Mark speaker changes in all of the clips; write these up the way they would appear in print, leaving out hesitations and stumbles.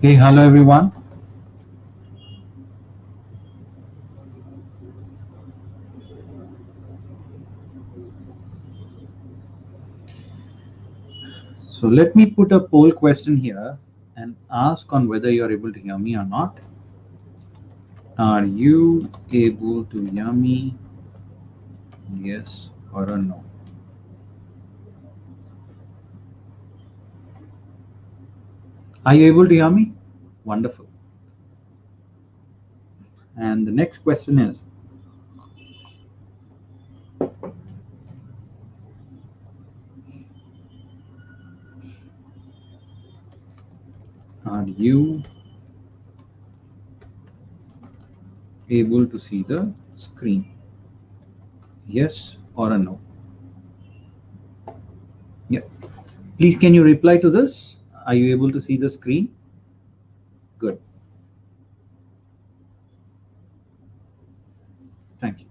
Speaker 1: Hey, hello everyone. So let me put a poll question here and ask on whether you're able to hear me or not. Are you able to hear me? Yes or a no? Are you able to hear me? Wonderful. And the next question is, are you able to see the screen? Yes or a no? Yeah. Please, can you reply to this? Are you able to see the screen? Good. Thank you.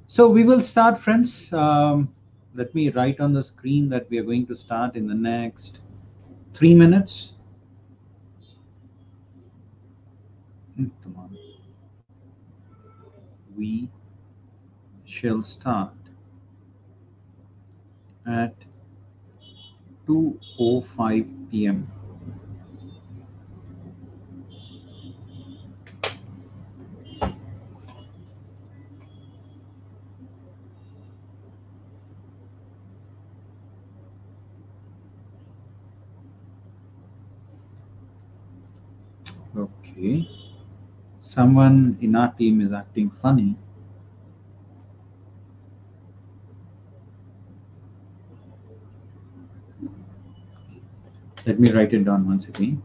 Speaker 1: So we will start, friends. Let me write on the screen that we are going to start in the next 3 minutes. Come on. We shall start at 2:05 p.m. Okay. Someone in our team is acting funny. Let me write it down once again.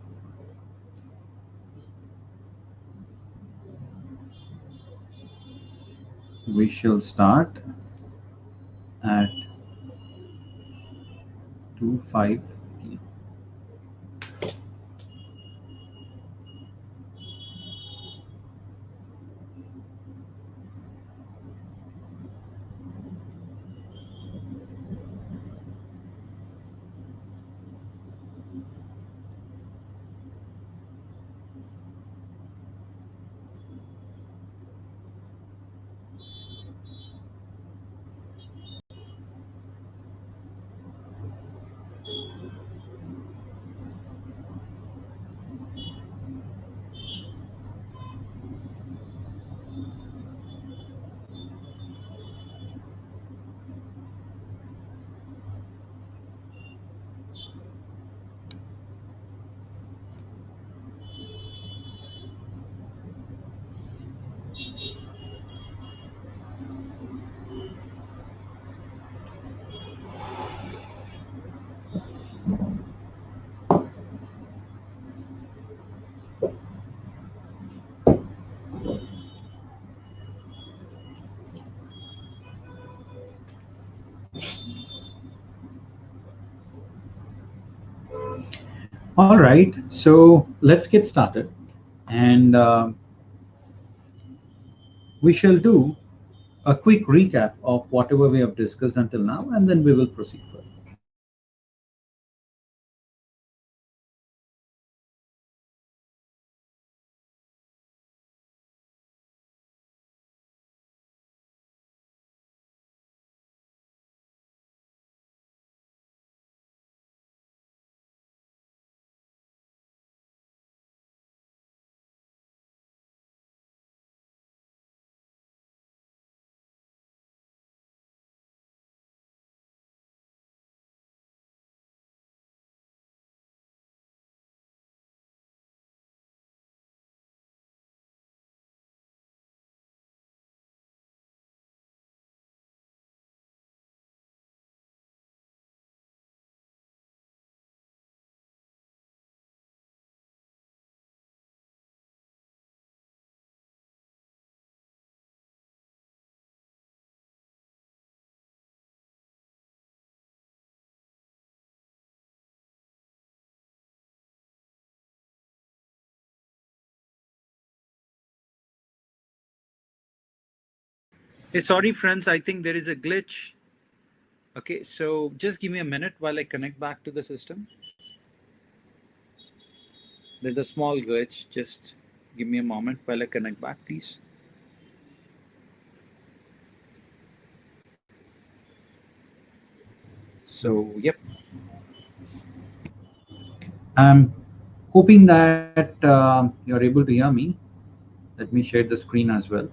Speaker 1: We shall start at 2:05 p.m. All right, so let's get started, and we shall do a quick recap of whatever we have discussed until now, and then we will proceed further. Hey, sorry, friends. I think there is a glitch. Okay, so just give me a minute while I connect back to the system. There's a small glitch. Just give me a moment while I connect back, please. So, yep. I'm hoping that you're able to hear me. Let me share the screen as well.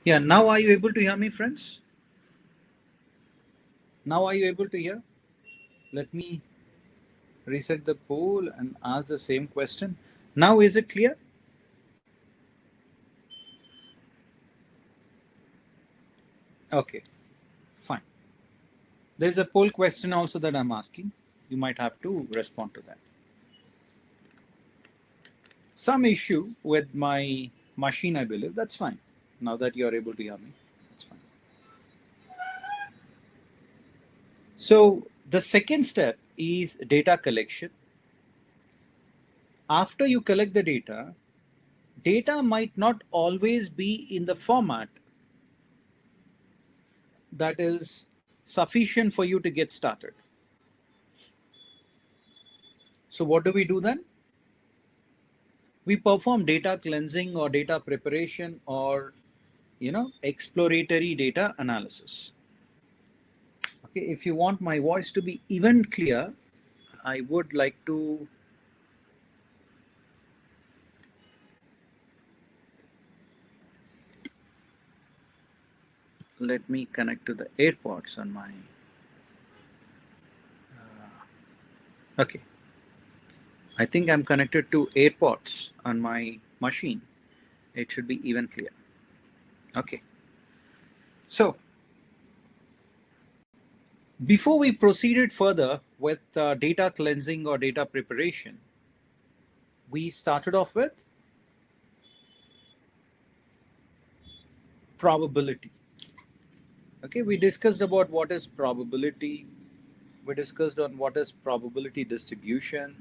Speaker 1: Yeah, now are you able to hear me, friends? Now are you able to hear? Let me reset the poll and ask the same question. Now is it clear? Okay, fine. There's a poll question also that I'm asking. You might have to respond to that. Some issue with my machine, I believe. That's fine. Now that you're able to hear me, that's fine. So the second step is data collection. After you collect the data might not always be in the format that is sufficient for you to get started. So what do we do then? We perform data cleansing or data preparation or exploratory data analysis. Okay, if you want my voice to be even clear, I would like to let me connect to the AirPods on my okay. I think I'm connected to AirPods on my machine. It should be even clear. Okay. So before we proceeded further with data cleansing or data preparation, we started off with probability. Okay, we discussed about what is probability. We discussed on what is probability distribution.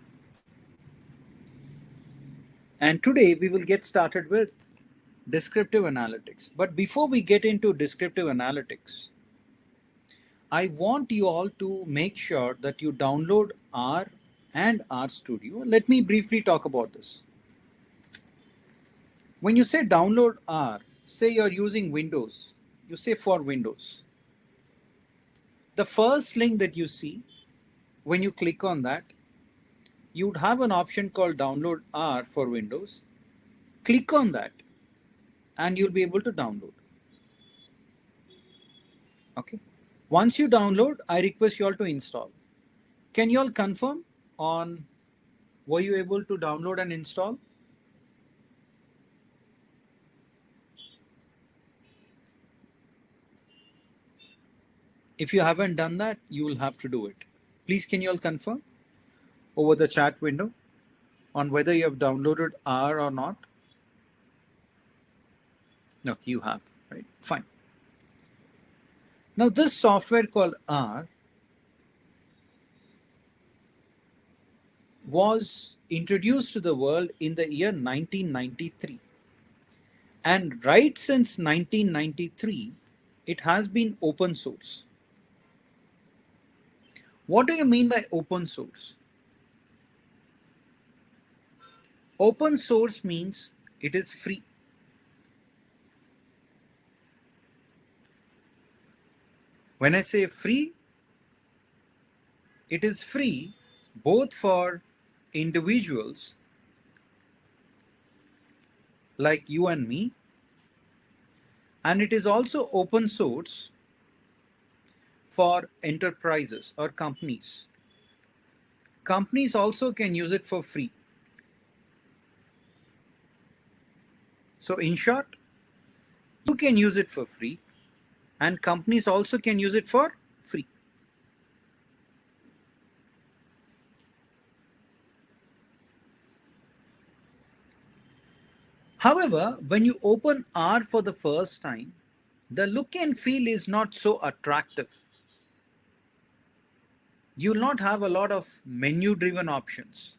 Speaker 1: And today we will get started with descriptive analytics. But before we get into descriptive analytics, I want you all to make sure that you download R and RStudio. Let me briefly talk about this.
Speaker 2: When you say download R, say you're using Windows, you say for Windows. The first link that you see, when you click on that, you would have an option called download R for Windows. Click on that and you'll be able to download. Okay. Once you download, I request you all to install. Can you all confirm on were you able to download and install? If you haven't done that, you will have to do it. Please, can you all confirm over the chat window on whether you have downloaded R or not? No, you have, right? Fine. Now, this software called R was introduced to the world in the year 1993. And right since 1993, it has been open source. What do you mean by open source? Open source means it is free. When I say free, it is free both for individuals like you and me, and it is also open source for enterprises or companies. Companies also can use it for free. So in short, you can use it for free and companies also can use it for free. However, when you open R for the first time, the look and feel is not so attractive. You will not have a lot of menu-driven options.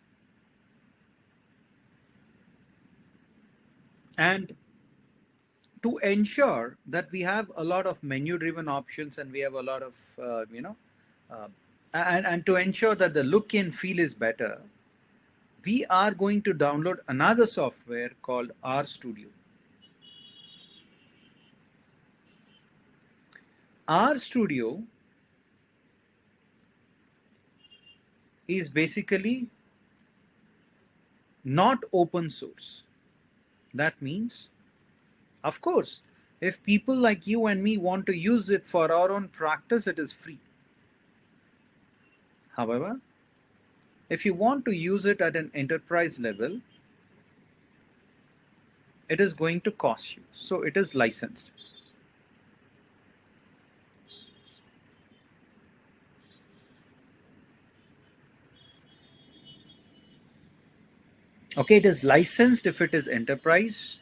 Speaker 2: And to ensure that we have a lot of menu-driven options and we have a lot of, and to ensure that the look and feel is better, we are going to download another software called RStudio. RStudio is basically not open source. That means, of course, if people like you and me want to use it for our own practice, it is free. However, if you want to use it at an enterprise level, it is going to cost you. So it is licensed. Okay, it is licensed if it is enterprise.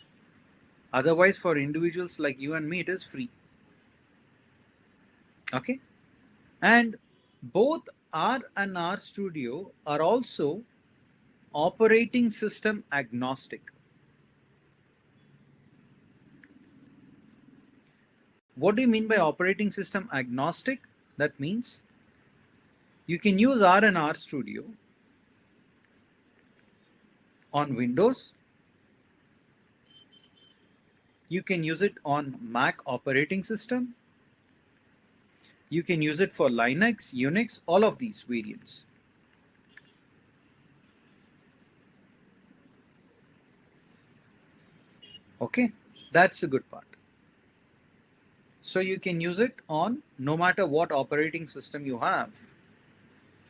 Speaker 2: Otherwise, for individuals like you and me, it is free. Okay, and both R and RStudio are also operating system agnostic. What do you mean by operating system agnostic? That means you can use R and RStudio on Windows. You can use it on Mac operating system. You can use it for Linux, Unix, all of these variants. Okay, that's the good part. So you can use it on no matter what operating system you have.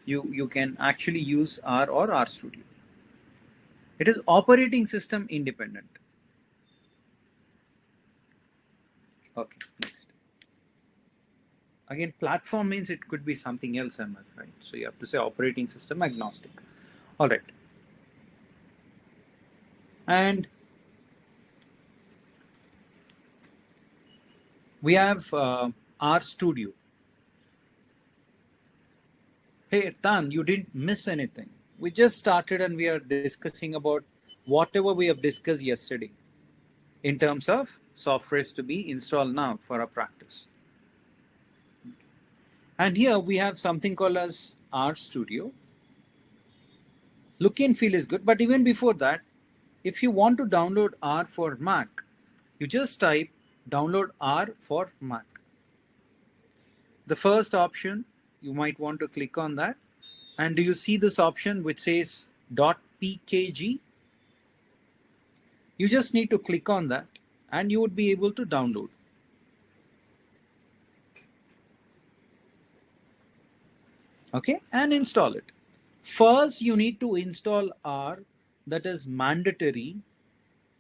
Speaker 2: You can actually use R or RStudio. It is operating system independent. Okay, next. Again, platform means it could be something else, right? So you have to say operating system agnostic. All right. And we have RStudio. Hey, Tan, you didn't miss anything. We just started and we are discussing about whatever we have discussed yesterday in terms of softwares to be installed now for our practice. And here we have something called as RStudio. Look and feel is good, but even before that, If you want to download R for Mac, you just type download R for Mac. The first option, you might want to click on that. And do you see this option which says .pkg? You just need to click on that and you would be able to download. Okay, and install it. First, you need to install R, that is mandatory.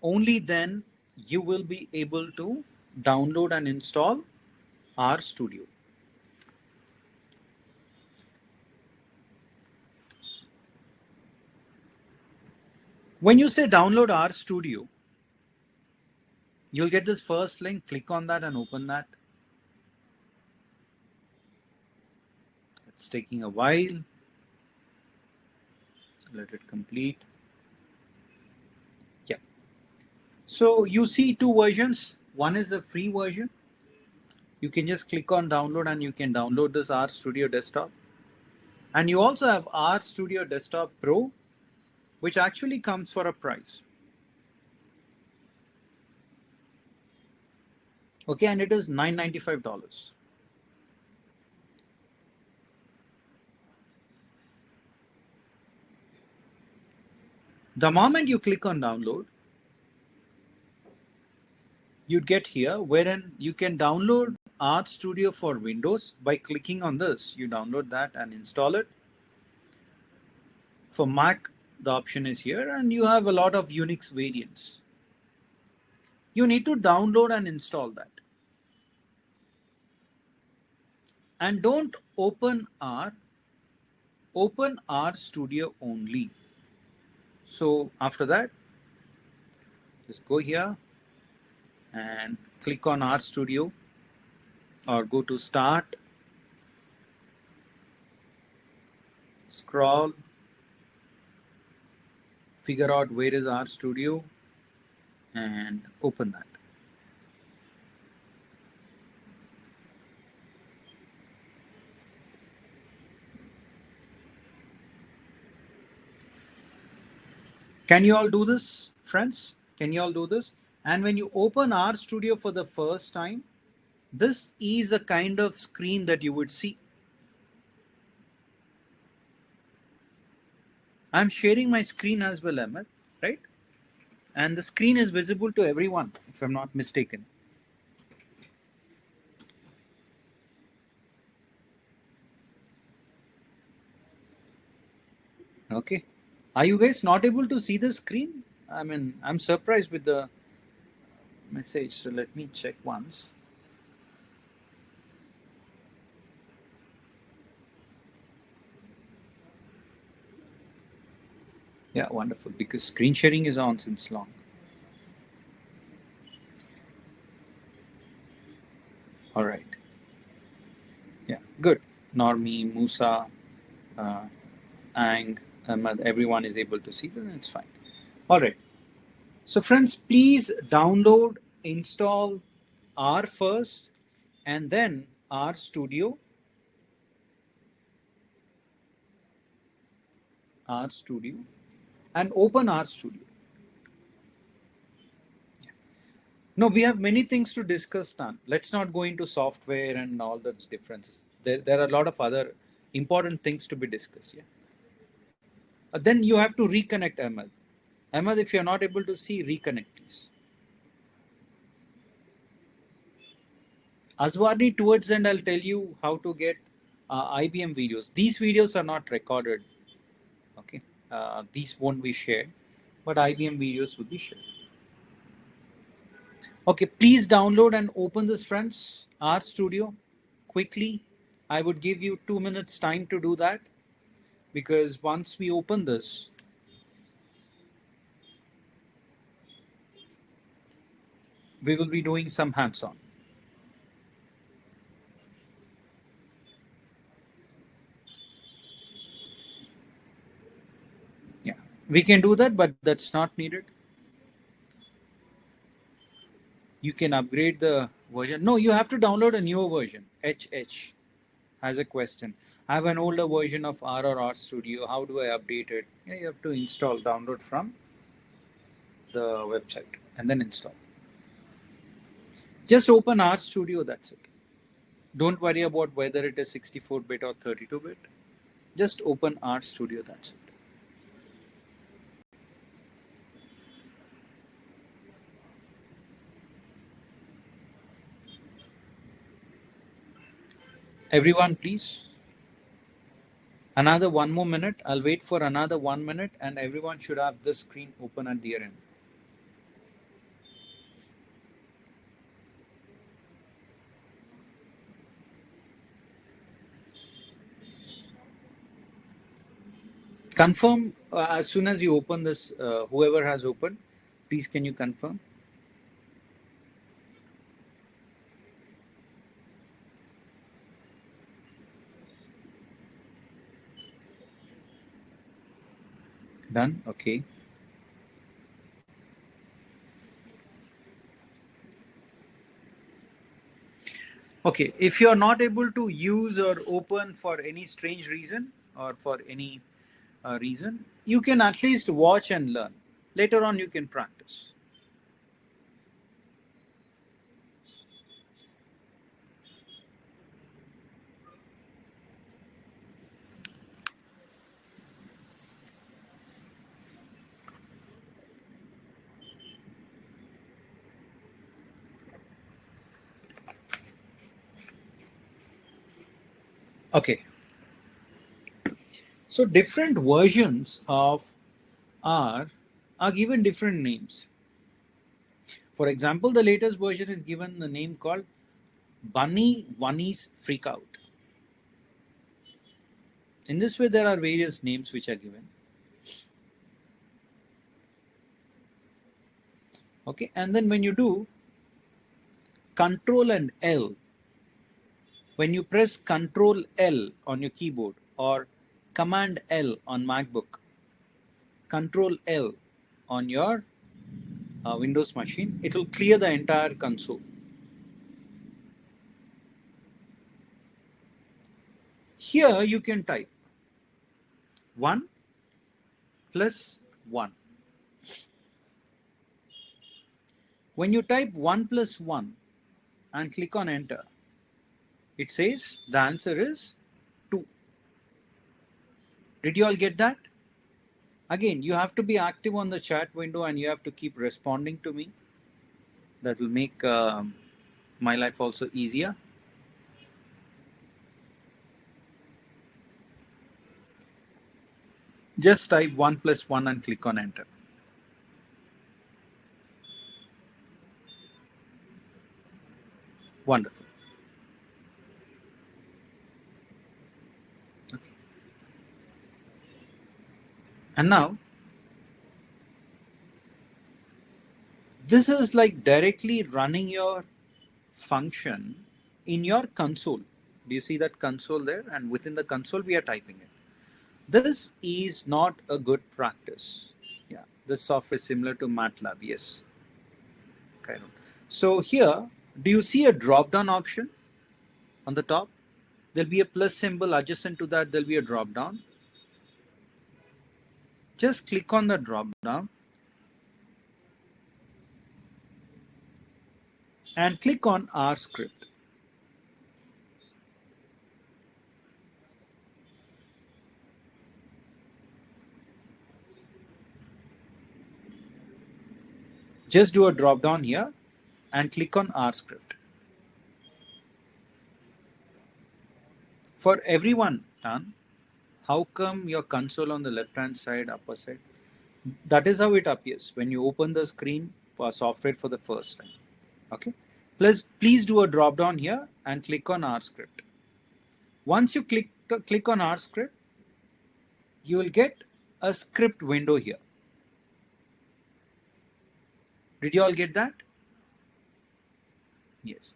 Speaker 2: Only then you will be able to download and install R Studio. When you say download R Studio, you'll get this first link. Click on that and open that. It's taking a while. Let it complete. Yeah. So you see two versions. One is the free version. You can just click on download and you can download this R Studio Desktop. And you also have R Studio Desktop Pro, which actually comes for a price. Okay, and it is $995. The moment you click on download, you'd get here wherein you can download R Studio for Windows by clicking on this. You download that and install it. For Mac, the option is here, and you have a lot of Unix variants. You need to download and install that. And don't open R Studio only. So after that, just go here and click on R Studio or go to Start, scroll, figure out where is R Studio and open that. Can you all do this, friends? Can you all do this? And when you open R Studio for the first time, this is a kind of screen that you would see. I'm sharing my screen as well, Ahmed, right? And the screen is visible to everyone, if I'm not mistaken. Okay. Are you guys not able to see the screen? I mean, I'm surprised with the message. So let me check once. Yeah, wonderful, because screen sharing is on since long. All right. Yeah, good. Normi, Musa, Ang, Ahmad, everyone is able to see, then it's fine. All right. So friends, please download, install R first, and then R Studio. R Studio. And open R Studio. No, we have many things to discuss, Tan. Let's not go into software and all those differences. There are a lot of other important things to be discussed. Yeah. Then you have to reconnect, Ahmed. Ahmed, if you're not able to see, reconnect, please. Azwani, towards the end, I'll tell you how to get IBM videos. These videos are not recorded. Okay. These won't be shared, but IBM videos will be shared. Okay, please download and open this, friends. R Studio, quickly. I would give you 2 minutes time to do that, because once we open this, we will be doing some hands-on. Yeah, we can do that, but that's not needed. You can upgrade the version. No, you have to download a newer version. HH has a question. I have an older version of R or R Studio. How do I update it? Yeah, you have to install, download from the website and then install. Just open RStudio, that's it. Don't worry about whether it is 64-bit or 32-bit. Just open RStudio, that's it. Everyone, please. Another 1 more minute. I'll wait for another 1 minute and everyone should have this screen open at their end. Confirm as soon as you open this, whoever has opened, please can you confirm? Done? Okay. Okay, if you are not able to use or open for any strange reason or for any reason, you can at least watch and learn. Later on, you can practice. Okay. So different versions of R are given different names. For example, the latest version is given the name called Bunnies Freak Out. In this way, there are various names which are given. Okay, and then when you do Control and L, when you press Control L on your keyboard or Command L on MacBook, Control L on your Windows machine, it will clear the entire console. Here you can type 1 plus 1. When you type 1 plus 1 and click on enter, it says the answer is 2. Did you all get that? Again, you have to be active on the chat window and you have to keep responding to me. That will make my life also easier. Just type 1 plus 1 and click on enter. Wonderful. Okay. And now, this is like directly running your function in your console. Do you see that console there? And within the console, we are typing it. This is not a good practice. Yeah, this software is similar to MATLAB. Yes. Okay. So here, do you see a drop-down option on the top? There'll be a plus symbol adjacent to that. There'll be a drop-down. Just click on the drop-down and click on R script. Just do a drop down here and click on R script. For everyone done, how come your console on the left hand side, upper side? That is how it appears when you open the screen for software for the first time. Okay. Please do a drop down here and click on R script. Once you click on R script, you will get a script window here. Did you all get that? Yes.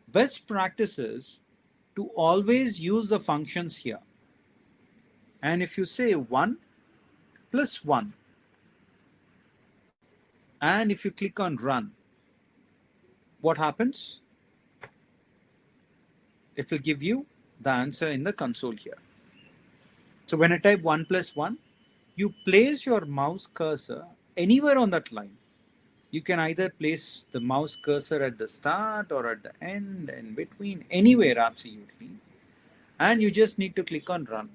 Speaker 2: Best practice is to always use the functions here. And if you say 1 plus 1, and if you click on run, what happens? It will give you the answer in the console here. So when I type 1 plus 1, you place your mouse cursor anywhere on that line You can either place the mouse cursor at the start or at the end, in between, anywhere absolutely. And you just need to click on run.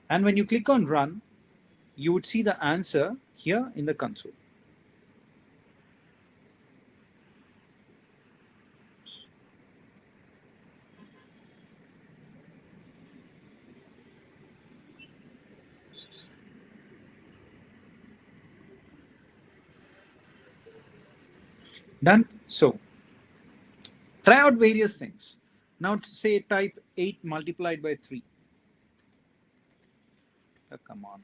Speaker 2: And when you click on run, you would see the answer here in the console. Done. So try out various things. Now say type 8 multiplied by 3. Oh, come on.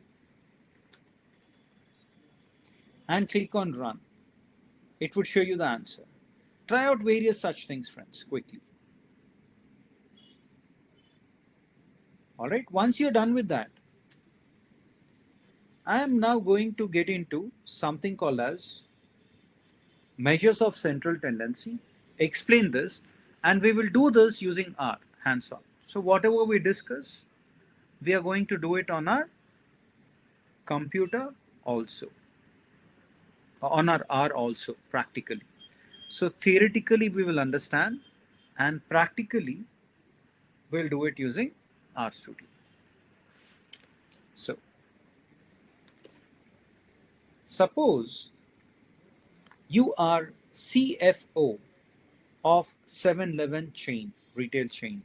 Speaker 2: And click on run. It would show you the answer. Try out various such things, friends, quickly. All right. Once you're done with that, I am now going to get into something called as measures of central tendency, explain this, and we will do this using R, hands-on. So whatever we discuss, we are going to do it on our computer also, on our R also, practically. So theoretically we will understand, and practically we'll do it using RStudio. So suppose you are CFO of 7-Eleven chain, retail chain.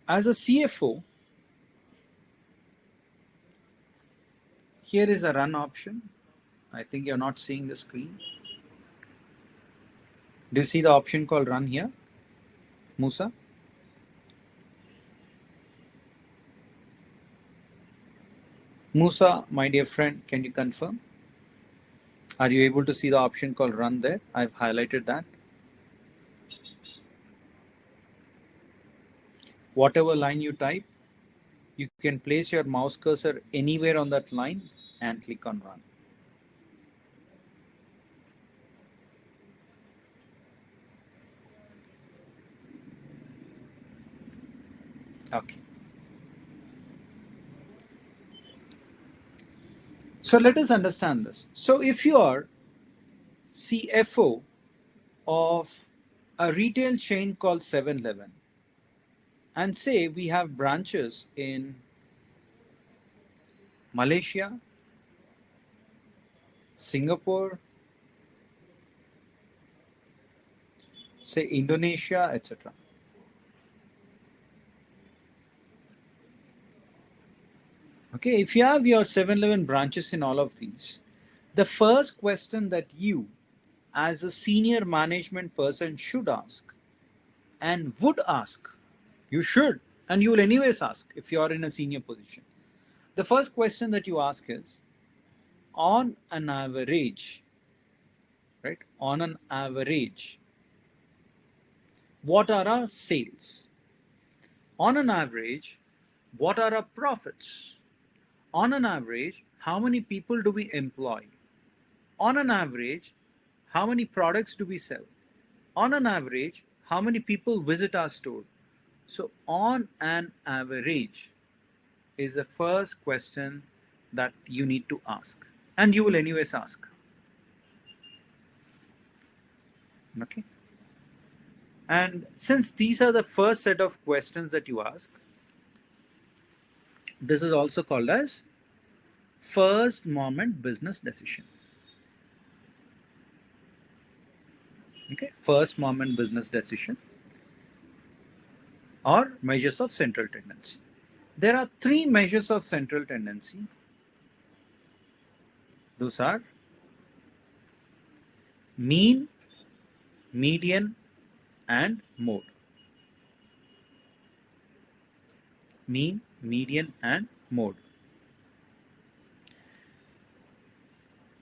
Speaker 2: As a CFO, here is a run option. I think you're not seeing the screen. Do you see the option called run here, Musa? Musa, my dear friend, can you confirm? Are you able to see the option called run there? I've highlighted that. Whatever line you type, you can place your mouse cursor anywhere on that line and click on run. Okay. So let us understand this. So if you are CFO of a retail chain called 7-Eleven, and say we have branches in Malaysia, Singapore, say Indonesia, etc. Okay, if you have your 7-Eleven branches in all of these, the first question that you as a senior management person should ask and would ask, you should, and you will anyways ask if you are in a senior position. The first question that you ask is, on an average, right? On an average, what are our sales? On an average, what are our profits? On an average, how many people do we employ? On an average, how many products do we sell? On an average, how many people visit our store? So on an average is the first question that you need to ask, and you will anyways ask. Okay. And since these are the first set of questions that you ask, this is also called as first moment business decision. Okay, first moment business decision or measures of central tendency. There are 3 measures of central tendency. Those are mean, median, and mode. Mean, median, and mode.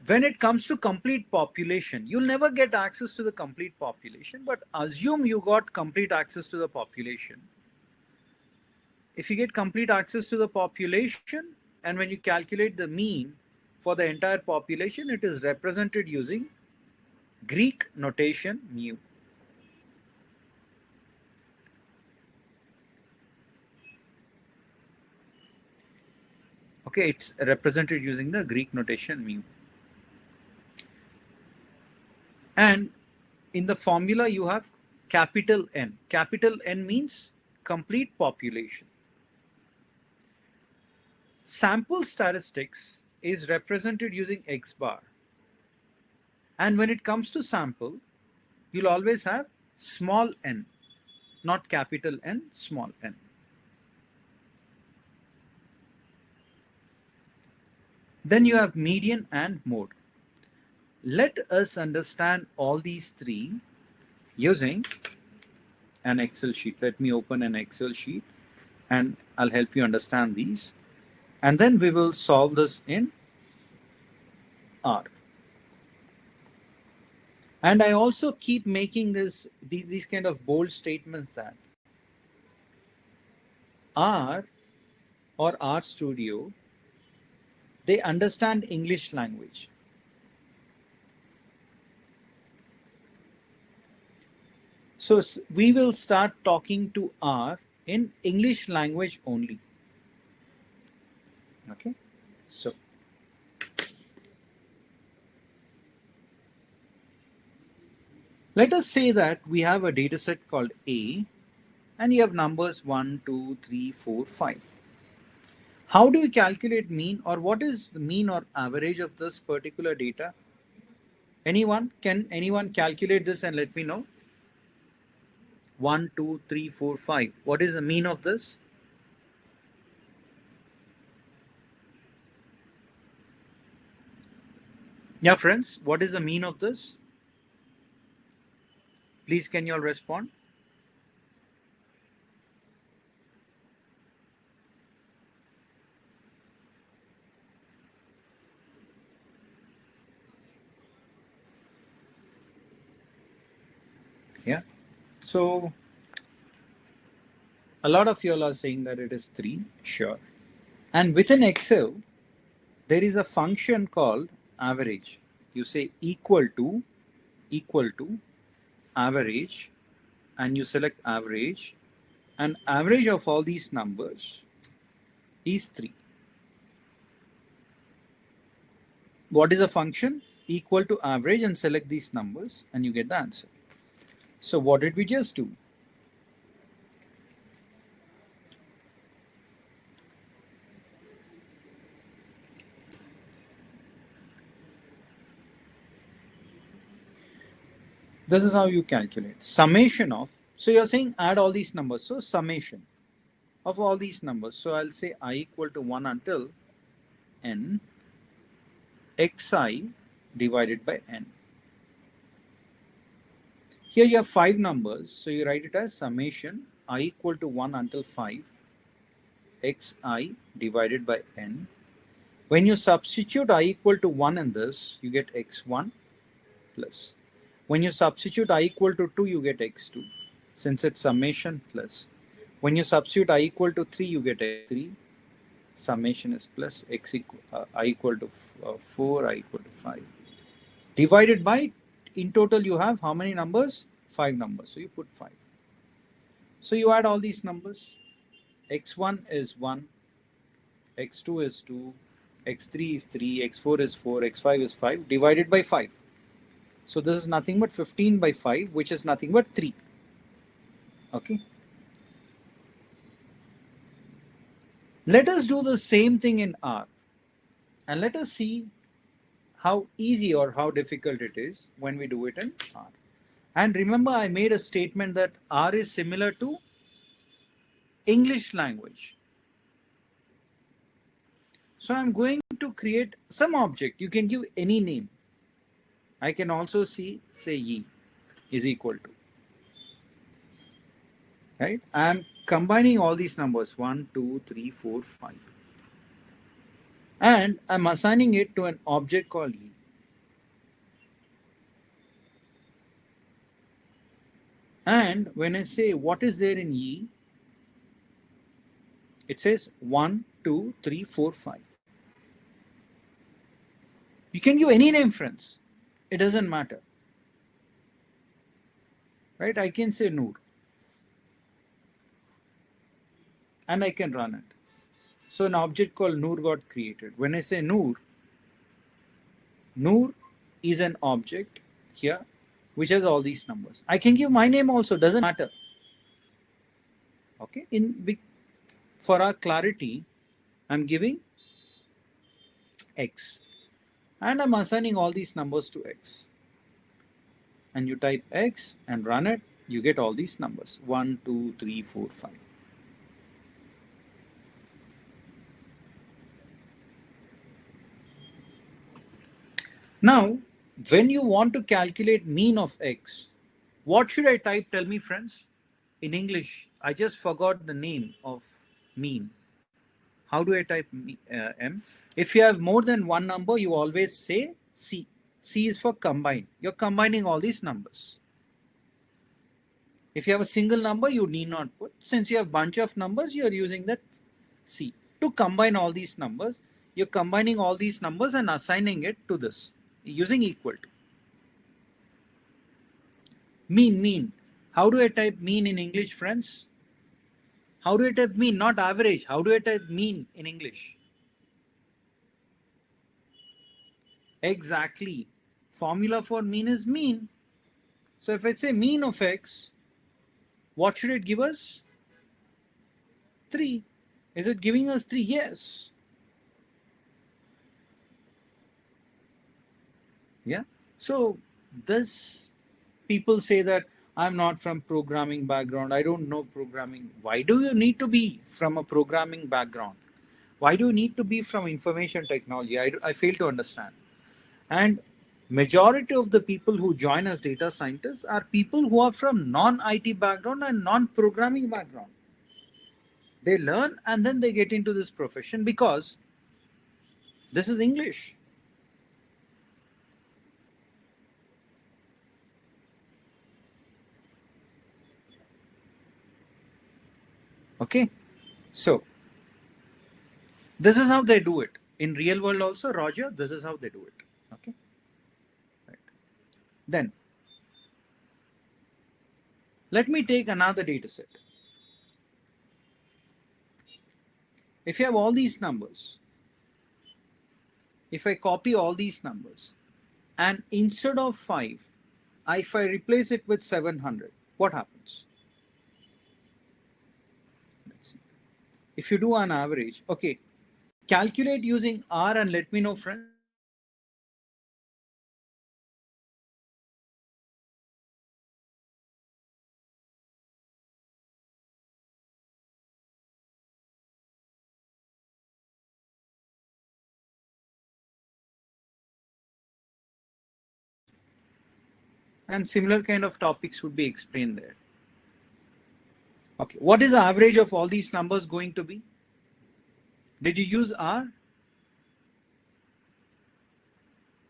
Speaker 2: When it comes to complete population, you'll never get access to the complete population, but assume you got complete access to the population. If you get complete access to the population, and when you calculate the mean for the entire population, it is represented using Greek notation mu. Okay, it's represented using the Greek notation mu. And in the formula, you have capital N. Capital N means complete population. Sample statistics is represented using X bar. And when it comes to sample, you'll always have small n, not capital N, small n. Then you have median and mode. Let us understand all these three using an Excel sheet. Let me open an Excel sheet and I'll help you understand these. And then we will solve this in R. And I also keep making these kind of bold statements that R or R Studio, they understand English language. So we will start talking to R in English language only. Okay, so let us say that we have a data set called A and you have numbers 1, 2, 3, 4, 5. How do you calculate mean, or what is the mean or average of this particular data? Anyone? Can anyone calculate this and let me know? 1, 2, 3, 4, 5. What is the mean of this? Yeah, friends, what is the mean of this? Please, can you all respond? Yeah. So a lot of you all are saying that it is 3. Sure. And within Excel, there is a function called average. You say equal to average, and you select average, and average of all these numbers is 3. What is a function? Equal to average, and select these numbers and you get the answer. So what did we just do? This is how you calculate summation of. So you're saying add all these numbers. So summation of all these numbers. So I'll say I equal to 1 until n xi divided by n. Here you have 5 numbers. So you write it as summation I equal to 1 until 5 xi divided by n. When you substitute I equal to 1 in this, you get x1 plus. When you substitute I equal to 2, you get x2. Since it's summation plus. When you substitute I equal to 3, you get x3. Summation is plus I equal to 4, I equal to 5. Divided by, in total you have how many numbers? 5 numbers. So you put 5. So you add all these numbers. x1 is 1, x2 is 2, x3 is 3, x4 is 4, x5 is 5, divided by 5. So this is nothing but 15 by 5, which is nothing but 3. Okay. Let us do the same thing in R. And let us see how easy or how difficult it is when we do it in R. And remember, I made a statement that R is similar to English language. So I'm going to create some object. You can give any name. I can also say ye is equal to. Right? I'm combining all these numbers 1, 2, 3, 4, 5. And I'm assigning it to an object called ye. And when I say what is there in ye, it says 1, 2, 3, 4, 5. You can give any name, friends. It doesn't matter. Right? I can say Noor. And I can run it. So an object called Noor got created. When I say Noor is an object here which has all these numbers. I can give my name also, doesn't matter. Okay, for our clarity, I'm giving X and I'm assigning all these numbers to X. And you type X and run it, you get all these numbers 1, 2, 3, 4, 5. Now, when you want to calculate mean of X, what should I type? Tell me, friends. In English, I just forgot the name of mean. How do I type M? If you have more than one number, you always say C. C is for combine. You're combining all these numbers. If you have a single number, you need not put. Since you have a bunch of numbers, you're using that C. To combine all these numbers, you're combining all these numbers and assigning it to this using equal to. Mean. How do I type mean in English, friends? How do I type mean? Not average. How do I type mean in English? Exactly. Formula for mean is mean. So if I say mean of X, what should it give us? 3. Is it giving us 3? Yes. Yeah. So this, people say that I'm not from programming background. I don't know programming. Why do you need to be from a programming background? Why do you need to be from information technology? I fail to understand. And majority of the people who join as data scientists are people who are from non-IT background and non-programming background. They learn and then they get into this profession because this is English. Okay, so this is how they do it in real world also. Roger, this is how they do it. Okay, right. Then let me take another data set. If you have all these numbers, if I copy all these numbers and instead of 5, if I replace it with 700, what happens? Let's see. If you do an average, okay, calculate using R and let me know, friends. And similar kind of topics would be explained there. Okay, what is the average of all these numbers going to be? Did you use R?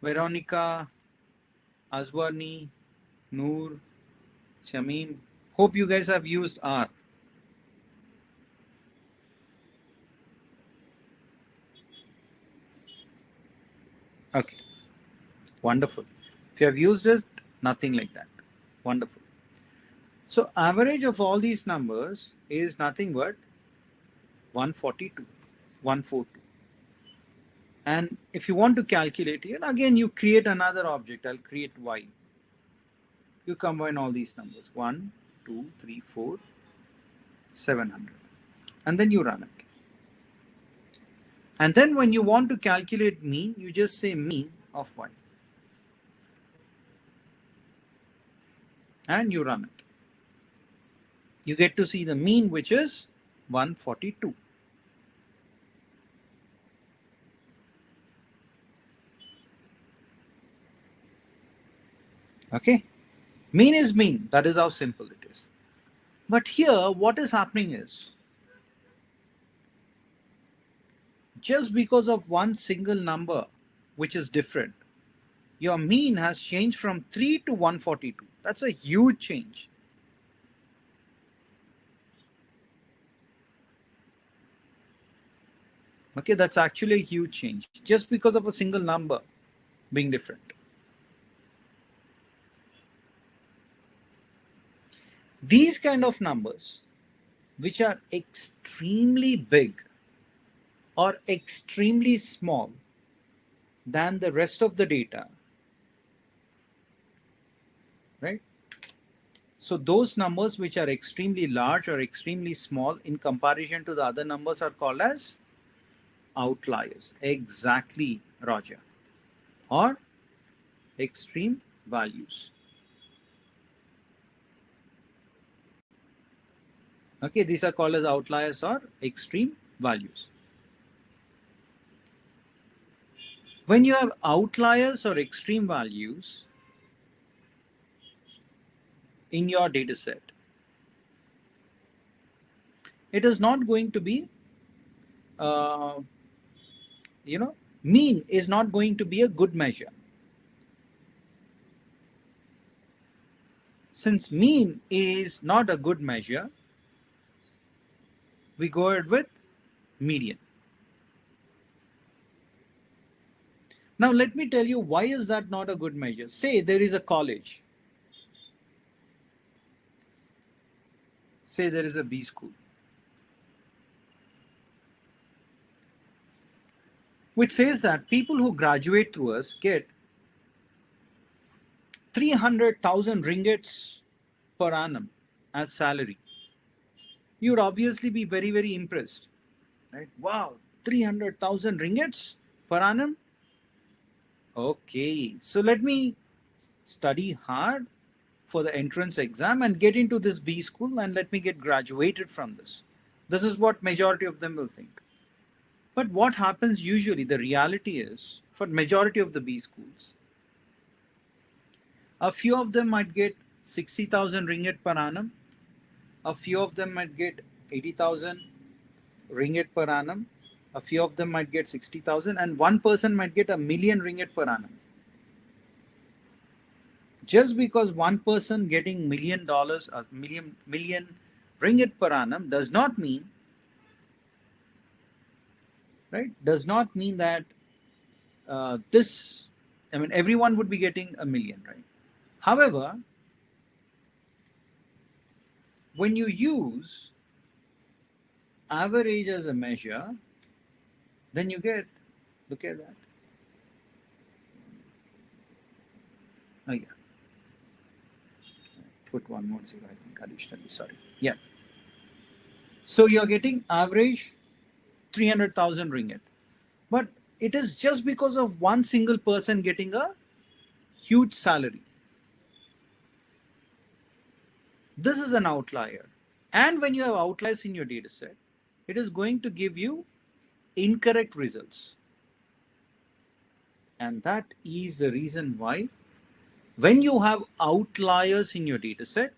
Speaker 2: Veronica, Aswani, Noor, Shamim. Hope you guys have used R. Okay, wonderful. If you have used it, nothing like that. Wonderful. So average of all these numbers is nothing but 142, 142. And if you want to calculate it, again, you create another object. I'll create Y. You combine all these numbers, 1, 2, 3, 4, 700. And then you run it. And then when you want to calculate mean, you just say mean of Y. And you run it. You get to see the mean, which is 142. Okay, mean is mean. That is how simple it is. But here, what is happening is, just because of one single number, which is different, your mean has changed from 3 to 142. That's a huge change. Okay, that's actually a huge change, just because of a single number being different. These kind of numbers, which are extremely big, or extremely small than the rest of the data, right? So those numbers which are extremely large or extremely small in comparison to the other numbers are called as outliers. Exactly, Roger. Or extreme values. Okay, these are called as outliers or extreme values. When you have outliers or extreme values in your data set, it is not going to be, uh, mean is not going to be a good measure. Since mean is not a good measure, we go ahead with median. Now let me tell you why is that not a good measure. Say there is a college. Say there is a B school, which says that people who graduate through us get 300,000 ringgits per annum as salary. You would obviously be very, very impressed, right? Wow, 300,000 ringgits per annum. Okay, so let me study hard for the entrance exam and get into this B school and let me get graduated from this. This is what majority of them will think. But what happens usually, the reality is, for majority of the B schools, a few of them might get 60,000 ringgit per annum, a few of them might get 80,000 ringgit per annum, a few of them might get 60,000, and one person might get 1,000,000 ringgit per annum. Just because one person getting $1,000,000 or million ringgit per annum does not mean, right? Does not mean that everyone would be getting 1,000,000, right? However, when you use average as a measure, then you get, look at that. Oh yeah. Put one more zero, I think, additionally, sorry. Yeah. So you're getting average 300,000 ringgit. But it is just because of one single person getting a huge salary. This is an outlier. And when you have outliers in your data set, it is going to give you incorrect results. And that is the reason why when you have outliers in your data set,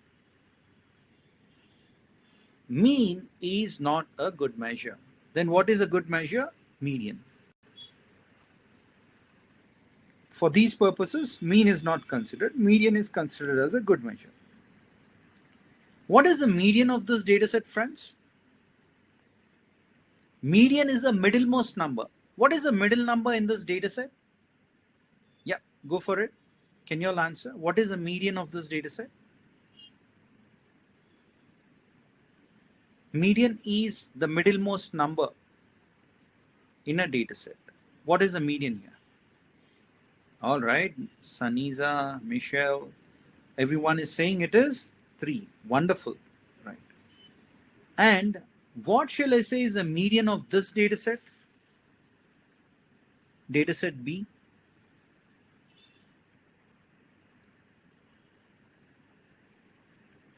Speaker 2: mean is not a good measure. Then what is a good measure? Median. For these purposes, mean is not considered. Median is considered as a good measure. What is the median of this data set, friends? Median is the middlemost number. What is the middle number in this data set? Yeah, go for it. Can you all answer? What is the median of this data set? Median is the middlemost number in a data set. What is the median here? All right, Saniza, Michelle, everyone is saying it is 3. Wonderful, right? And what shall I say is the median of this data set? Data set B.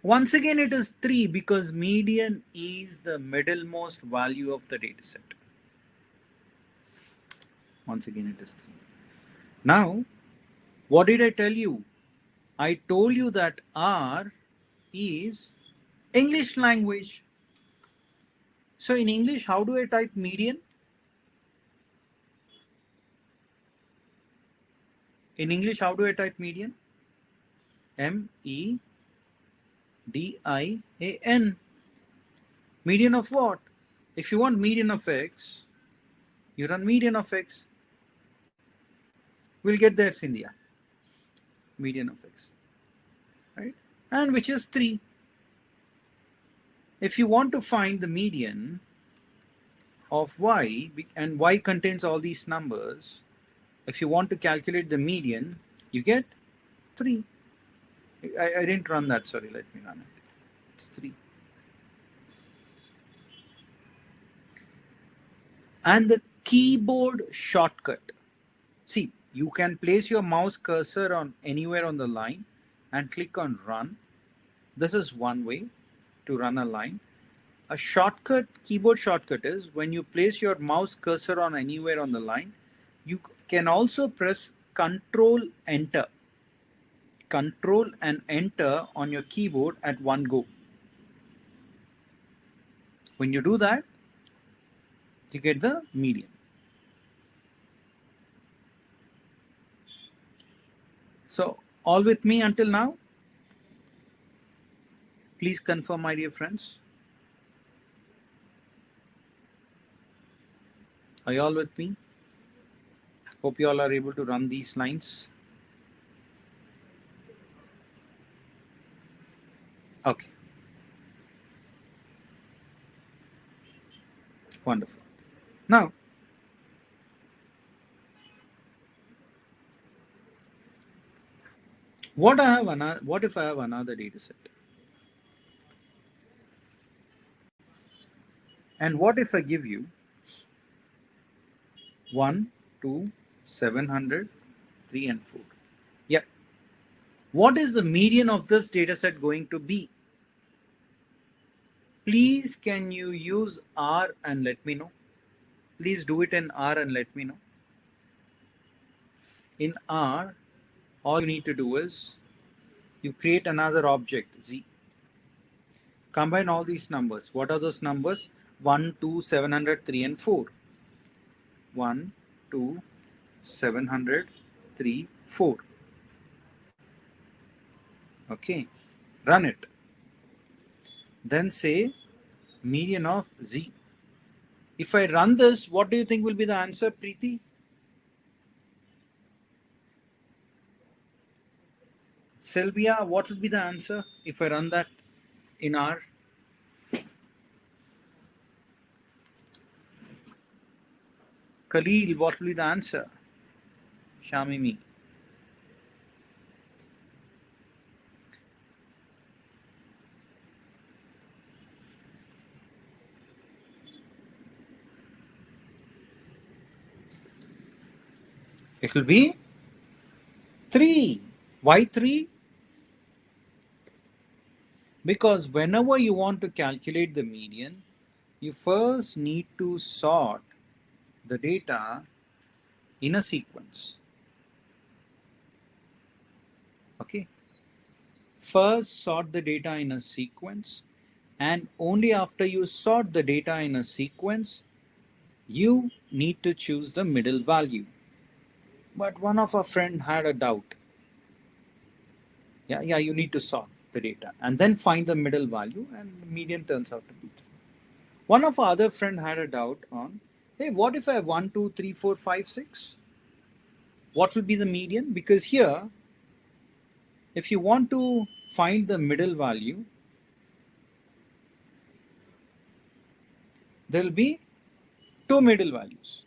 Speaker 2: Once again, it is 3 because median is the middlemost value of the data set. Once again, it is 3. Now, what did I tell you? I told you that R is English language. So in English, how do I type median? In English, how do I type median? M-E-D-I-A-N. Median of what? If you want median of X, you run median of X. We'll get there, Cynthia. Median of X, right? And which is 3. If you want to find the median of y, and y contains all these numbers. If you want to calculate the median, you get 3. I didn't run that, sorry, let me run it. It's 3. And the keyboard shortcut. See, you can place your mouse cursor on anywhere on the line and click on run. This is one way to run a line. A shortcut, keyboard shortcut, is when you place your mouse cursor on anywhere on the line, you can also press Control Enter. Control and Enter on your keyboard at one go. When you do that, you get the median. So, all with me until now? Please confirm, my dear friends. Are you all with me? Hope you all are able to run these lines. Okay. Wonderful. Now, what if I have another data set? And what if I give you 1, 2, 700, 3 and 4? Yeah. What is the median of this data set going to be? Please can you use R and let me know? Please do it in R and let me know. In R, all you need to do is you create another object, Z. Combine all these numbers. What are those numbers? 1, 2, 700, 3 and 4. 1, 2, 700, 3, 4. Okay, run it. Then say median of Z. If I run this, what do you think will be the answer, Preeti? Sylvia, what will be the answer if I run that in R? Khalil, what will be the answer? Shamimi. It will be 3. Why 3? Because whenever you want to calculate the median, you first need to sort the data in a sequence. Okay. First sort the data in a sequence, and only after you sort the data in a sequence, you need to choose the middle value. But one of our friend had a doubt. Yeah, you need to sort the data and then find the middle value, and the median turns out to be 3. One of our other friend had a doubt on, hey, what if I have 1, 2, 3, 4, 5, 6? What will be the median? Because here, if you want to find the middle value, there will be 2 middle values.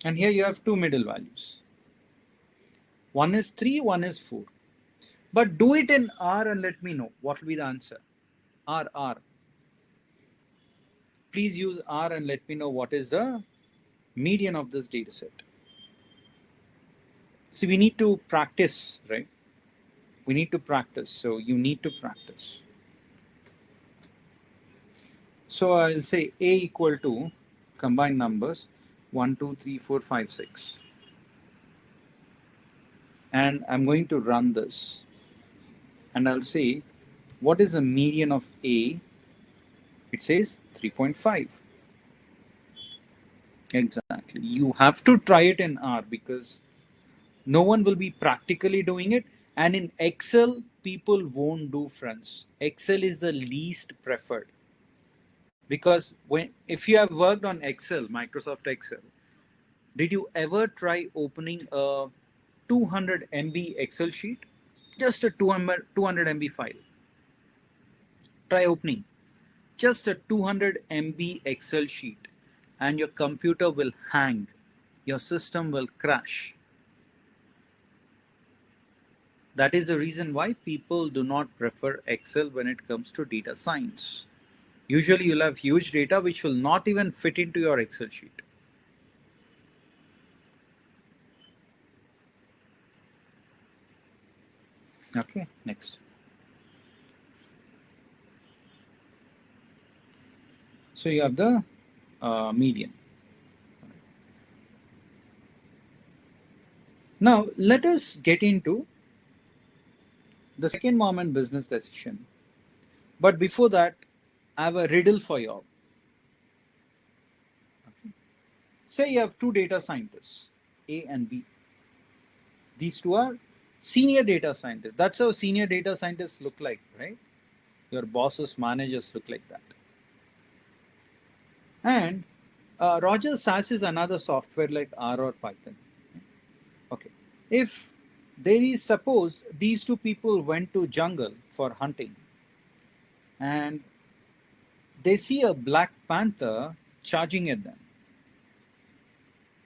Speaker 2: And here you have 2 middle values. One is 3, one is 4. But do it in R and let me know what will be the answer. R. Please use R and let me know what is the median of this data set. See, we need to practice, right? We need to practice. So you need to practice. So I'll say A equal to combine numbers 1, 2, 3, 4, 5, 6. And I'm going to run this. And I'll say, what is the median of A? It says 3.5. Exactly. You have to try it in R because no one will be practically doing it. And in Excel, people won't do, friends. Excel is the least preferred. Because if you have worked on Excel, Microsoft Excel, did you ever try opening a 200 MB Excel sheet? Just a 200 MB file. Try opening just a 200 MB Excel sheet and your computer will hang. Your system will crash. That is the reason why people do not prefer Excel when it comes to data science. Usually you'll have huge data which will not even fit into your Excel sheet. Okay, next. So you have the median. Now let us get into the second moment business decision. But before that, I have a riddle for you all. Okay. Say you have two data scientists, A and B. These two are senior data scientists. That's how senior data scientists look like, right? Your bosses, managers look like that. And Roger SAS is another software like R or Python. Okay. If there is, suppose these two people went to jungle for hunting and they see a black panther charging at them.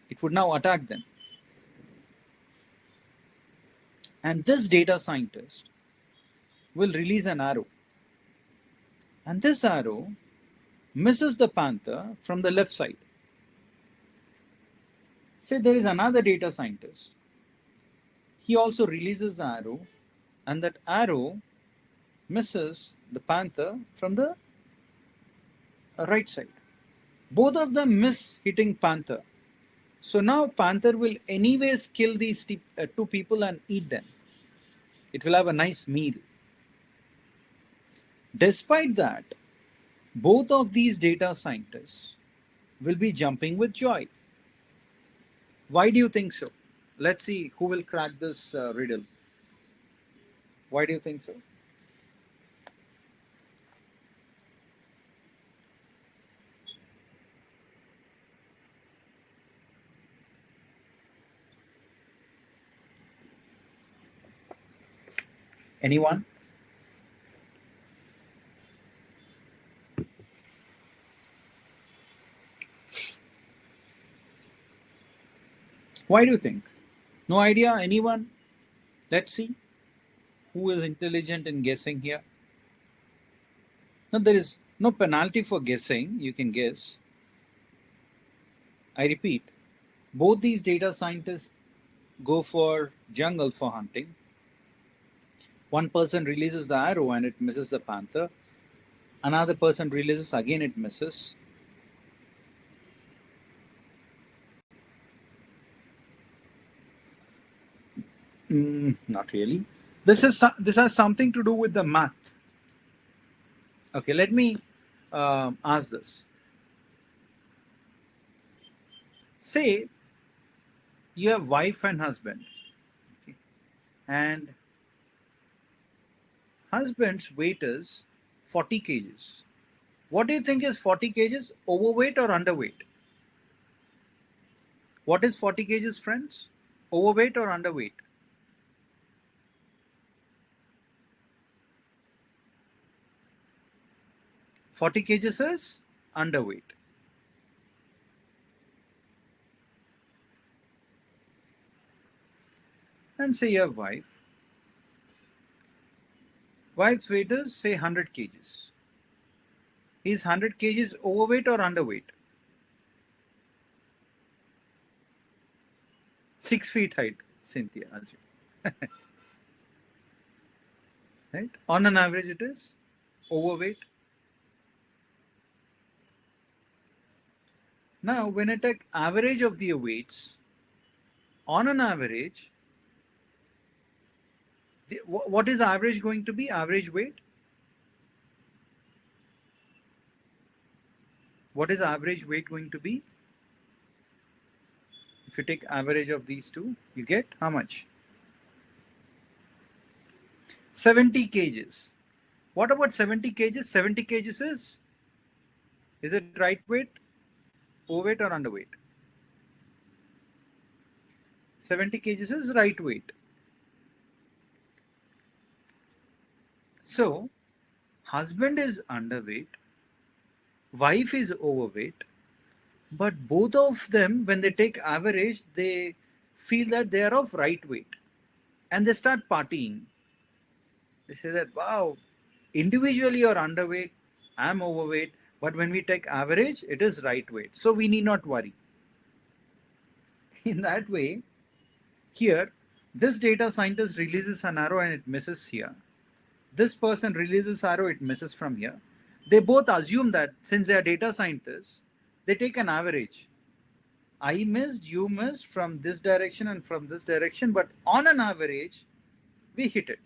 Speaker 2: It would now attack them. And this data scientist will release an arrow. And this arrow misses the panther from the left side. Say there is another data scientist. He also releases the arrow, and that arrow misses the panther from the right side. Both of them miss hitting panther. So now panther will anyways kill these two people and eat them. It will have a nice meal. Despite that, both of these data scientists will be jumping with joy. Why do you think so? Let's see who will crack this riddle. Why do you think so? Anyone? Why do you think? No idea? Anyone? Let's see who is intelligent in guessing here. No, there is no penalty for guessing. You can guess. I repeat, both these data scientists go for jungle for hunting. One person releases the arrow and it misses the panther. Another person releases, again it misses. Not really. This has something to do with the math. Okay, let me ask this. Say you have wife and husband, okay, and husband's weight is 40 kgs. What do you think is 40 kgs? Overweight or underweight? What is 40 kgs, friends? Overweight or underweight? Forty kgs is underweight. And say you have wife. Wife's weight is say 100 kgs. Is 100 kgs overweight or underweight? 6 feet height, Cynthia. Right? On an average, it is overweight. Now, when I take average of the weights, on an average, what is average going to be? Average weight? What is average weight going to be? If you take average of these two, you get how much? 70 kgs. What about 70 kgs? 70 kgs is it right weight, overweight or underweight? 70 kgs is right weight. So husband is underweight, wife is overweight, but both of them, when they take average, they feel that they are of right weight and they start partying. They say that, wow, individually you're underweight, I'm overweight, but when we take average, it is right weight. So we need not worry. In that way, here, this data scientist releases an arrow and it misses here. This person releases arrow, it misses from here. They both assume that since they are data scientists, they take an average. I missed, you missed from this direction and from this direction, but on an average, we hit it.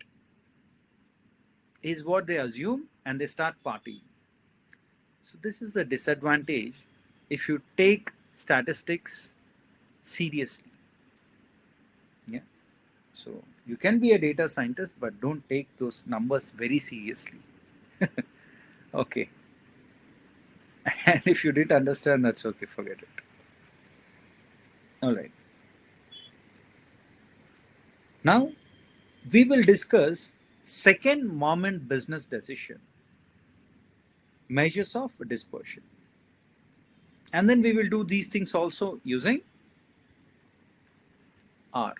Speaker 2: Is what they assume, and they start partying. So this is a disadvantage if you take statistics seriously. Yeah. So you can be a data scientist, but don't take those numbers very seriously. Okay. And if you didn't understand, that's okay, forget it. All right. Now, we will discuss second moment business decision, measures of dispersion. And then we will do these things also using R.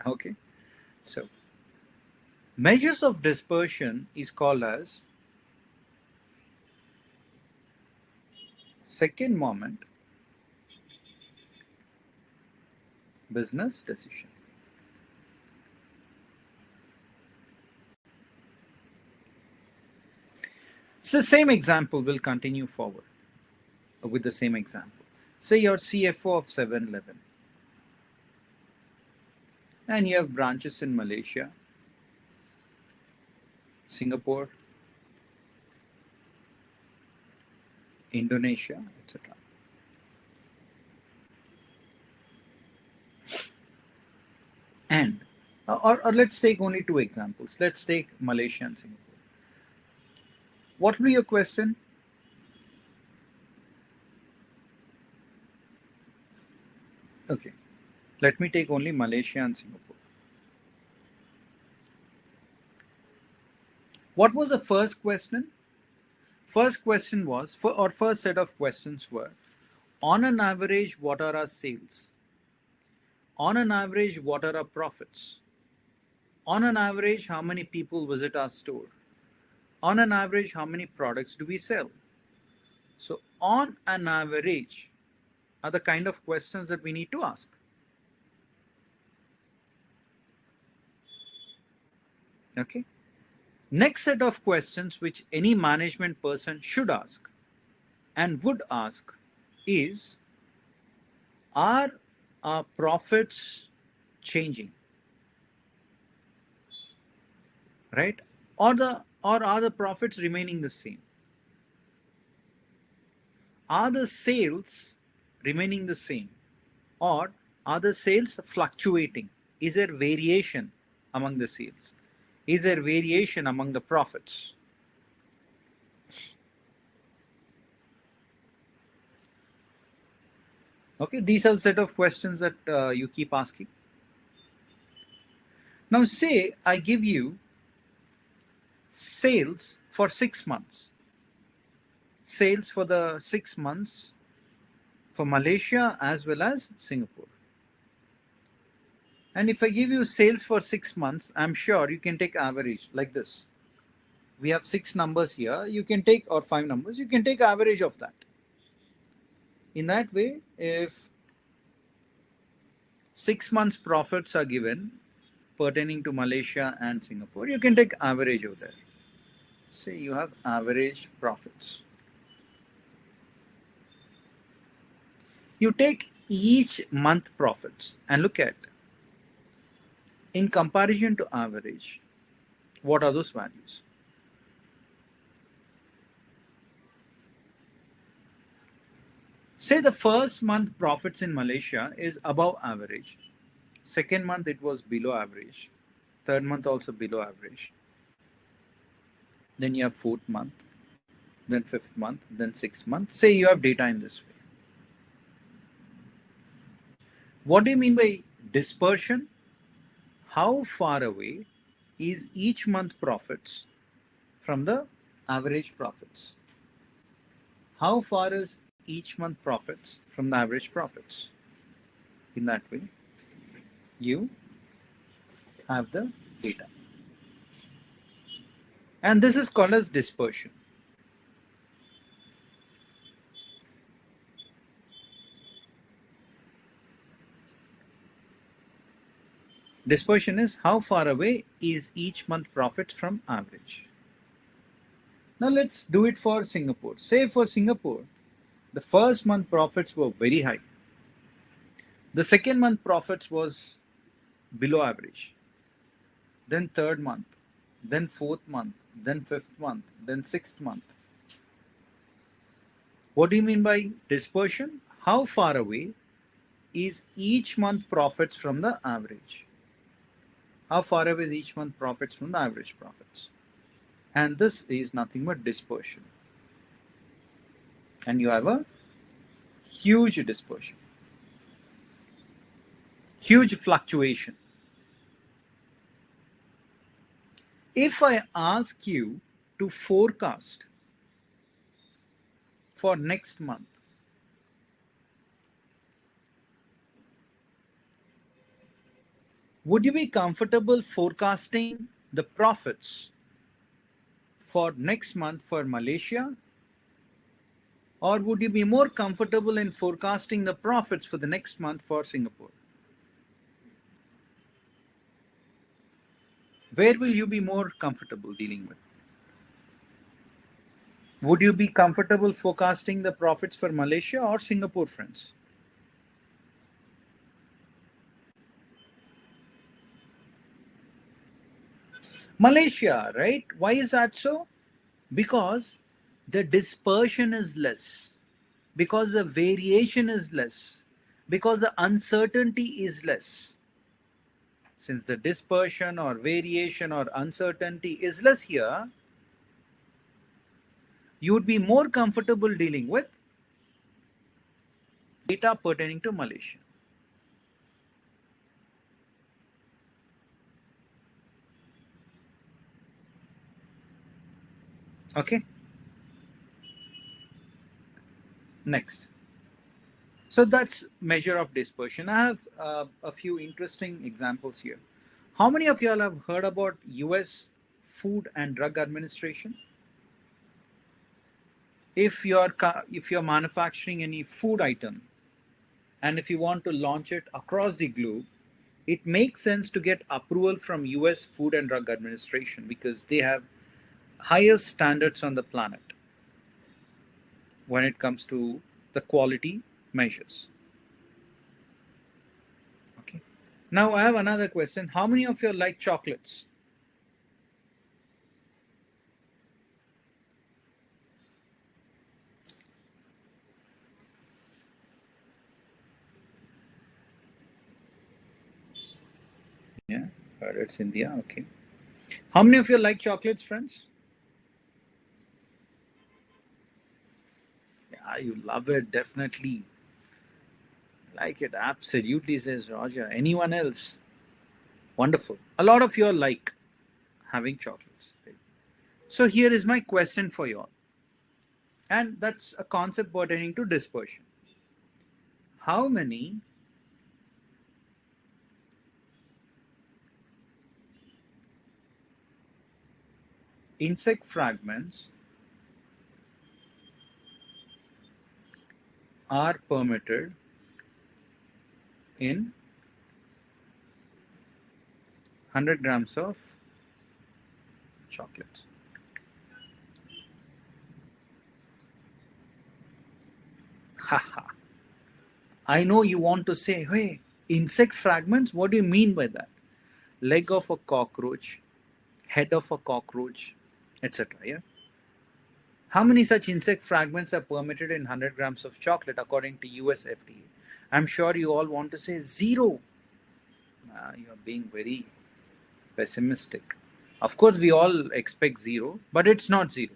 Speaker 2: Okay. So, measures of dispersion is called as second moment business decision. So same example will continue forward with the same example. Say you're CFO of 7-Eleven and you have branches in Malaysia, Singapore, Indonesia, etc. And or let's take only two examples. Let's take Malaysia and Singapore. What will be your question? Okay, let me take only Malaysia and Singapore. What was the first question? First question was, first set of questions were, on an average, what are our sales? On an average, what are our profits? On an average, how many people visit our store? On an average, how many products do we sell? So on an average are the kind of questions that we need to ask. Okay. Next set of questions which any management person should ask and would ask is, are our profits changing? Right? Or are the profits remaining the same? Are the sales remaining the same? Or are the sales fluctuating? Is there variation among the sales? Is there variation among the profits? Okay, these are the set of questions that you keep asking. Now say I give you sales for 6 months. Sales for the 6 months for Malaysia as well as Singapore. And if I give you sales for 6 months, I'm sure you can take average like this. We have 6 numbers here. You can take, or 5 numbers, you can take average of that. In that way, if 6 months profits are given pertaining to Malaysia and Singapore, you can take average over there. Say you have average profits. You take each month profits and look at, in comparison to average, what are those values? Say the first month profits in Malaysia is above average. Second month it was below average. Third month also below average. Then you have fourth month, then fifth month, then 6th month. Say you have data in this way. What do you mean by dispersion? how far away is each month profits from the average profits? How far is each month profits from the average profits? In that way, you have the data. And this is called as dispersion. Dispersion is how far away is each month profits from average. Now let's do it for Singapore. Say for Singapore, the first month profits were very high. The second month profits was below average. Then third month, then fourth month, then fifth month, then sixth month. What do you mean by dispersion? How far away is each month profits from the average? How far away is each month profits from the average profits? And this is nothing but dispersion. And you have a huge dispersion, huge fluctuation. If I ask you to forecast for next month, would you be comfortable forecasting the profits for next month for Malaysia? Or would you be more comfortable in forecasting the profits for the next month for Singapore? Where will you be more comfortable dealing with? Would you be comfortable forecasting the profits for Malaysia or Singapore, friends? Malaysia, right? Why is that so? Because the dispersion is less, because the variation is less, because the uncertainty is less. Since the dispersion or variation or uncertainty is less here, you would be more comfortable dealing with data pertaining to Malaysia. Okay. Next. So that's measure of dispersion. I have a few interesting examples here. How many of y'all have heard about US Food and Drug Administration? If you're manufacturing any food item and if you want to launch it across the globe, it makes sense to get approval from US Food and Drug Administration because they have highest standards on the planet when it comes to the quality measures. Okay. Now I have another question. How many of you like chocolates? Yeah, it's India. Okay. How many of you like chocolates, friends? Yeah, you love it, definitely. Like it, absolutely, says Roger. Anyone else? Wonderful. A lot of you are like having chocolates. Right? So here is my question for you all. And that's a concept pertaining to dispersion. How many insect fragments are permitted in 100 grams of chocolate? Haha. I know you want to say, hey, insect fragments? What do you mean by that? Leg of a cockroach, head of a cockroach, etc. Yeah. How many such insect fragments are permitted in 100 grams of chocolate according to US FDA? I'm sure you all want to say 0. You're being very pessimistic. Of course, we all expect 0, but it's not 0.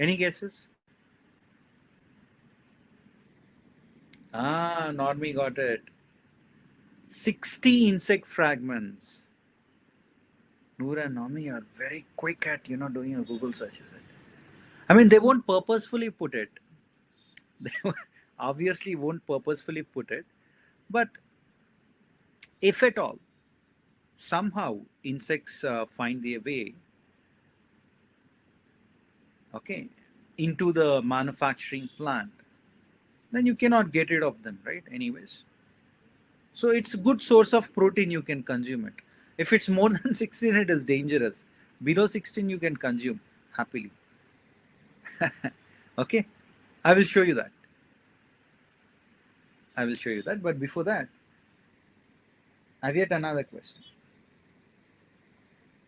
Speaker 2: Any guesses? Normie got it. 60 insect fragments. Noor and Naomi are very quick at doing a Google search, is it? I mean, they won't purposefully put it. They obviously won't purposefully put it, but if at all, somehow insects find their way, okay, into the manufacturing plant, then you cannot get rid of them, right? Anyways, so it's a good source of protein. You can consume it. If it's more than 16, it is dangerous. Below 16, you can consume happily. Okay, I will show you that. I will show you that. But before that, I have yet another question.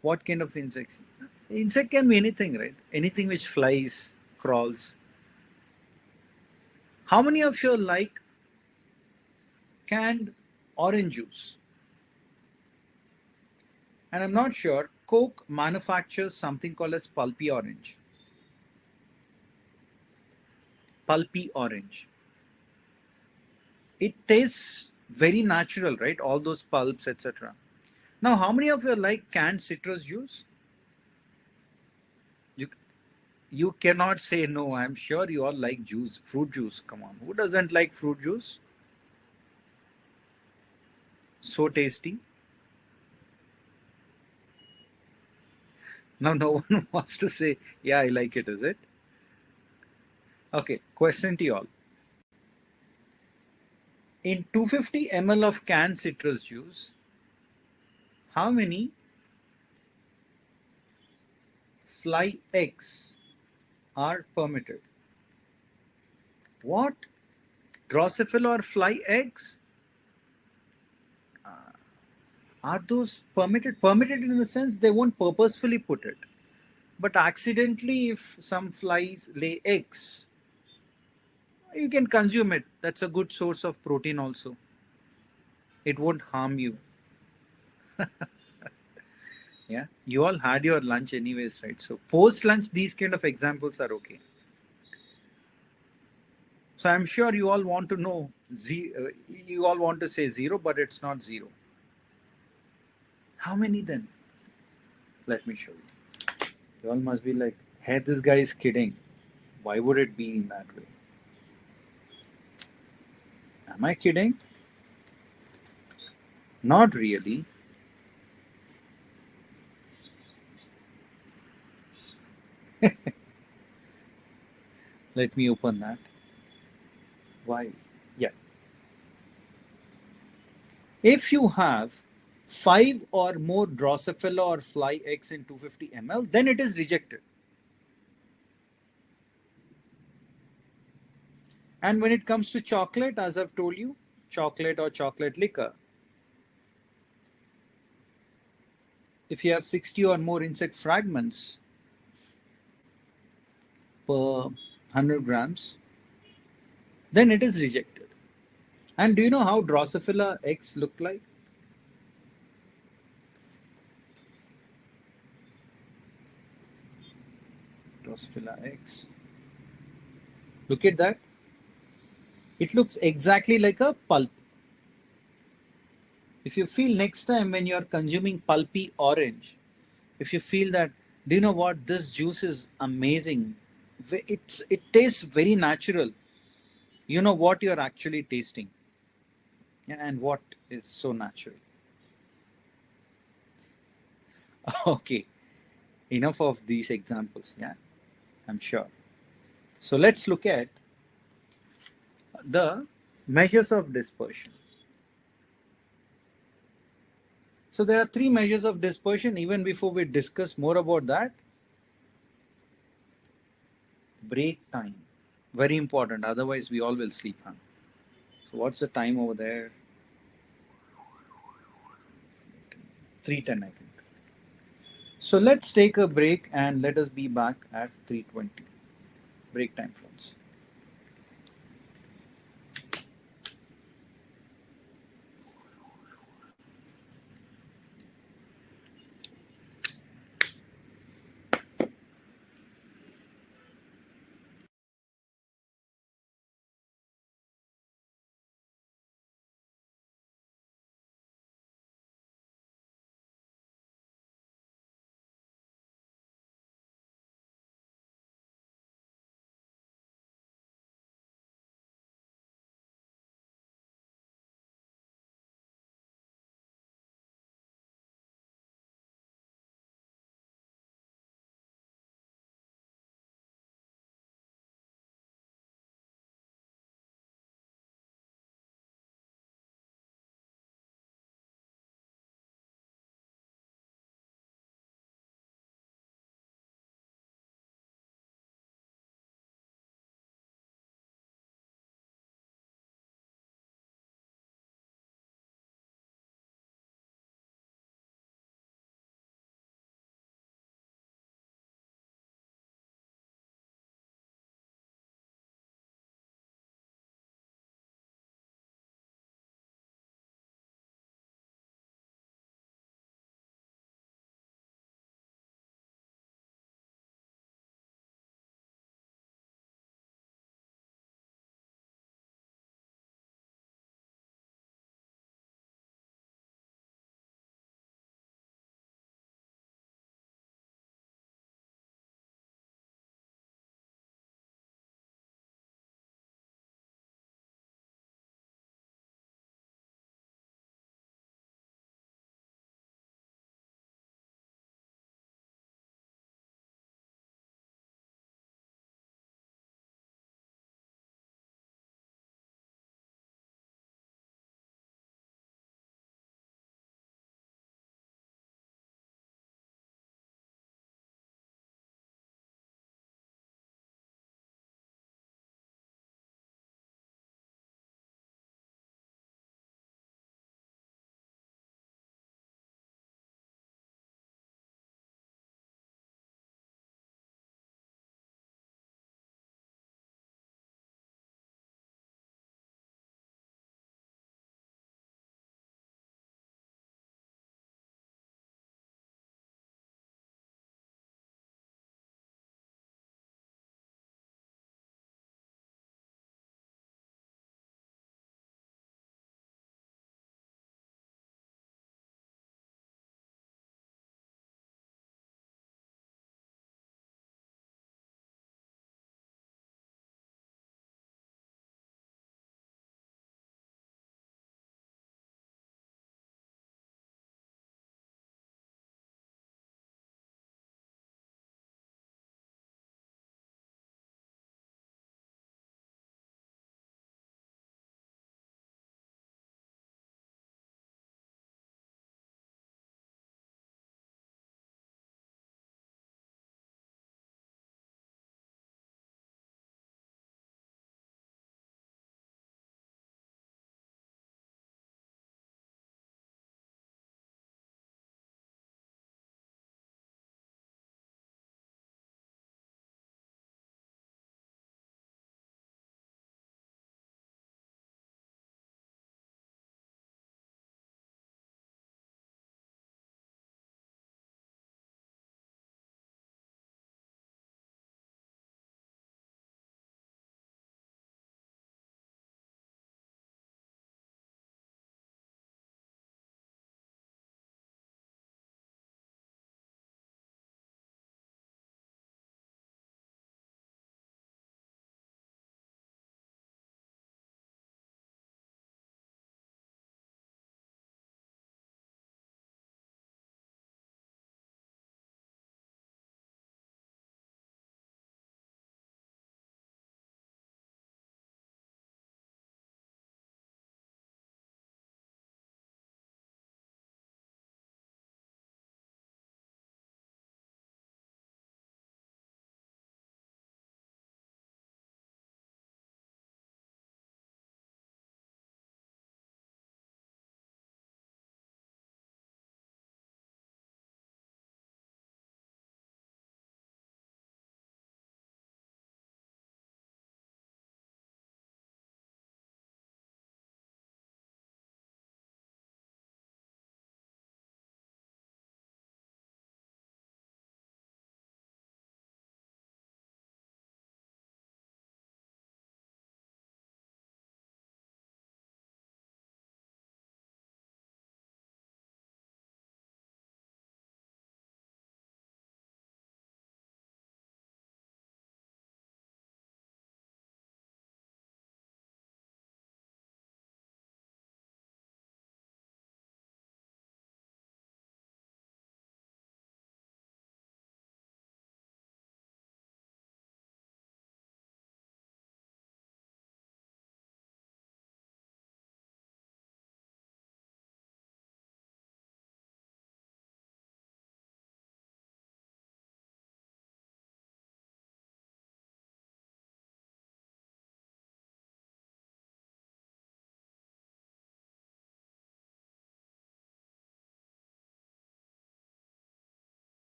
Speaker 2: What kind of insects? Insect can be anything, right? Anything which flies, crawls. How many of you like canned orange juice? And I'm not sure, Coke manufactures something called as pulpy orange. Pulpy orange. It tastes very natural, right? All those pulps, etc. Now, how many of you like canned citrus juice? You you cannot say no. I'm sure you all like juice, fruit juice. Come on, who doesn't like fruit juice? So tasty. Now, no one wants to say, yeah, I like it, is it? Okay, question to you all. In 250 ml of canned citrus juice, how many fly eggs are permitted? What? Drosophila or fly eggs? Are those permitted? Permitted in the sense they won't purposefully put it. But accidentally, if some flies lay eggs, you can consume it. That's a good source of protein also. It won't harm you. Yeah, you all had your lunch anyways, right? So post lunch, these kind of examples are okay. So I'm sure you all want to know, you all want to say zero, but it's not zero. How many then? Let me show you. You all must be like, hey, this guy is kidding. Why would it be in that way? Am I kidding? Not really. Let me open that. Why? Yeah. If you have 5 or more Drosophila or fly eggs in 250 ml, then it is rejected. And when it comes to chocolate, as I've told you, chocolate or chocolate liquor, if you have 60 or more insect fragments per 100 grams, then it is rejected. And do you know how Drosophila eggs look like? Drosophila eggs. Look at that. It looks exactly like a pulp. If you feel next time when you are consuming pulpy orange, if you feel that, do you know what? This juice is amazing. It tastes very natural. You know what you're actually tasting. Yeah, and what is so natural. Okay, enough of these examples. Yeah, I'm sure. So let's look at the measures of dispersion. So there are 3 measures of dispersion. Even before we discuss more about that, break time, very important. Otherwise, we all will sleep. Huh? So what's the time over there? 3:10, I think. So let's take a break and let us be back at 3:20. Break time, friends.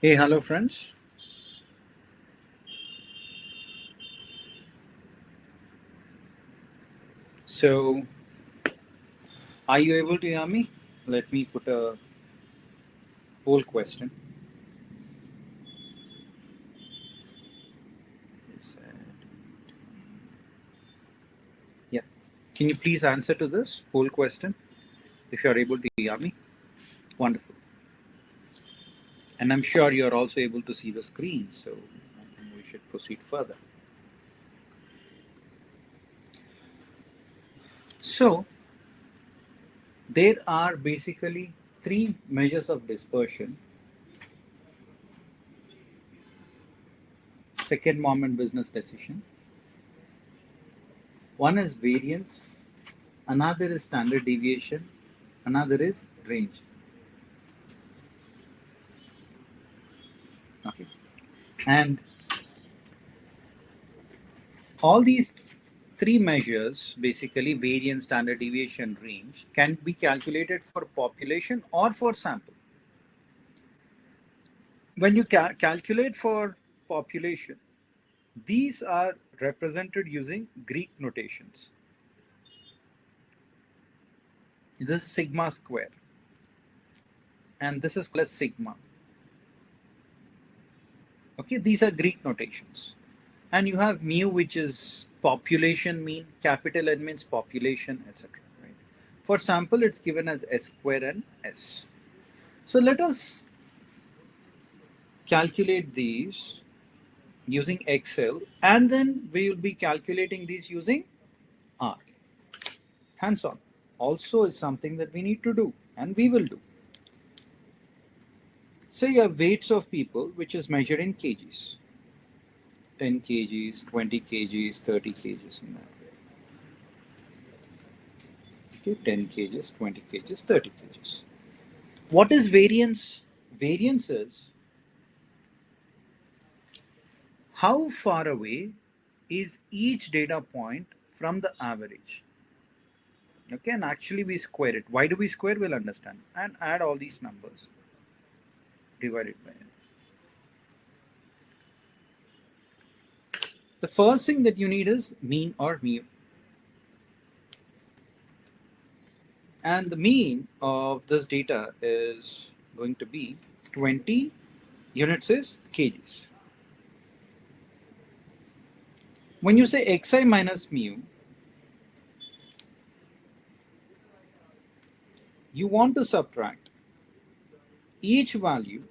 Speaker 2: Hey, hello friends. So, are you able to hear me? Let me put a poll question. Yeah. Can you please answer to this poll question if you are able to hear me? Wonderful. And I'm sure you are also able to see the screen, so I think we should proceed further. So, there are basically three measures of dispersion. Second moment business decision. One is variance, another is standard deviation, another is range. Okay. And all these three measures, basically variance, standard deviation, range, can be calculated for population or for sample. When you calculate for population, these are represented using Greek notations. This is sigma square, and this is called as sigma. Okay, these are Greek notations. And you have mu, which is population mean, capital N means population, etc. Right? For sample, it's given as S square and S. So let us calculate these using Excel, and then we will be calculating these using R. Hands-on also is something that we need to do, and we will do. So you have weights of people, which is measured in kgs. 10 kgs, 20 kgs, 30 kgs in that way. Okay, 10 kgs, 20 kgs, 30 kgs. What is variance? Variance is how far away is each data point from the average. Okay, and actually we square it. Why do we square? We'll understand. And add all these numbers. Divide it by n. The first thing that you need is mean or mu. And the mean of this data is going to be 20 units is kgs. When you say xi minus mu, you want to subtract each value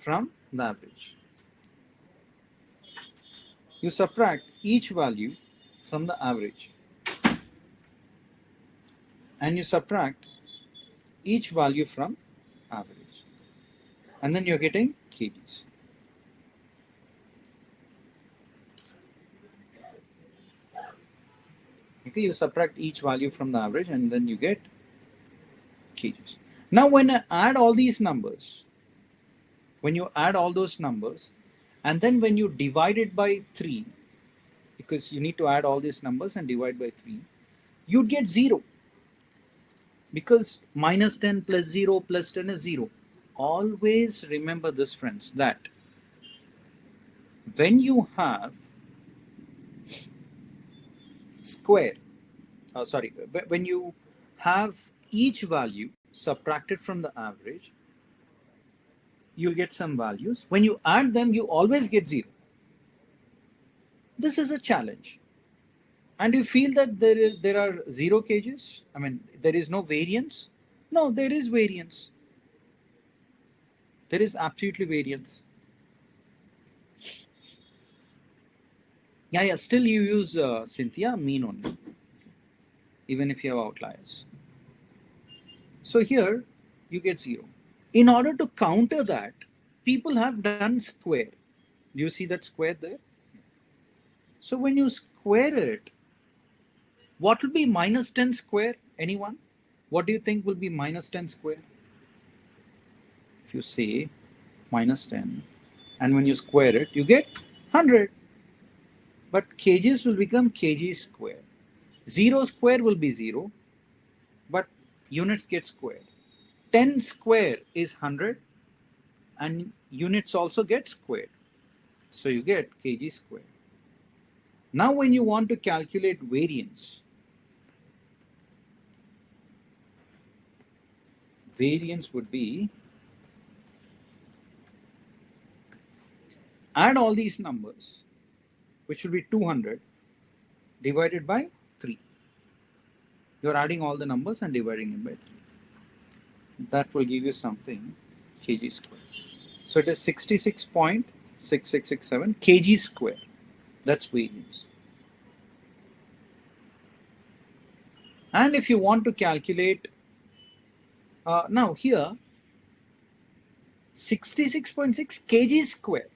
Speaker 2: from the average. You subtract each value from the average. And you subtract each value from average. And then you're getting kgs. Okay, you subtract each value from the average and then you get kgs. Now when I add all these numbers, when you add all those numbers, and then when you divide it by 3, because you need to add all these numbers and divide by 3, you'd get 0. Because minus 10 plus 0 plus 10 is 0. Always remember this, friends, that when you have when you have each value subtracted from the average, you'll get some values. When you add them, you always get 0. This is a challenge. And you feel that there are 0 kgs? I mean, there is no variance? No, there is variance. There is absolutely variance. Yeah, still you use, Cynthia, mean only, even if you have outliers. So here, you get 0. In order to counter that, people have done square. Do you see that square there? So when you square it, what will be minus 10 square? Anyone? What do you think will be minus 10 square? If you say minus 10, and when you square it, you get 100. But kgs will become kg square. 0 square will be 0, but units get squared. 10 square is 100, and units also get squared. So you get kg squared. Now when you want to calculate variance, would be add all these numbers, which will be 200 divided by 3. You're adding all the numbers and dividing them by 3. That will give you something kg squared. So it is 66.6667 kg squared. That's variance. And if you want to calculate, now here, 66.6 kg squared.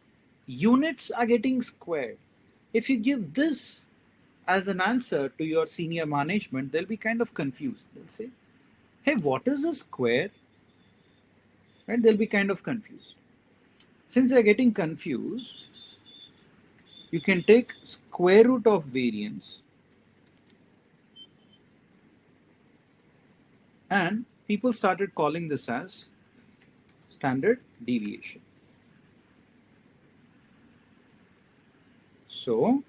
Speaker 2: Units are getting squared. If you give this as an answer to your senior management, they'll be kind of confused. They'll say, hey, what is a square? Right? They'll be kind of confused. Since they're getting confused, you can take square root of variance, and people started calling this as standard deviation. So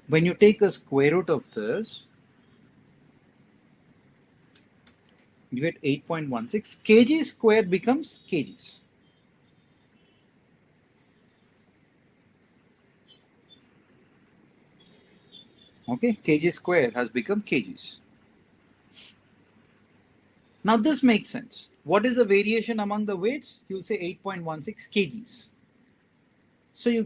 Speaker 2: when you take a square root of this, you get 8.16. Kg squared becomes kgs. Okay, kg squared has become kgs. Now this makes sense. What is the variation among the weights? You'll say 8.16 kgs. So you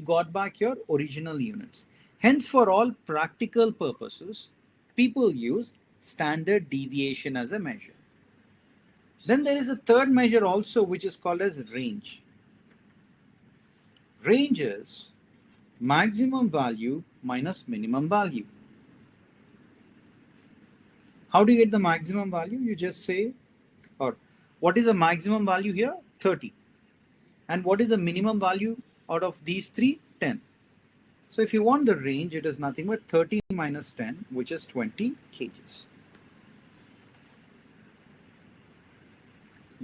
Speaker 2: got back your original units. Hence, for all practical purposes, people use standard deviation as a measure. Then there is a third measure also, which is called as range. Range is maximum value minus minimum value. How do you get the maximum value? You just say, or what is the maximum value here? 30. And what is the minimum value out of these three? 10. So if you want the range, it is nothing but 30 minus 10, which is 20 kgs.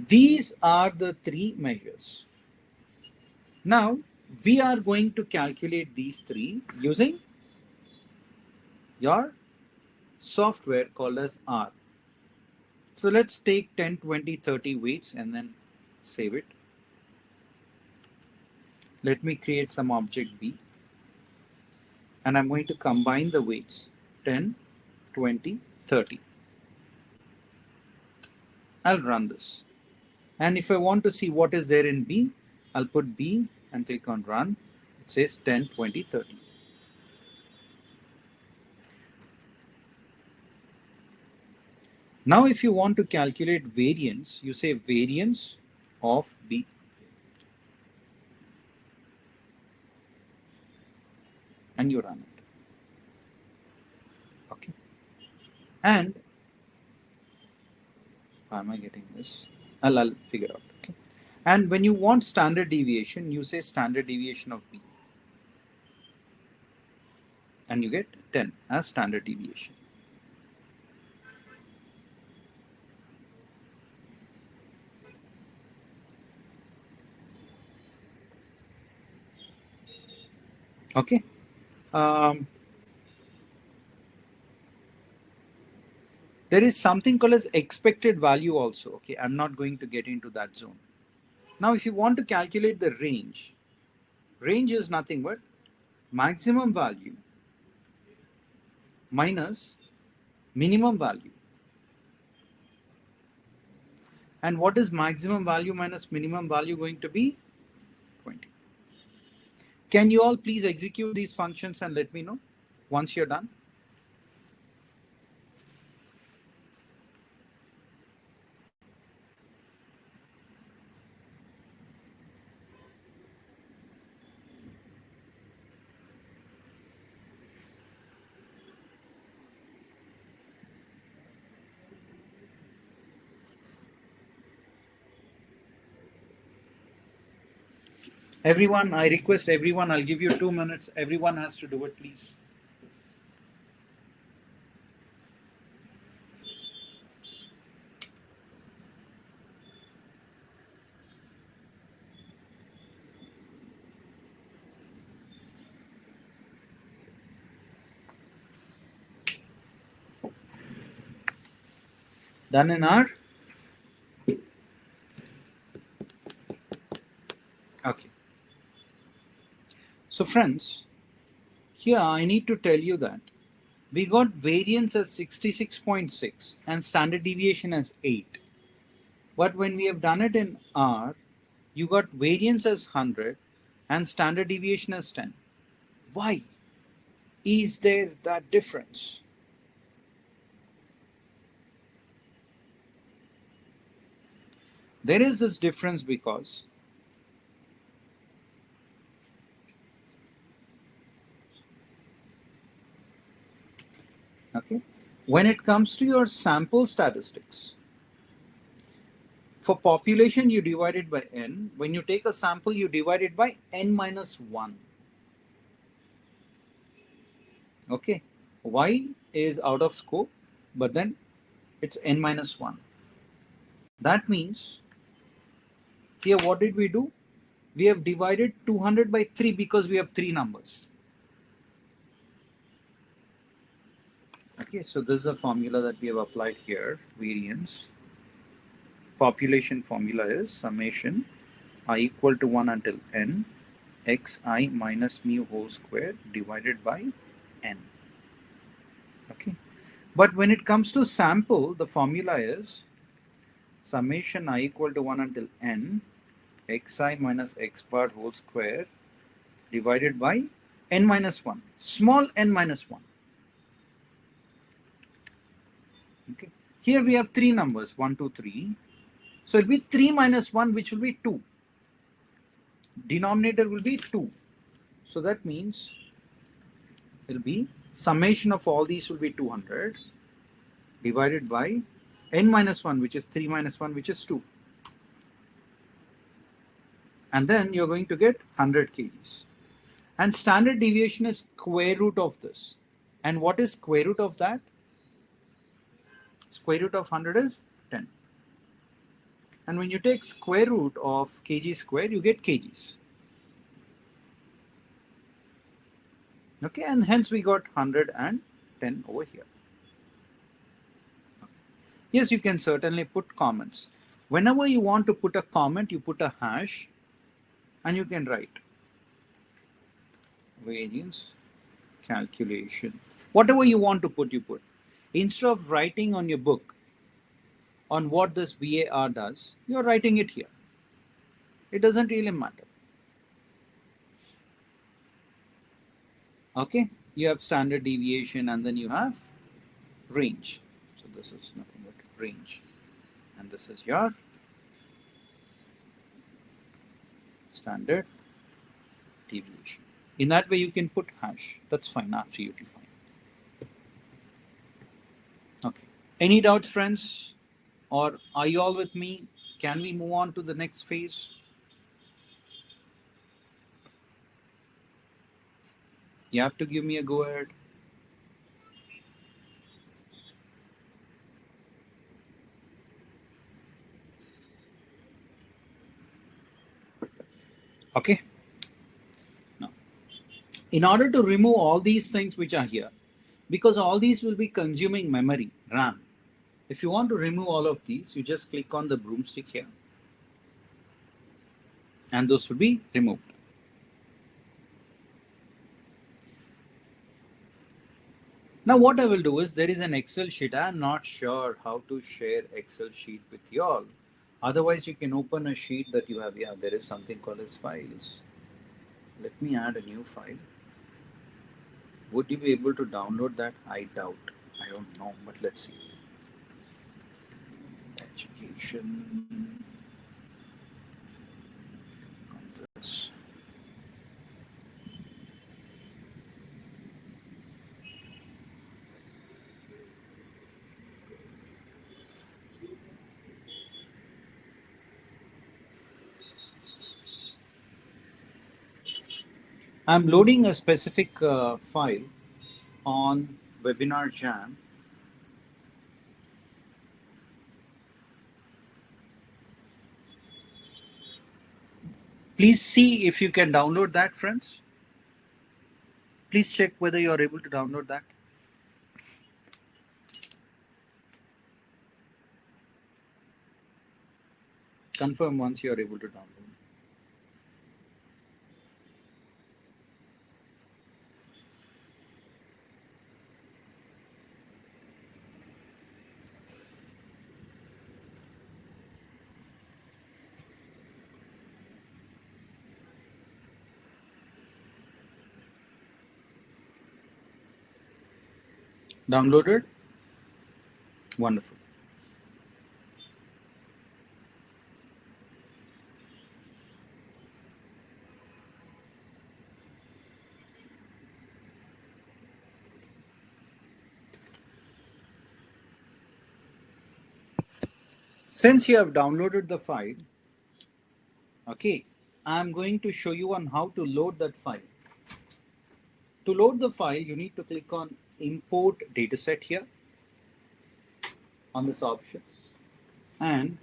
Speaker 2: These are the three measures. Now, we are going to calculate these three using your software called as R. So let's take 10, 20, 30 weights and then save it. Let me create some object B. And I'm going to combine the weights 10, 20, 30. I'll run this. And if I want to see what is there in B, I'll put B and click on run. It says 10, 20, 30. Now, if you want to calculate variance, you say variance of B. And you run it. Okay. And how am I getting this? I'll figure out. Okay. And when you want standard deviation, you say standard deviation of B. And you get 10 as standard deviation. Okay. There is something called as expected value also. Okay, I'm not going to get into that zone. Now, if you want to calculate the range, range is nothing but maximum value minus minimum value. And what is maximum value minus minimum value going to be? 20. Can you all please execute these functions and let me know once you're done? Everyone, I request everyone, I'll give you 2 minutes. Everyone has to do it, please. Done in R? Okay. So friends, here I need to tell you that we got variance as 66.6 and standard deviation as 8. But when we have done it in R, you got variance as 100 and standard deviation as 10. Why is there that difference? There is this difference because okay, when it comes to your sample statistics, for population you divide it by n. When you take a sample, you divide it by n minus 1. Okay, y is out of scope, but then it's n minus 1. That means here what did we do? We have divided 200 by 3 because we have 3 numbers. Okay, so this is a formula that we have applied here, variance. Population formula is summation I equal to 1 until n xi minus mu whole square divided by n. Okay, but when it comes to sample, the formula is summation I equal to 1 until n xi minus x bar whole square divided by n minus 1, small n minus 1. Okay, here we have 3 numbers, 1, 2, 3. So it will be 3 minus 1, which will be 2. Denominator will be 2. So that means it will be summation of all these will be 200 divided by n minus 1, which is 3 minus 1, which is 2. And then you're going to get 100 kgs. And standard deviation is square root of this. And what is square root of that? Square root of 100 is 10. And when you take square root of kg square, you get kgs. Okay, and hence we got 110 over here. Okay. Yes, you can certainly put comments. Whenever you want to put a comment, you put a hash and you can write variance calculation. Whatever you want to put, you put. Instead of writing on your book on what this VAR does, you're writing it here. It doesn't really matter. Okay, you have standard deviation and then you have range. So this is nothing but range. And this is your standard deviation. In that way, you can put hash. That's fine, absolutely fine. Okay. Any doubts, friends? Or are you all with me? Can we move on to the next phase? You have to give me a go ahead. Okay. Now, in order to remove all these things which are here, because all these will be consuming memory, RAM. If you want to remove all of these, you just click on the broomstick here. And those will be removed. Now what I will do is, there is an Excel sheet. I'm not sure how to share Excel sheet with you all. Otherwise, you can open a sheet that you have. Yeah, there is something called as files. Let me add a new file. Would you be able to download that? I doubt. I don't know, but let's see. Education. On this. I'm loading a specific file on Webinar Jam. Please see if you can download that, friends. Please check whether you are able to download that. Confirm once you are able to download. Downloaded? Wonderful. Since you have downloaded the file, okay, I'm going to show you on how to load that file. To load the file, you need to click on Import Dataset here on this option, and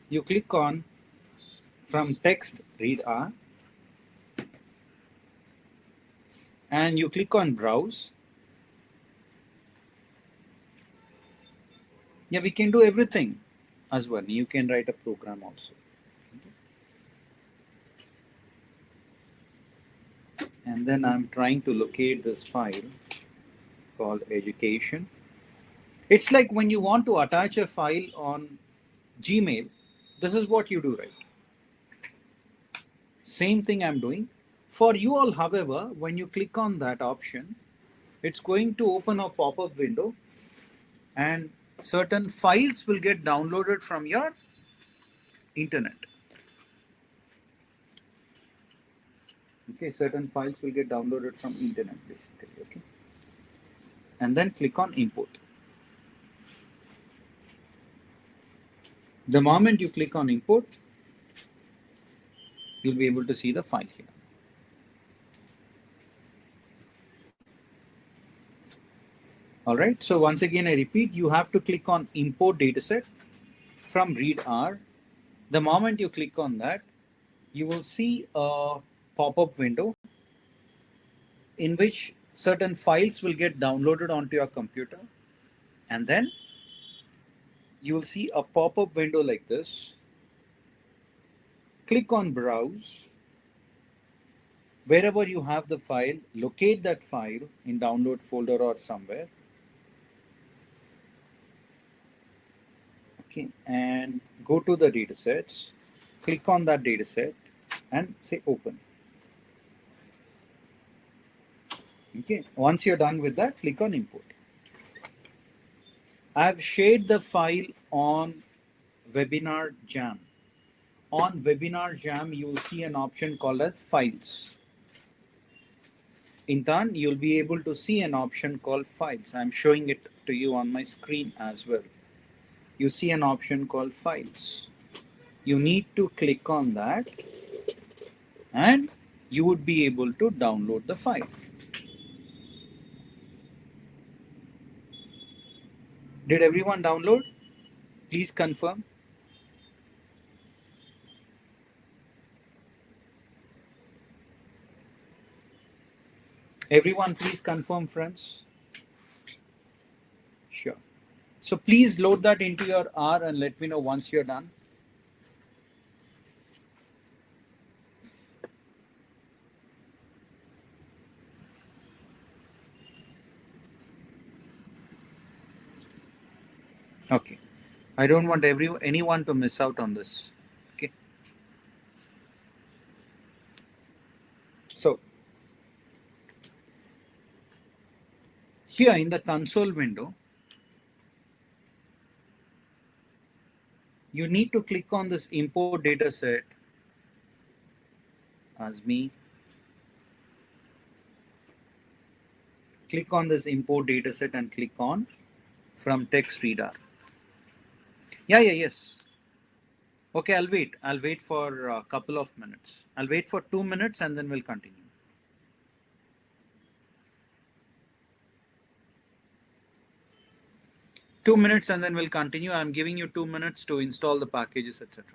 Speaker 2: you click on from text read R, and you click on Browse. Yeah, we can do everything as well. You can write a program also. And then I'm trying to locate this file called education. It's like when you want to attach a file on Gmail, this is what you do, right? Same thing I'm doing. For you all, however, when you click on that option, it's going to open a pop-up window and certain files will get downloaded from your internet. Okay, certain files will get downloaded from internet basically, okay? And then click on import. The moment you click on import, you'll be able to see the file here. All right, so once again, I repeat, you have to click on import dataset from read R. The moment you click on that, you will see a pop-up window in which certain files will get downloaded onto your computer. And then you will see a pop-up window like this. Click on Browse. Wherever you have the file, locate that file in download folder or somewhere. Okay, and go to the datasets, click on that dataset and say open. Okay, once you're done with that, click on import. I've shared the file on Webinar Jam. On Webinar Jam, you will see an option called as files. In turn, you'll be able to see an option called files. I'm showing it to you on my screen as well. You see an option called files. You need to click on that and you would be able to download the file. Did everyone download? Please confirm. Everyone, please confirm, friends. Sure. So please load that into your R and let me know once you're done. Okay. I don't want anyone to miss out on this. Okay. So here in the console window, you need to click on this import dataset as me. Click on this import dataset and click on from text reader. Yes. Okay, I'll wait. I'll wait for a couple of minutes. I'll wait for 2 minutes and then we'll continue. Two minutes and then we'll continue. I'm giving you 2 minutes to install the packages, etc.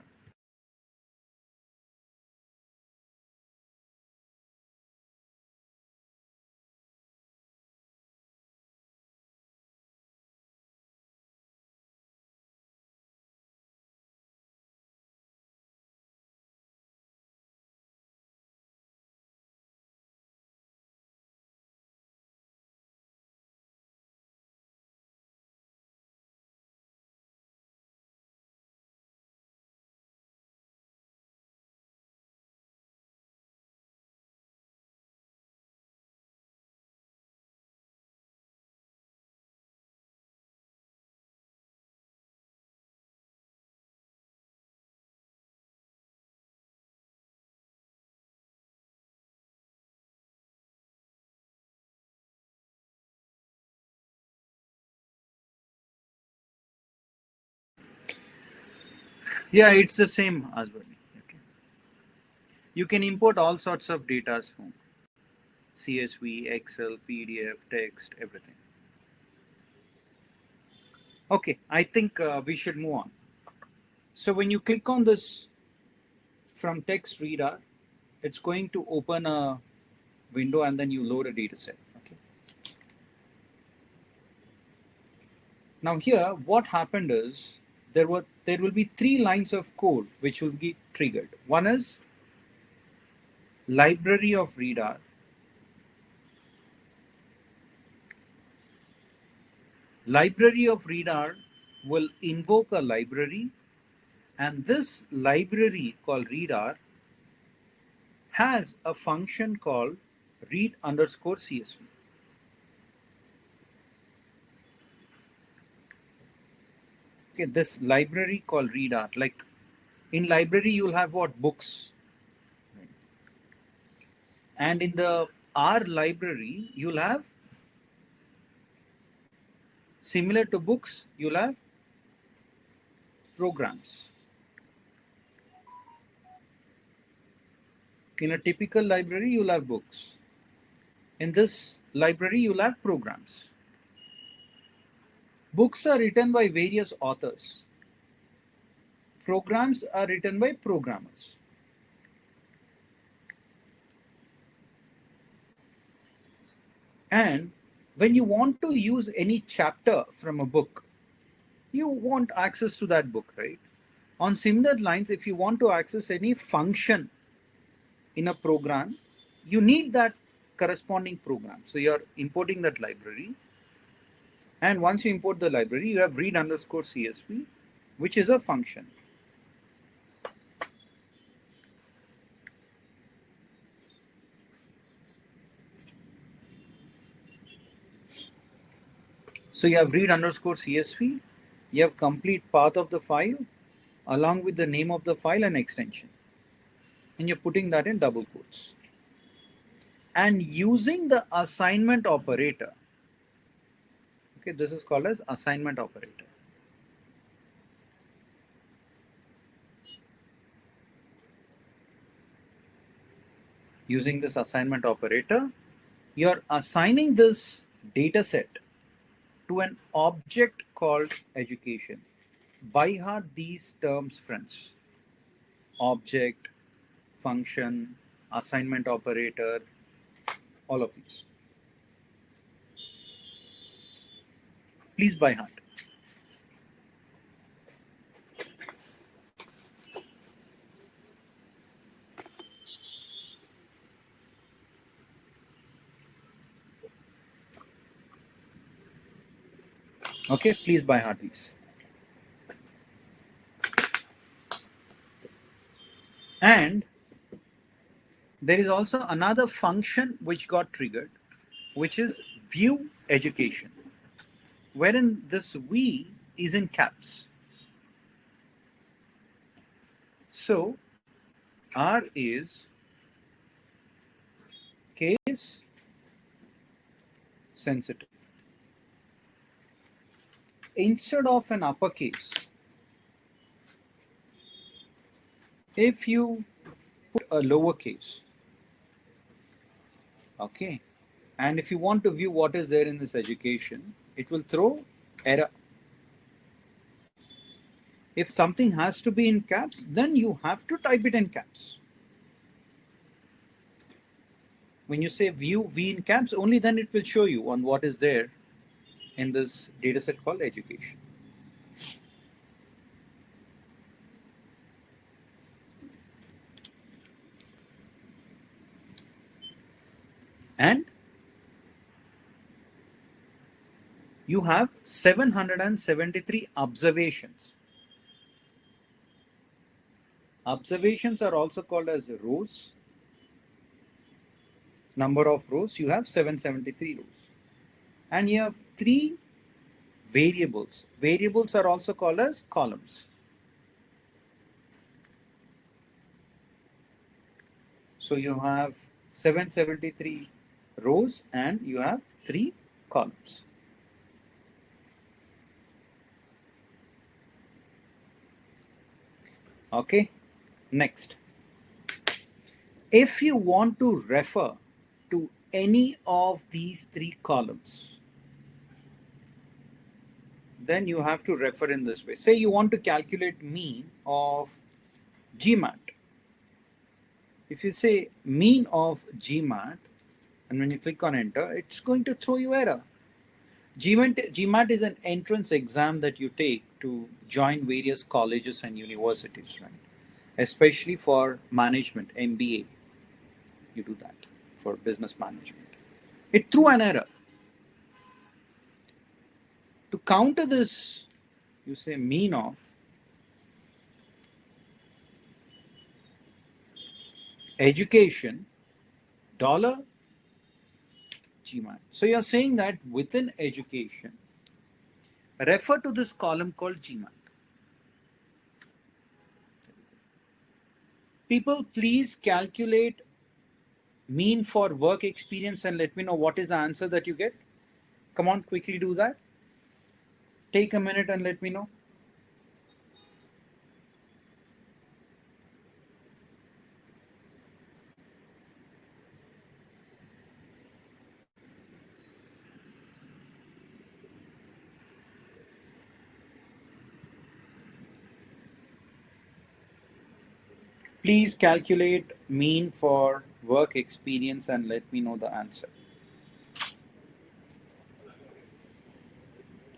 Speaker 2: Yeah, it's the same as well. Okay. You can import all sorts of data from CSV, Excel, PDF, text, everything. Okay, I think we should move on. So when you click on this from text reader, it's going to open a window and then you load a data set. Okay. Now here, what happened is there will be 3 lines of code which will be triggered. One is library of reader. Library of reader will invoke a library, and this library called reader has a function called read underscore CSV. Okay, this library called reader, like in library you'll have what? Books. And in the R library, you'll have, similar to books, you'll have programs. In a typical library, you'll have books. In this library, you'll have programs. Books are written by various authors. Programs are written by programmers. And when you want to use any chapter from a book, you want access to that book, right? On similar lines, if you want to access any function in a program, you need that corresponding program. So you're importing that library. And once you import the library, you have read underscore CSV, which is a function. So you have read underscore CSV, you have complete path of the file along with the name of the file and extension. And you're putting that in double quotes. And using the assignment operator, okay, this is called as assignment operator. Using this assignment operator, you're assigning this data set to an object called education. By heart these terms, friends. Object, function, assignment operator, all of these. Please by heart. Okay, please by heart these. And there is also another function which got triggered, which is view education, wherein this V is in caps. So R is case sensitive. Instead of an uppercase, if you put a lowercase, okay, and if you want to view what is there in this education, it will throw error. If something has to be in caps, then you have to type it in caps. When you say view V in caps, only then it will show you on what is there in this dataset called education. And you have 773 observations. Observations are also called as rows. Number of rows, you have 773 rows. And you have 3 variables. Variables are also called as columns. So you have 773 rows and you have 3 columns. Okay, next. If you want to refer to any of these three columns, then you have to refer in this way. Say you want to calculate mean of GMAT. If you say mean of GMAT, and when you click on enter, it's going to throw you error. GMAT is an entrance exam that you take to join various colleges and universities, right? Especially for management, MBA. You do that for business management. It threw an error. To counter this, you say mean of education dollar GMAT. So you're saying that within education, refer to this column called GMAT. People, please calculate mean for work experience and let me know what is the answer that you get. Come on, quickly do that. Take a minute and let me know. Please calculate mean for work experience and let me know the answer.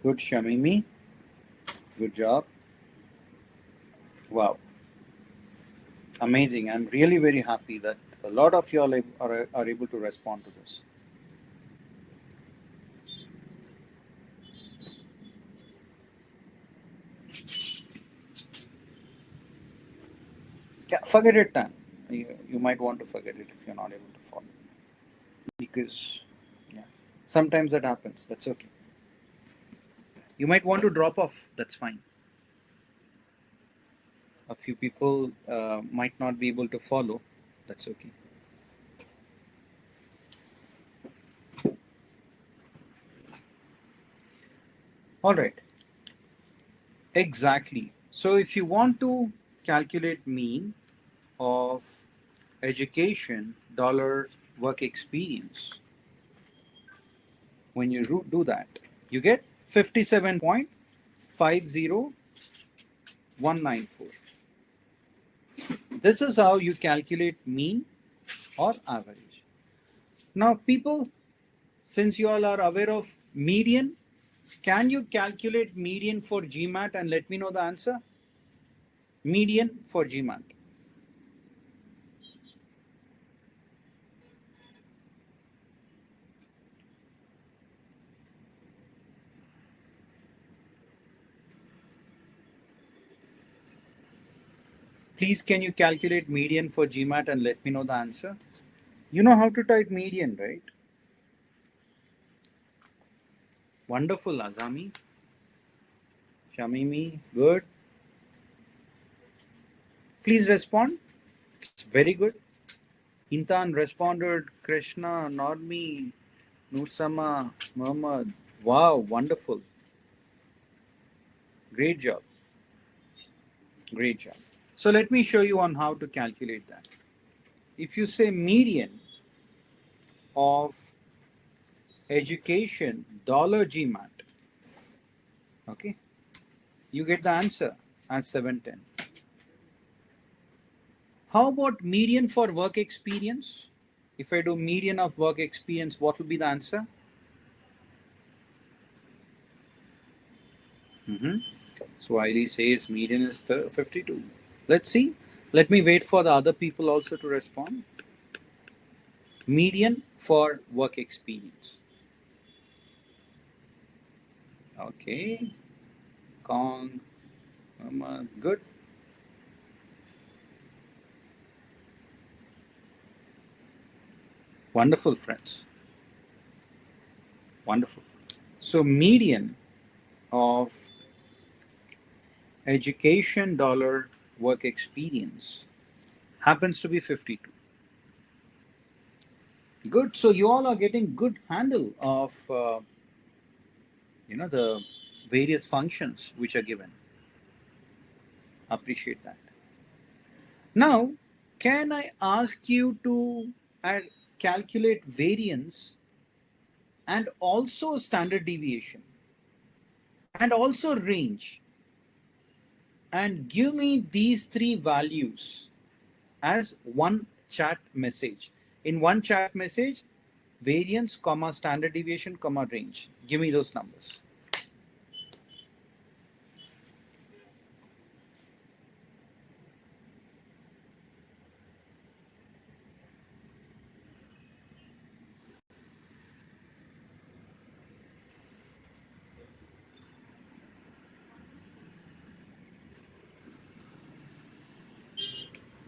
Speaker 2: Good, Shamimi. Good job. Wow. Amazing. I'm really very happy that a lot of you all are able to respond to this. Yeah, forget it then. You might want to forget it if you're not able to follow. Because yeah, sometimes that happens. That's okay. You might want to drop off. That's fine. A few people might not be able to follow. That's okay. All right. Exactly. So if you want to calculate mean of education dollar work experience, when you do that, you get 57.50194. This is how you calculate mean or average. Now, people, since you all are aware of median, can you calculate median for GMAT and let me know the answer? Median for GMAT. Please, can you calculate median for GMAT and let me know the answer? You know how to type median, right? Wonderful, Azami. Shamimi, good. Please respond. It's very good. Intan responded, Krishna, Normi, Nursama, Muhammad. Wow, wonderful. Great job. Great job. So let me show you on how to calculate that. If you say median of education dollar GMAT, okay, you get the answer as 710. How about median for work experience? If I do median of work experience, what will be the answer? So Wiley says median is 52. Let's see. Let me wait for the other people also to respond. Median for work experience. Okay. Kong. Good. Wonderful, friends. Wonderful. So median of education dollar work experience happens to be 52. Good. So you all are getting good handle of the various functions which are given. Appreciate that. Now, can I ask you to calculate variance and also standard deviation and also range, and give me these three values as one chat message. In one chat message, variance, comma, standard deviation, comma, range. Give me those numbers.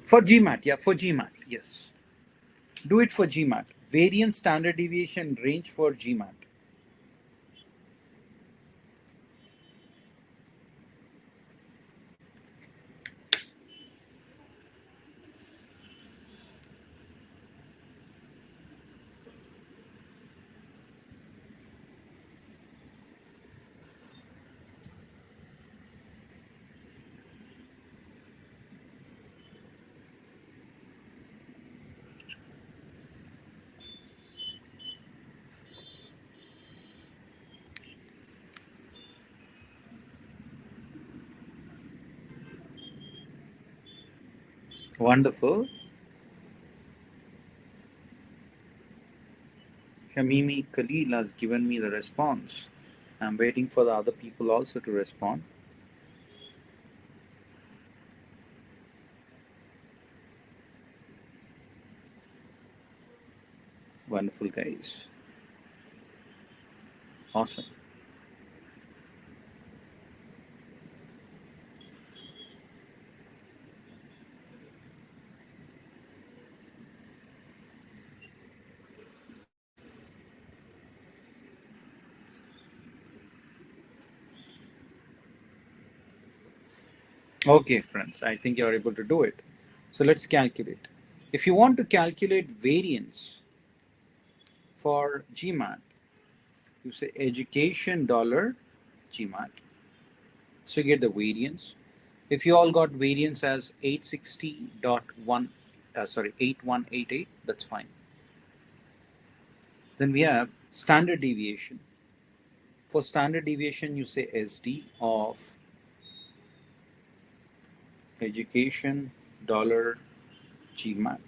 Speaker 2: For GMAT, yeah, for GMAT, yes. Do it for GMAT. Variance, standard deviation, range for GMAT. Wonderful. Shamimi Khalil has given me the response. I'm waiting for the other people also to respond. Wonderful, guys. Awesome. Okay, friends, I think you're able to do it. So let's calculate. If you want to calculate variance for GMAT, you say education dollar GMAT. So you get the variance. If you all got variance as 860.1, 8188, that's fine. Then we have standard deviation. For standard deviation, you say SD of education dollar GMAT.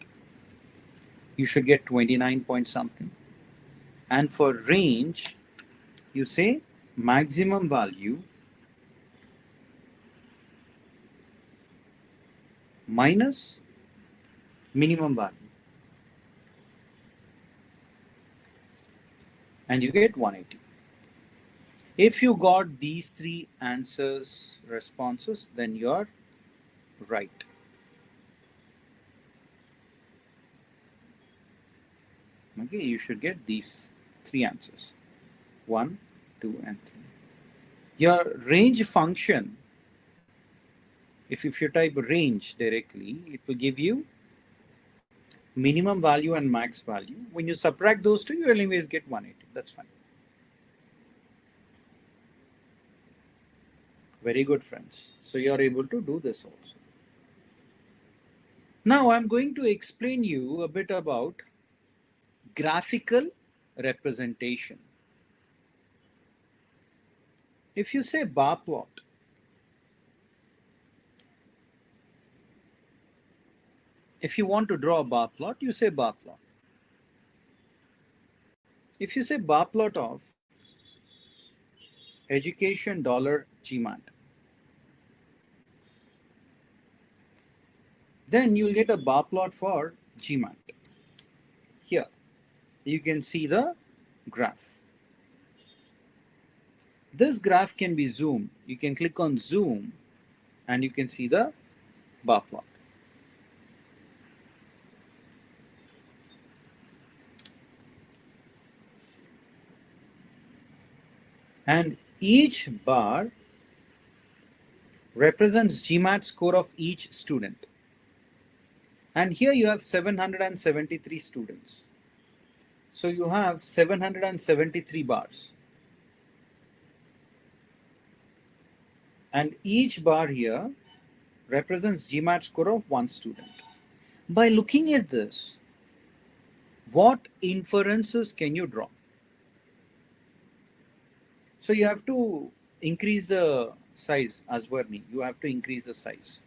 Speaker 2: You should get 29 point something. And for range, you say maximum value minus minimum value. And you get 180. If you got these three answers, responses, then you're right. Okay, you should get these three answers. 1, 2, and 3. Your range function, if you type range directly, it will give you minimum value and max value. When you subtract those two, you will always get 180. That's fine. Very good, friends. So you are able to do this also. Now I'm going to explain you a bit about graphical representation. If you say bar plot, if you want to draw a bar plot, you say bar plot. If you say bar plot of education dollar GMAT, then you'll get a bar plot for GMAT. Here, you can see the graph. This graph can be zoomed. You can click on zoom and you can see the bar plot. And each bar represents GMAT score of each student. And here you have 773 students. So you have 773 bars. And each bar here represents GMAT score of one student. By looking at this, what inferences can you draw? So you have to increase the size as Varney. You have to increase the size.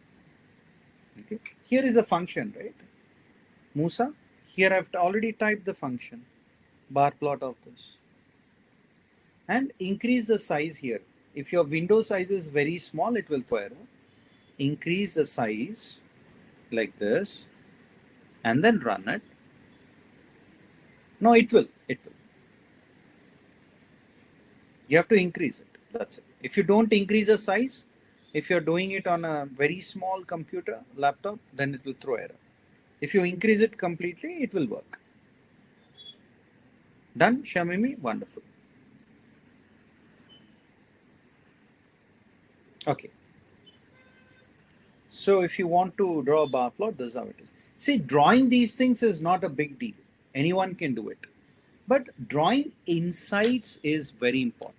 Speaker 2: Okay. Here is a function, right? Musa, here I've already typed the function, bar plot of this. And increase the size here. If your window size is very small, it will throw error. Increase the size like this and then run it. No, it will. You have to increase it. That's it. If you don't increase the size, if you're doing it on a very small computer, laptop, then it will throw error. If you increase it completely, it will work. Done, Shamimi? Wonderful. Okay. So if you want to draw a bar plot, this is how it is. See, drawing these things is not a big deal. Anyone can do it. But drawing insights is very important.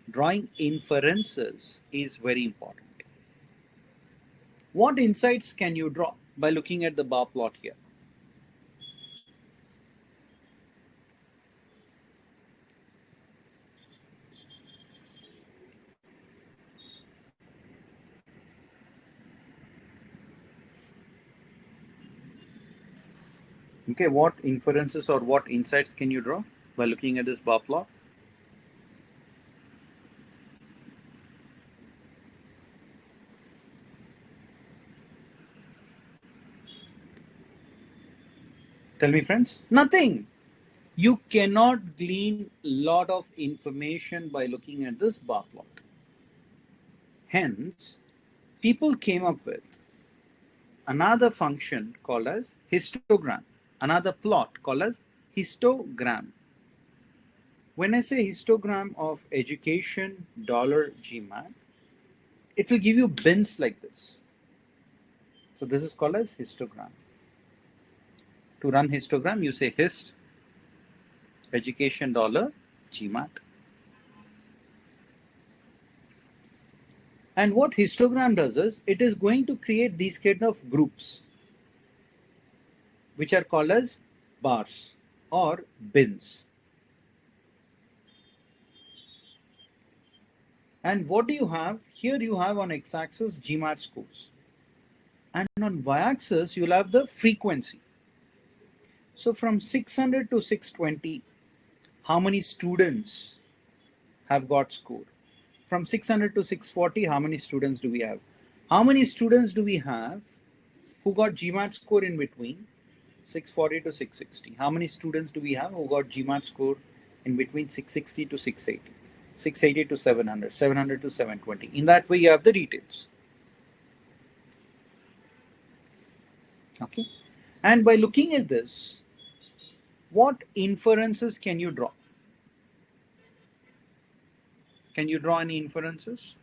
Speaker 2: Drawing inferences is very important. What insights can you draw by looking at the bar plot here? Okay, what inferences or what insights can you draw by looking at this bar plot? Tell me, friends. Nothing. You cannot glean a lot of information by looking at this bar plot. Hence, people came up with another function called as histogram, another plot called as histogram. When I say histogram of education $GMAT, it will give you bins like this. So this is called as histogram. To run histogram, you say hist education $GMAT. And what histogram does is, it is going to create these kind of groups, which are called as bars or bins. And what do you have? Here you have on x-axis GMAT scores. And on y-axis, you'll have the frequency. So from 600 to 620, how many students have got score? From 600 to 640, how many students do we have? How many students do we have who got GMAT score in between 640 to 660? How many students do we have who got GMAT score in between 660 to 680? 680 to 700, 700 to 720. In that way, you have the details. Okay. And by looking at this, what inferences can you draw? Can you draw any inferences?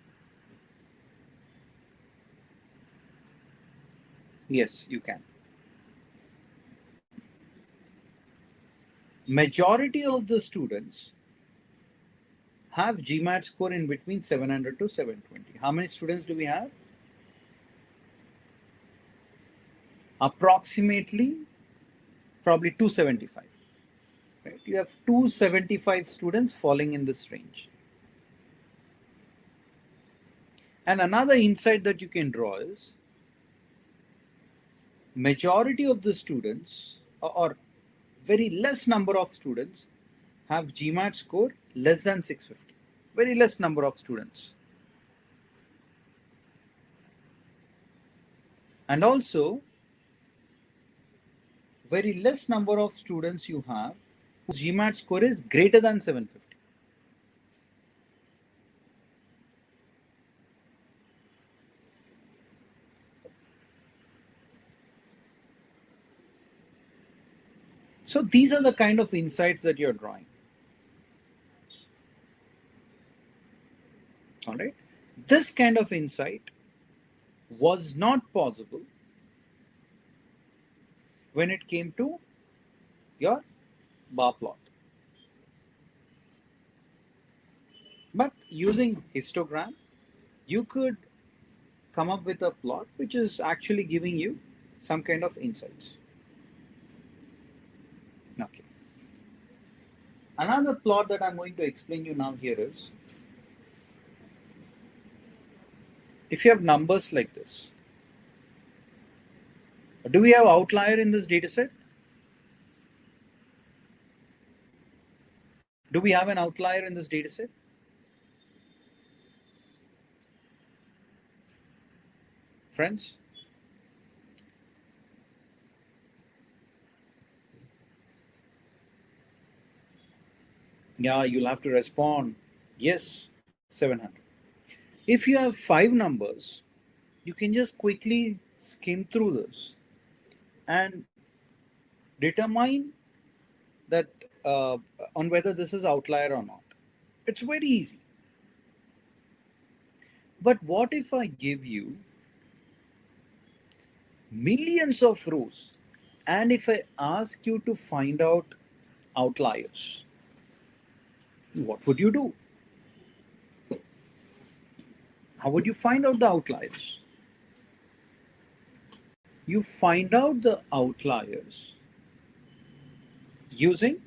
Speaker 2: Yes, you can. Majority of the students have GMAT score in between 700 to 720. How many students do we have? Approximately, probably 275. Right? You have 275 students falling in this range. And another insight that you can draw is, majority of the students, or very less number of students, have GMAT score less than 650. Very less number of students. And also, very less number of students you have whose GMAT score is greater than 750. So these are the kind of insights that you're drawing. All right. This kind of insight was not possible when it came to your bar plot. But using histogram, you could come up with a plot which is actually giving you some kind of insights. Okay. Another plot that I'm going to explain you now here is, if you have numbers like this, do we have outlier in this data set? Do we have an outlier in this data set? Friends? Yeah, you'll have to respond. Yes, 700. If you have 5 numbers, you can just quickly skim through this and determine that on whether this is outlier or not. It's very easy. But what if I give you millions of rows and if I ask you to find out outliers? What would you do? How would you find out the outliers? You find out the outliers using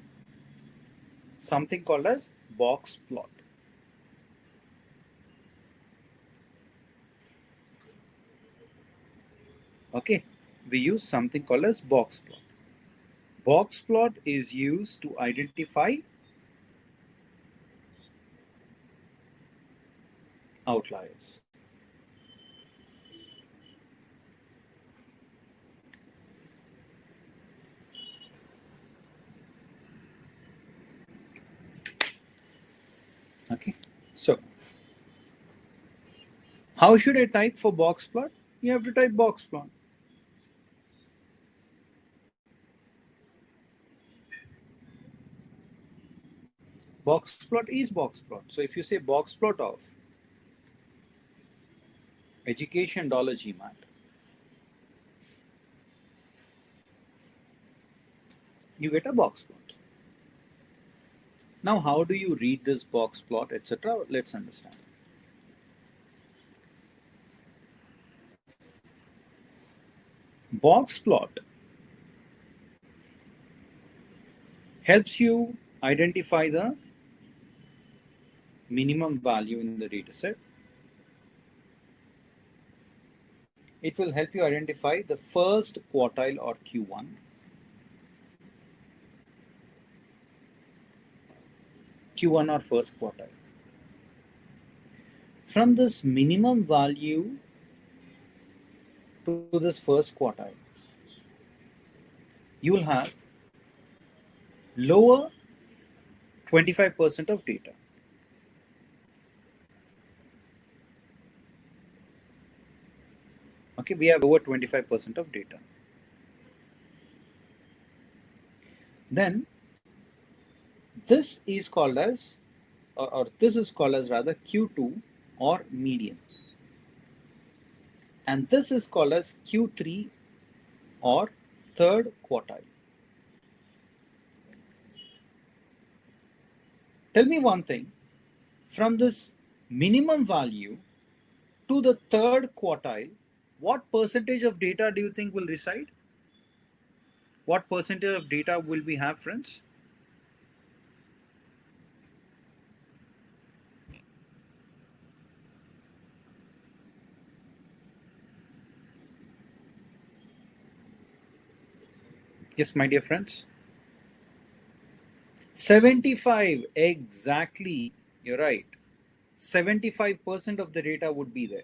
Speaker 2: something called as box plot. Okay, we use something called as box plot. Box plot is used to identify outliers. Okay, so how should I type for box plot? You have to type box plot. Box plot is box plot. So if you say box plot of education $GMAT, you get a box plot. Now, how do you read this box plot, etc.? Let's understand. Box plot helps you identify the minimum value in the data set. It will help you identify the first quartile or Q1. Q1 or first quartile. From this minimum value to this first quartile, you will have lower 25% of data. Okay, we have over 25% of data. Then this is called as, or this is called as rather Q2 or median. And this is called as Q3 or third quartile. Tell me one thing, from this minimum value to the third quartile, what percentage of data do you think will reside? What percentage of data will we have, friends? Yes, my dear friends. 75, exactly, you're right. 75% of the data would be there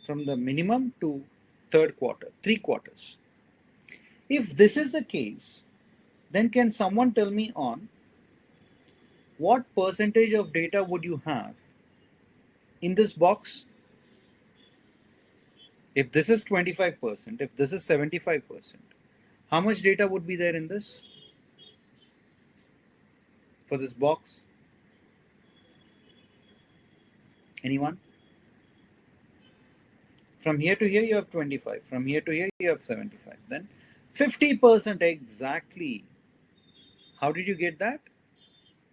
Speaker 2: from the minimum to third quarter, 3 quarters. If this is the case, then can someone tell me on what percentage of data would you have in this box? If this is 25%, if this is 75%, how much data would be there in this? For this box? Anyone? From here to here you have 25. From here to here you have 75. Then 50% exactly. How did you get that?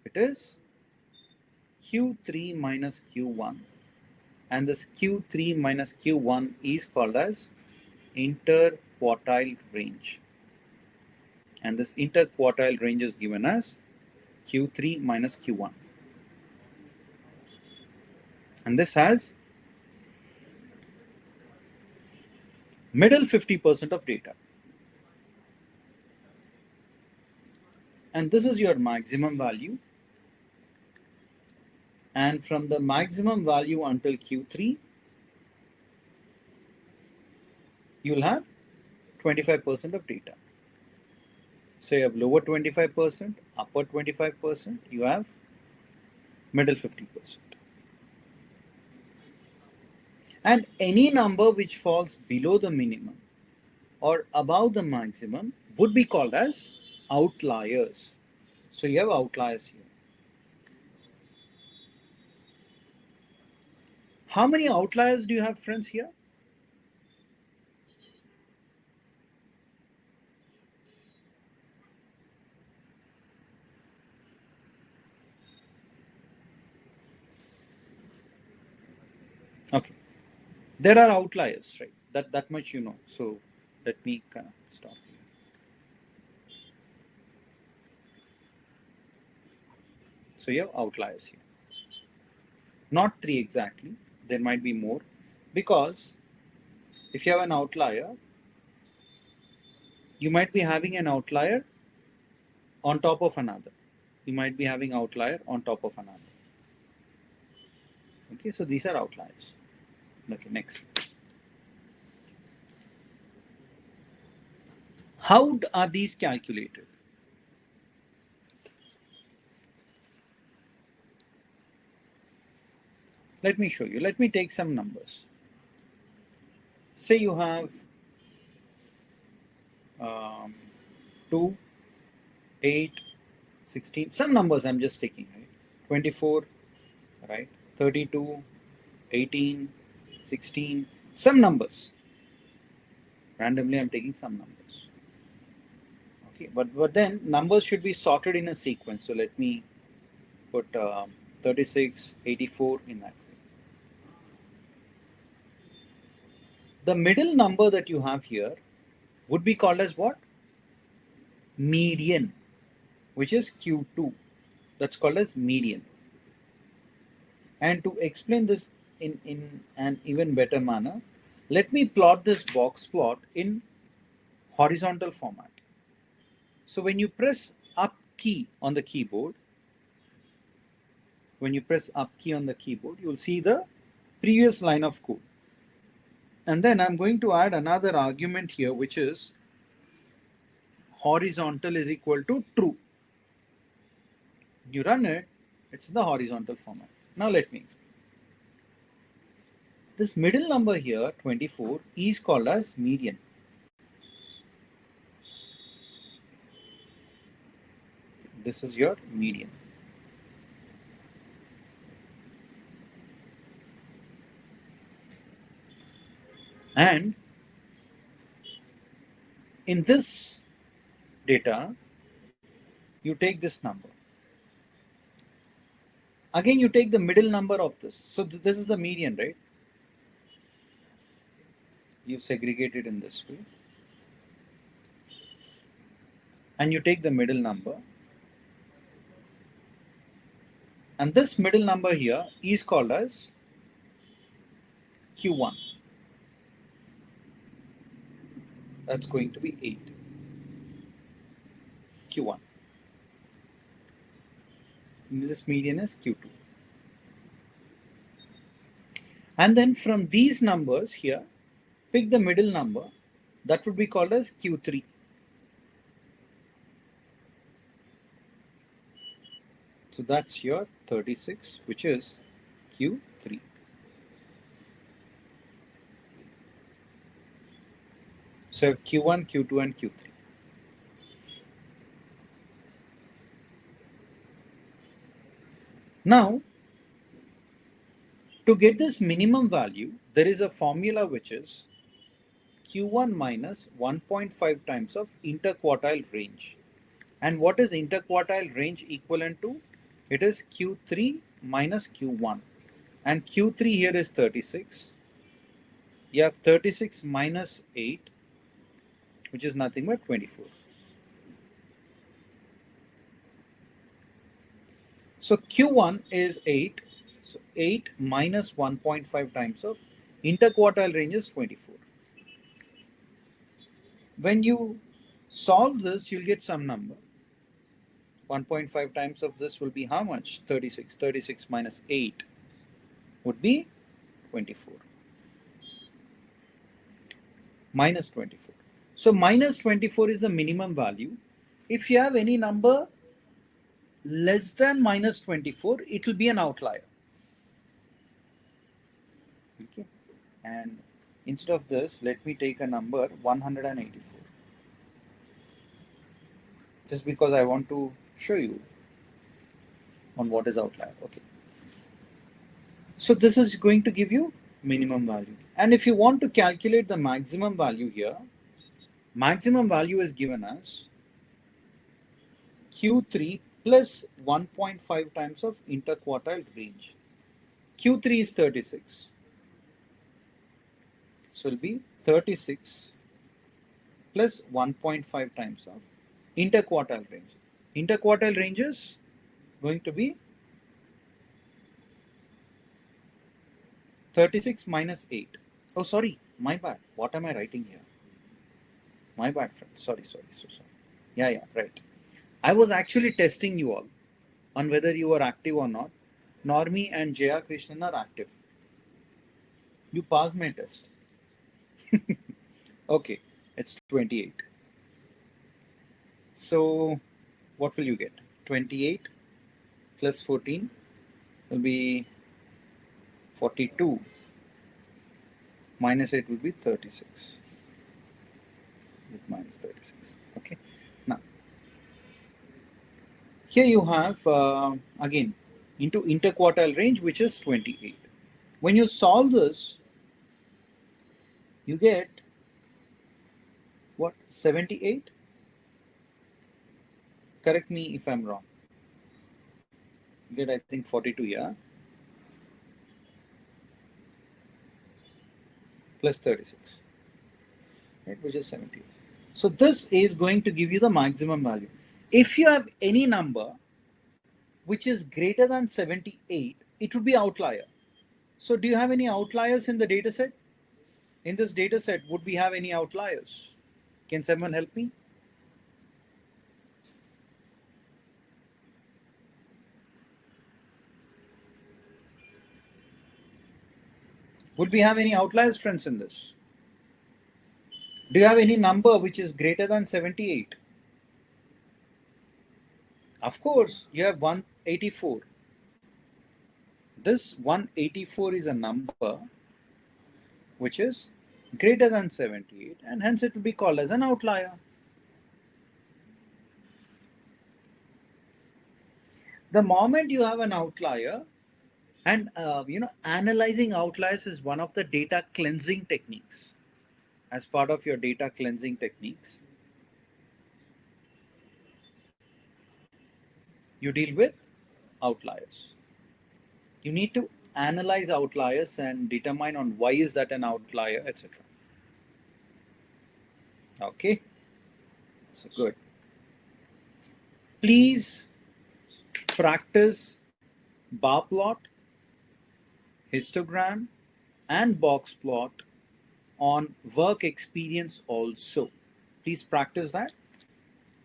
Speaker 2: It is Q3 minus Q1 and this Q3 minus Q1 is called as interquartile range. And this interquartile range is given as Q3 minus Q1. And this has middle 50% of data. And this is your maximum value. And from the maximum value until Q3, you'll have 25% of data. So you have lower 25%, upper 25%, you have middle 50%. And any number which falls below the minimum or above the maximum would be called as outliers. So you have outliers here. How many outliers do you have, friends, here? Okay. There are outliers, right? That much you know. So let me kind of stop here. So you have outliers here. Not 3 exactly. There might be more, because if you have an outlier, you might be having an outlier on top of another. You might be having outlier on top of another. Okay, so these are outliers. Okay, next. How are these calculated? Let me show you. Let me take some numbers. Say you have 2, 8, 16, some numbers I'm just taking, right? 24, right? 32, 18, 16, some numbers. Randomly I'm taking some numbers. Okay, but then numbers should be sorted in a sequence. So let me put 36, 84 in that way. The middle number that you have here would be called as what? Median, which is Q2. That's called as median. And to explain this in an even better manner, let me plot this box plot in horizontal format. So when you press up key on the keyboard, you'll see the previous line of code. And then I'm going to add another argument here, which is horizontal is equal to true. You run it, it's in the horizontal format. Now let me explain. This middle number here, 24, is called as median. This is your median. And in this data, you take this number. Again, you take the middle number of this. So this is the median, right? You segregate it in this way. And you take the middle number. And this middle number here is called as Q1. That's going to be 8. Q1. And this median is Q2. And then from these numbers here, pick the middle number. That would be called as Q3. So that's your 36, which is Q3. So you have Q1, Q2, and Q3. Now, to get this minimum value, there is a formula which is Q1 minus 1.5 times of interquartile range. And what is interquartile range equivalent to? It is Q3 minus Q1. and Q3 here is 36. You have 36 minus 8, which is nothing but 24. So Q1 is 8. So 8 minus 1.5 times of interquartile range is 24. When you solve this, you'll get some number. 1.5 times of this will be how much? 36. 36 minus 8 would be 24. Minus 24. So minus 24 is the minimum value. If you have any number less than minus 24, it will be an outlier. Okay. And instead of this, let me take a number 184. Just because I want to show you on what is outlier. Okay. So this is going to give you minimum value. And if you want to calculate the maximum value here, maximum value is given as Q3 plus 1.5 times of interquartile range. Q3 is 36. So it will be 36 plus 1.5 times of interquartile range. Interquartile range is going to be 36 minus 8. Oh, sorry, my bad. What am I writing here? My bad, friends. Sorry, so sorry. Yeah, right. I was actually testing you all on whether you are active or not. Normi and Jaya Krishnan are active. You passed my test. Okay, it's 28. So what will you get? 28 plus 14 will be 42. Minus 8 will be 36. With minus 36. Okay. Now, here you have, again, into interquartile range, which is 28. When you solve this, you get what? 78? Correct me if I'm wrong. You get, I think, 42, yeah? Plus 36, right? Which is 78. So this is going to give you the maximum value. If you have any number which is greater than 78, it would be outlier. So do you have any outliers in the data set? In this data set, would we have any outliers? Can someone help me? Would we have any outliers, friends, in this? Do you have any number which is greater than 78? Of course, you have 184. This 184 is a number which is greater than 78, and hence it will be called as an outlier. The moment you have an outlier, and analyzing outliers is one of the data cleansing techniques. As part of your data cleansing techniques, you deal with outliers. You need to analyze outliers and determine on why is that an outlier, etc. Okay, so good. Please practice bar plot, histogram, and box plot on work experience also. Please practice that.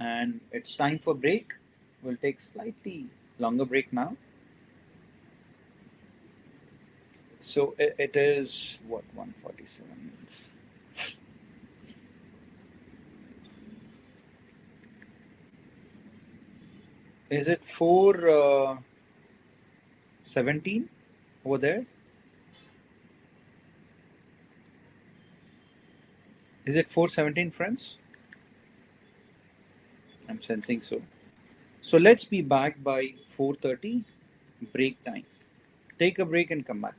Speaker 2: And it's time for break. We'll take slightly longer break now. So it is what, 147 means. Is it 417 over there? Is it 417, friends? I'm sensing so. So let's be back by 4:30, break time. Take a break and come back.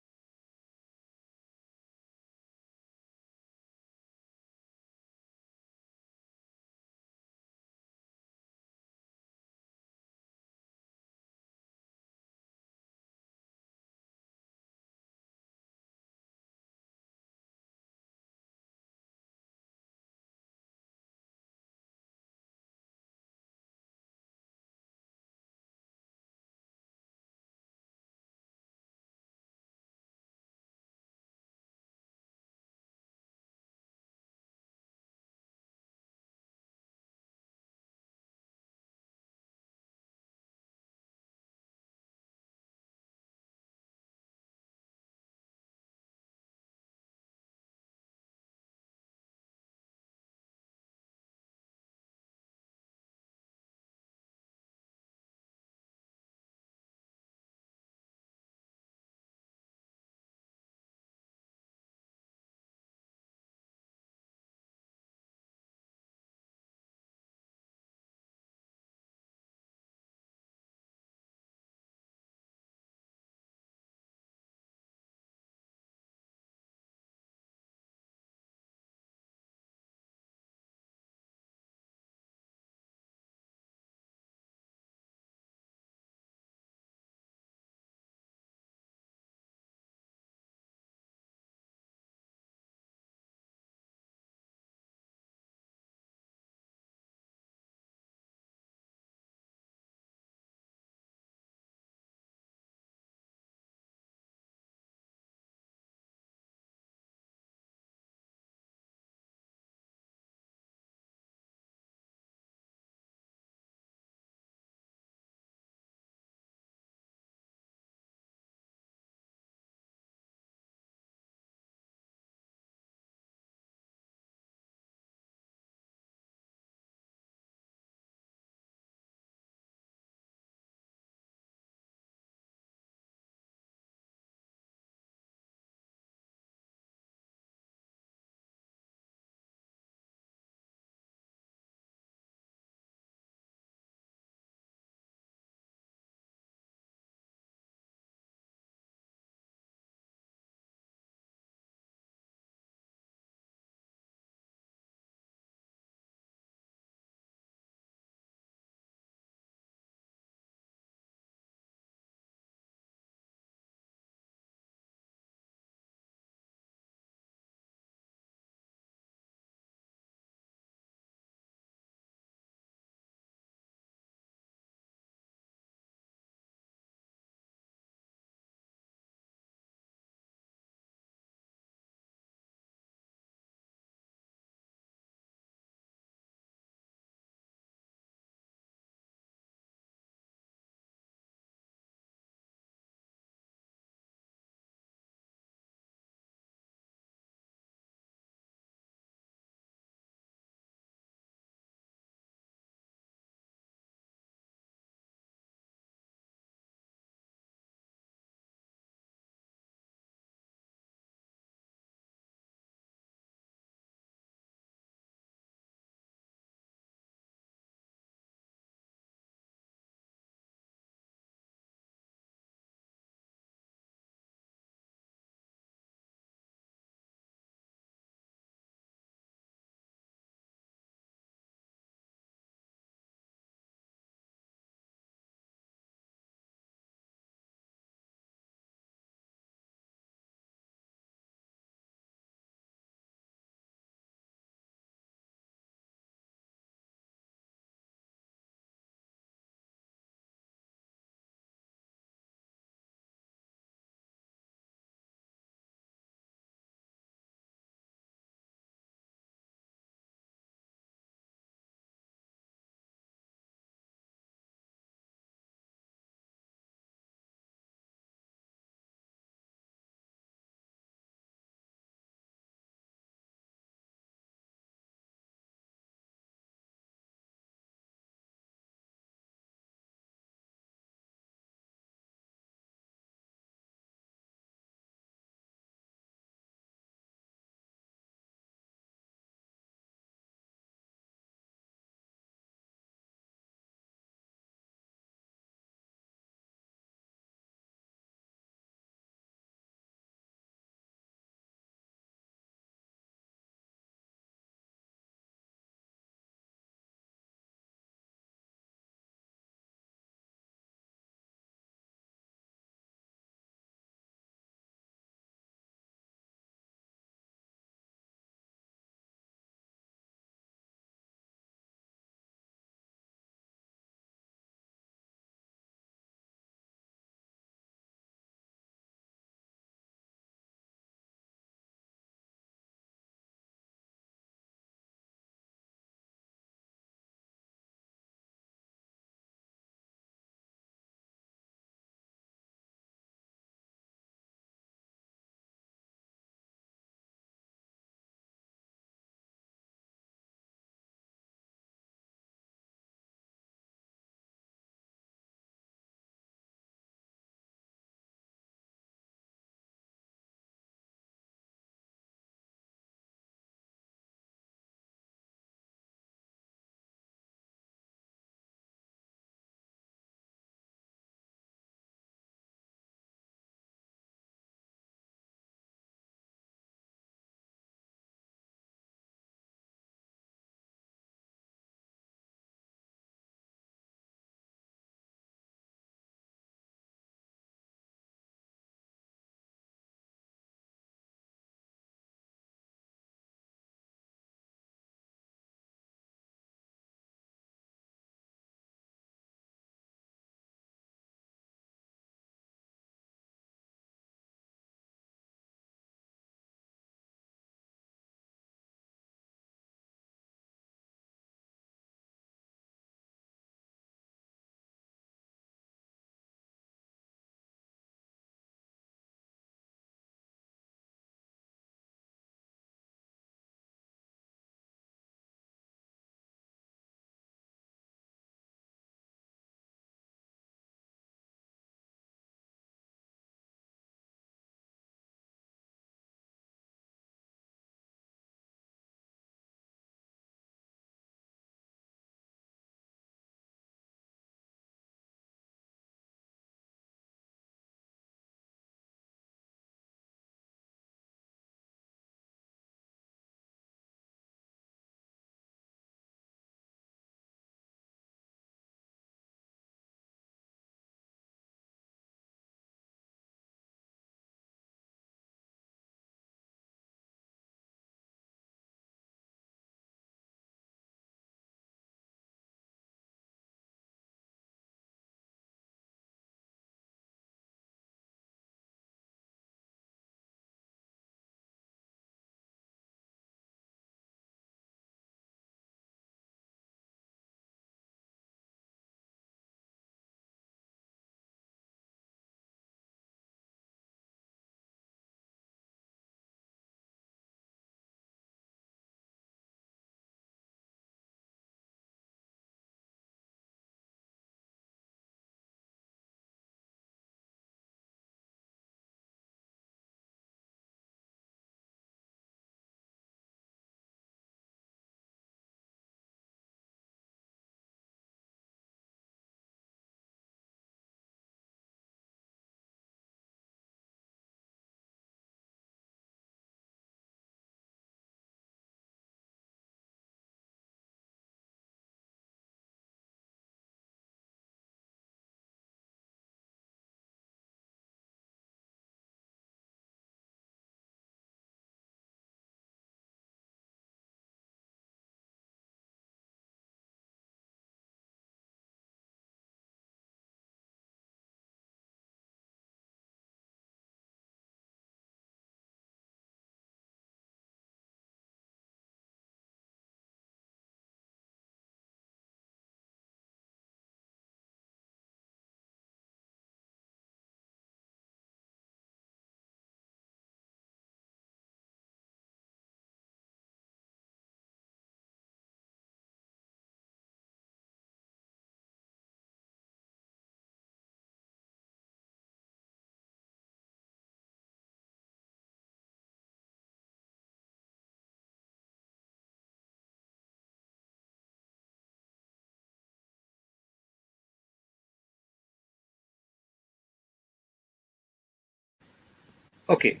Speaker 2: Okay.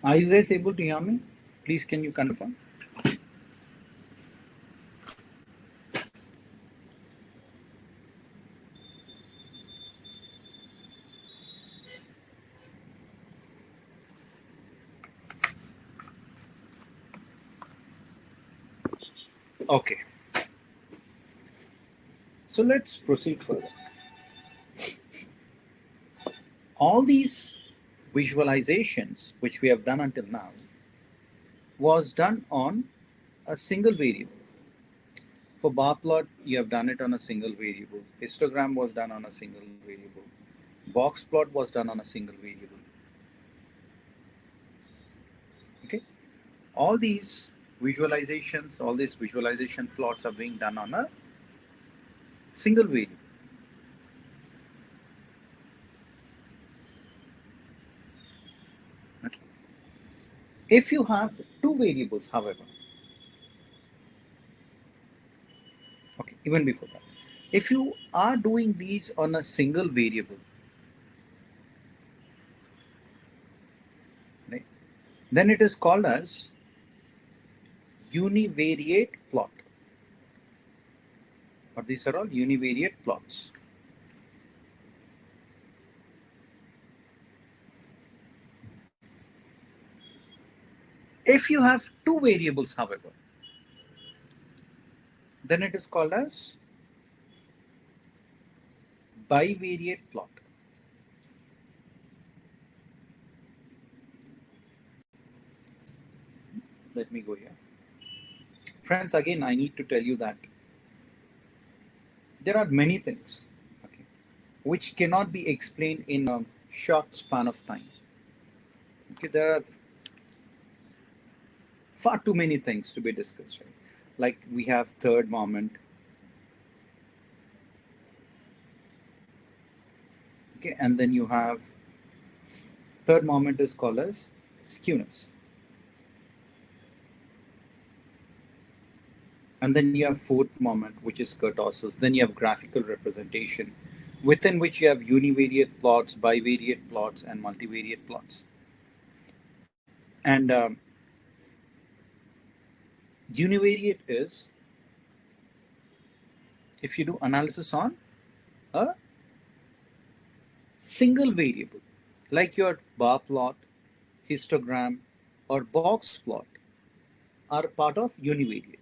Speaker 2: Are you guys able to hear me? Please, can you confirm? Okay. So let's proceed further. All these visualizations, which we have done until now, was done on a single variable. For bar plot, you have done it on a single variable. Histogram was done on a single variable. Box plot was done on a single variable. Okay. All these visualizations, all these visualization plots are being done on a single variable. Okay. If you have two variables, however, okay, even before that, if you are doing these on a single variable, right, then it is called as univariate plot. Or these are all univariate plots. If you have two variables, however, then it is called as bivariate plot. Let me go here. Friends, again, I need to tell you that there are many things, okay, which cannot be explained in a short span of time. Okay, there are far too many things to be discussed, right? Like we have third moment, okay, and then you have third moment is called as skewness. And then you have fourth moment, which is kurtosis. Then you have graphical representation, within which you have univariate plots, bivariate plots, and multivariate plots. And univariate is if you do analysis on a single variable, like your bar plot, histogram, or box plot, are part of univariate.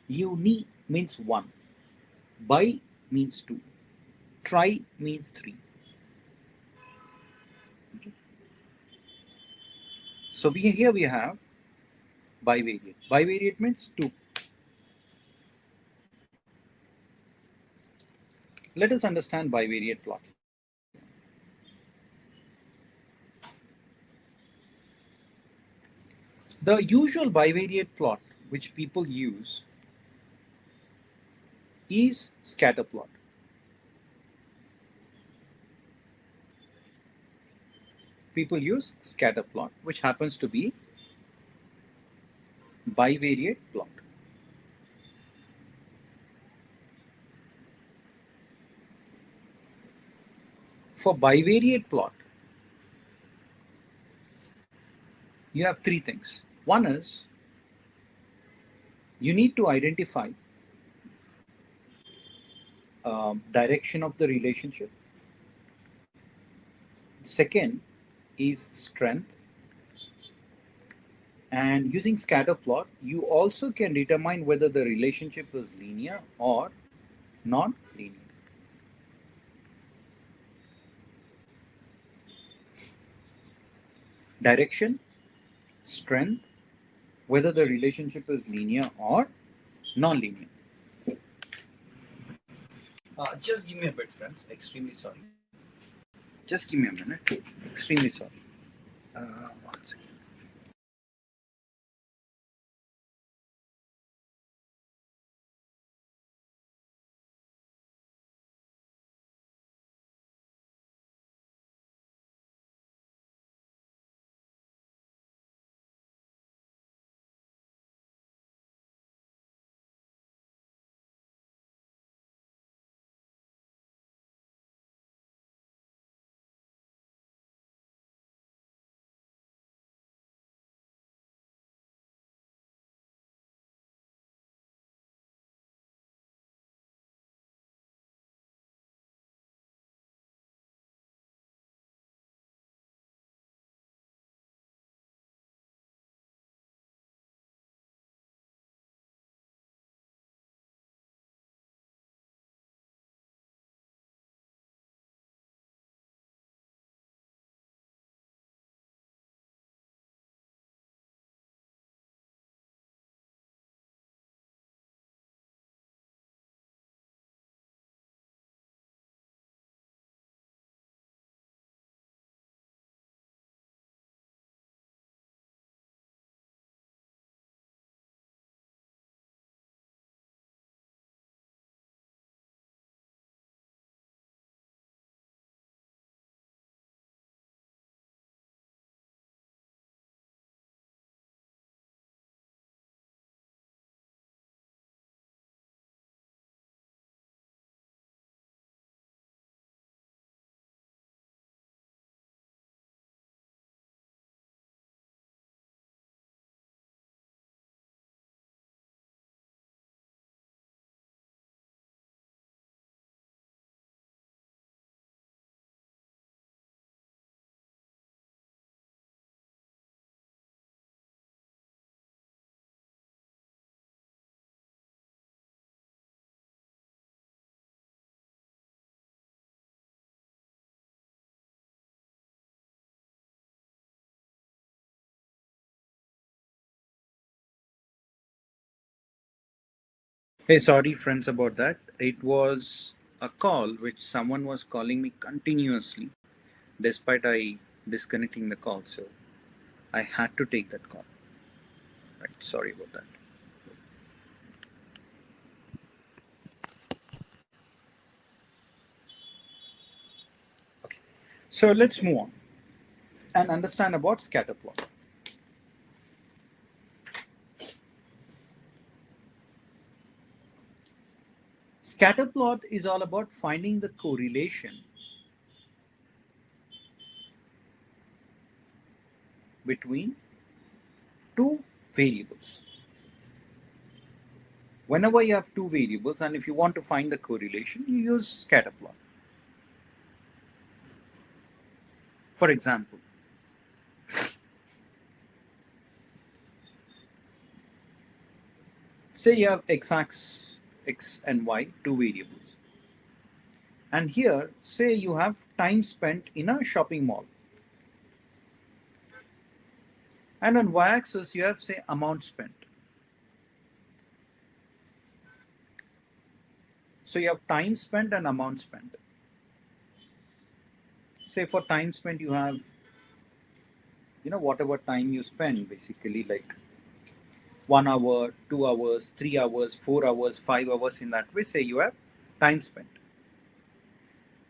Speaker 2: Uni means one, bi means two, tri means three. Okay. So here we have bivariate. Bivariate means two. Let us understand bivariate plot. The usual bivariate plot which people use is scatter plot. People use scatter plot, which happens to be bivariate plot. For bivariate plot, you have three things. One is you need to identify direction of the relationship. Second is strength. And using scatter plot, you also can determine whether the relationship is linear or non-linear. Direction, strength, whether the relationship is linear or non-linear. Just give me a bit, friends. Extremely sorry. Just give me a minute. Extremely sorry. One second. Hey, sorry friends about that. It was a call which someone was calling me continuously despite I disconnecting the call. So I had to take that call. Right. Sorry about that. Okay. So let's move on and understand about scatter plot. Scatter plot is all about finding the correlation between two variables. Whenever you have two variables and if you want to find the correlation, you use scatter plot. For example, say you have x and y, two variables. And here, say you have time spent in a shopping mall. And on y-axis, you have, say, amount spent. So you have time spent and amount spent. Say for time spent, you have, whatever time you spend, basically like 1 hour, 2 hours, 3 hours, 4 hours, 5 hours. In that way, say you have time spent.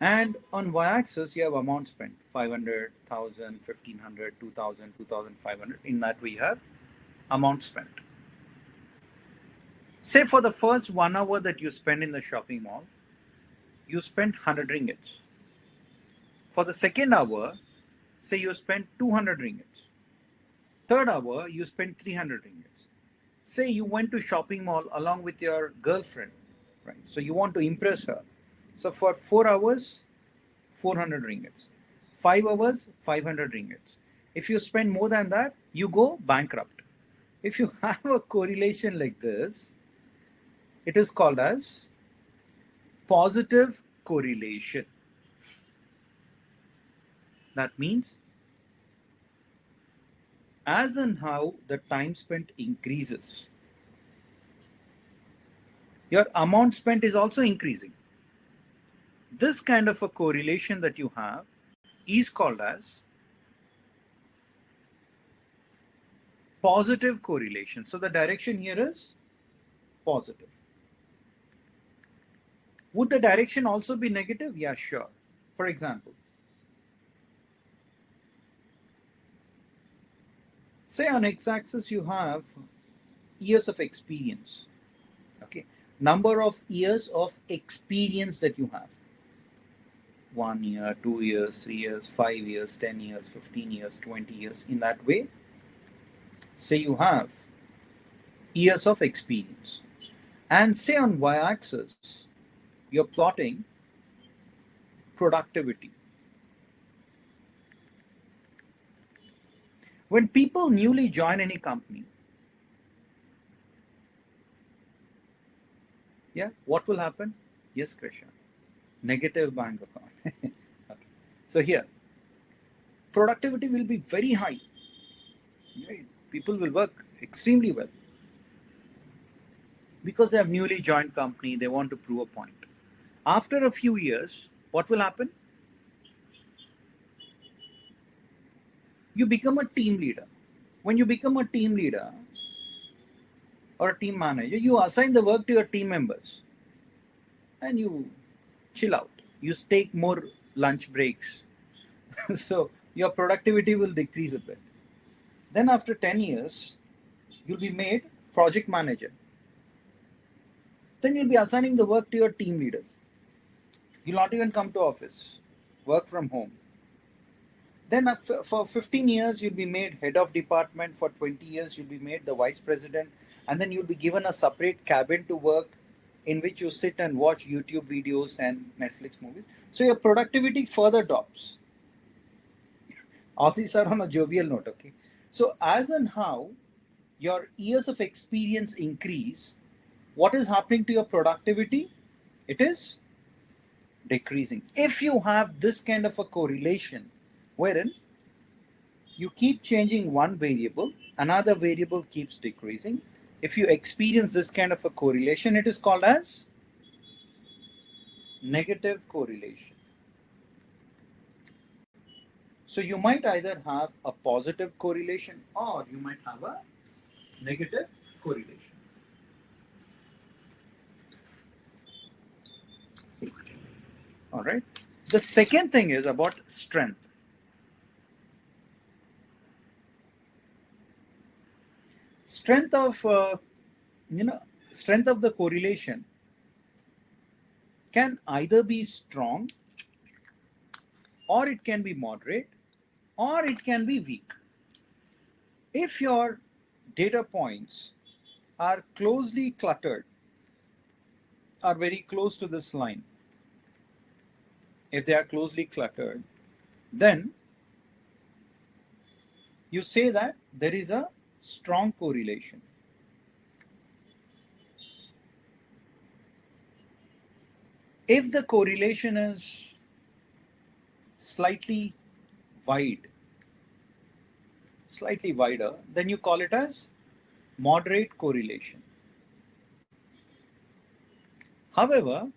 Speaker 2: And on y-axis, you have amount spent, 500, 1000, 1500, 2000, 2500. In that way, you have amount spent. Say for the first 1 hour that you spend in the shopping mall, you spent 100 ringgits. For the second hour, say you spent 200 ringgits. Third hour, you spent 300 ringgits. Say you went to shopping mall along with your girlfriend, right? So you want to impress her. So for 4 hours, 400 ringgits. 5 hours, 500 ringgits. If you spend more than that, you go bankrupt. If you have a correlation like this, it is called as positive correlation. That means as and how the time spent increases, your amount spent is also increasing. This kind of a correlation that you have is called as positive correlation. So the direction here is positive. Would the direction also be negative? Yeah, sure. For example, say on x-axis you have years of experience. Okay, number of years of experience that you have. 1 year, 2 years, 3 years, 5 years, 10 years, 15 years, 20 years. In that way, say you have years of experience. And say on y-axis, you're plotting productivity. When people newly join any company, yeah, what will happen? Yes, Krisha. Negative bank account. Okay. So here, productivity will be very high. Right? People will work extremely well. Because they have newly joined company, they want to prove a point. After a few years, what will happen? You become a team leader. When you become a team leader or a team manager, you assign the work to your team members and you chill out. You take more lunch breaks. So your productivity will decrease a bit. Then after 10 years, you'll be made project manager. Then you'll be assigning the work to your team leaders. You'll not even come to office, work from home. Then for 15 years, you'll be made head of department. For 20 years, you'll be made the vice president. And then you'll be given a separate cabin to work in which you sit and watch YouTube videos and Netflix movies. So your productivity further drops. All these are on a jovial note, okay? So as and how your years of experience increase, what is happening to your productivity? It is decreasing. If you have this kind of a correlation, wherein you keep changing one variable, another variable keeps decreasing, if you experience this kind of a correlation, it is called as negative correlation. So you might either have a positive correlation or you might have a negative correlation. All right. The second thing is about strength. Strength of strength of the correlation can either be strong, or it can be moderate, or it can be weak. If your data points are closely cluttered, are very close to this line, if they are closely cluttered, then you say that there is a strong correlation. If the correlation is slightly wide, slightly wider, then you call it as moderate correlation. However,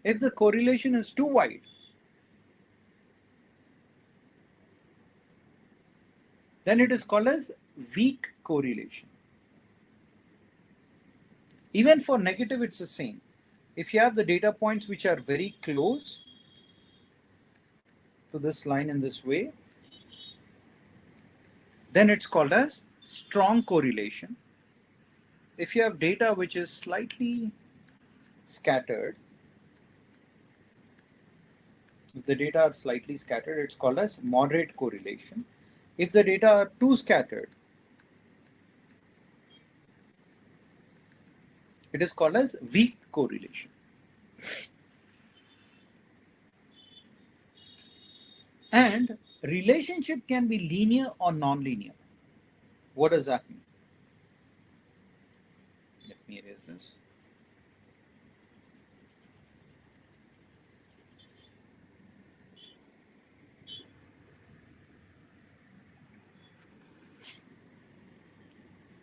Speaker 2: if the correlation is too wide, then it is called as weak correlation. Even for negative, it's the same. If you have the data points which are very close to this line in this way, then it's called as strong correlation. If you have data which is slightly scattered, if the data are slightly scattered, it's called as moderate correlation. If the data are too scattered, it is called as weak correlation. And relationship can be linear or non-linear. What does that mean? Let me erase this.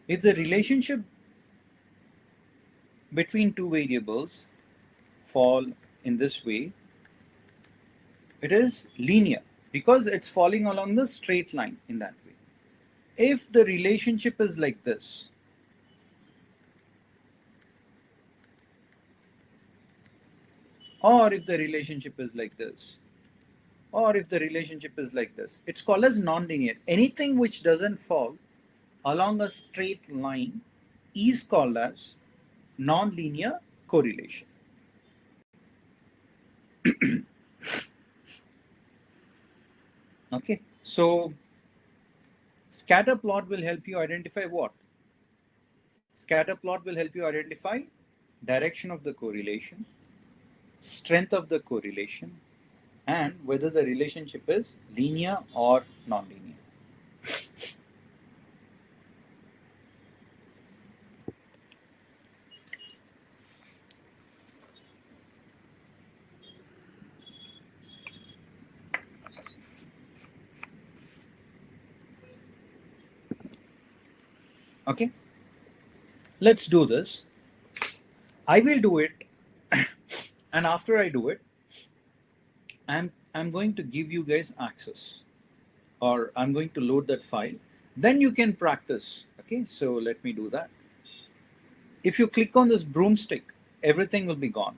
Speaker 2: If the relationship between two variables fall in this way, it is linear because it's falling along the straight line in that way. If the relationship is like this, or if the relationship is like this, or if the relationship is like this, it's called as non-linear. Anything which doesn't fall along a straight line is called as non-linear correlation. Okay, so scatter plot will help you identify what? Scatter plot will help you identify direction of the correlation, strength of the correlation, and whether the relationship is linear or non-linear. Okay, let's do this. I will do it, and after I do it, I'm going to give you guys access, or I'm going to load that file. Then you can practice. Okay, so let me do that. If you click on this broomstick, everything will be gone.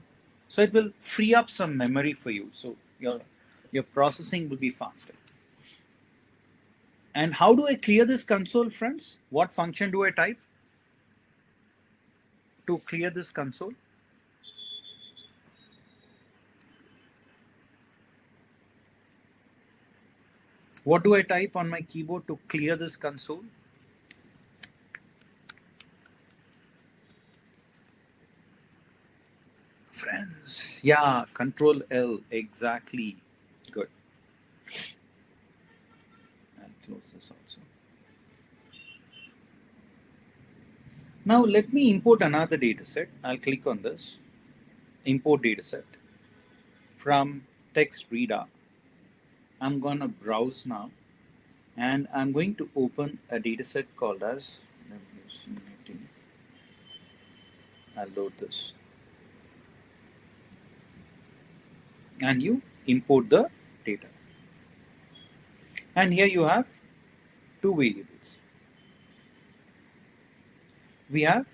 Speaker 2: So it will free up some memory for you. So your processing will be faster. And how do I clear this console, friends? What function do I type to clear this console? What do I type on my keyboard to clear this console? Friends, yeah, Control L, exactly. Good. I'll close this also. Now let me import another dataset. I'll click on this, import dataset from text reader. I'm gonna browse now. And I'm going to open a dataset called as WC. I'll load this. And you import the data. And here you have two variables. We have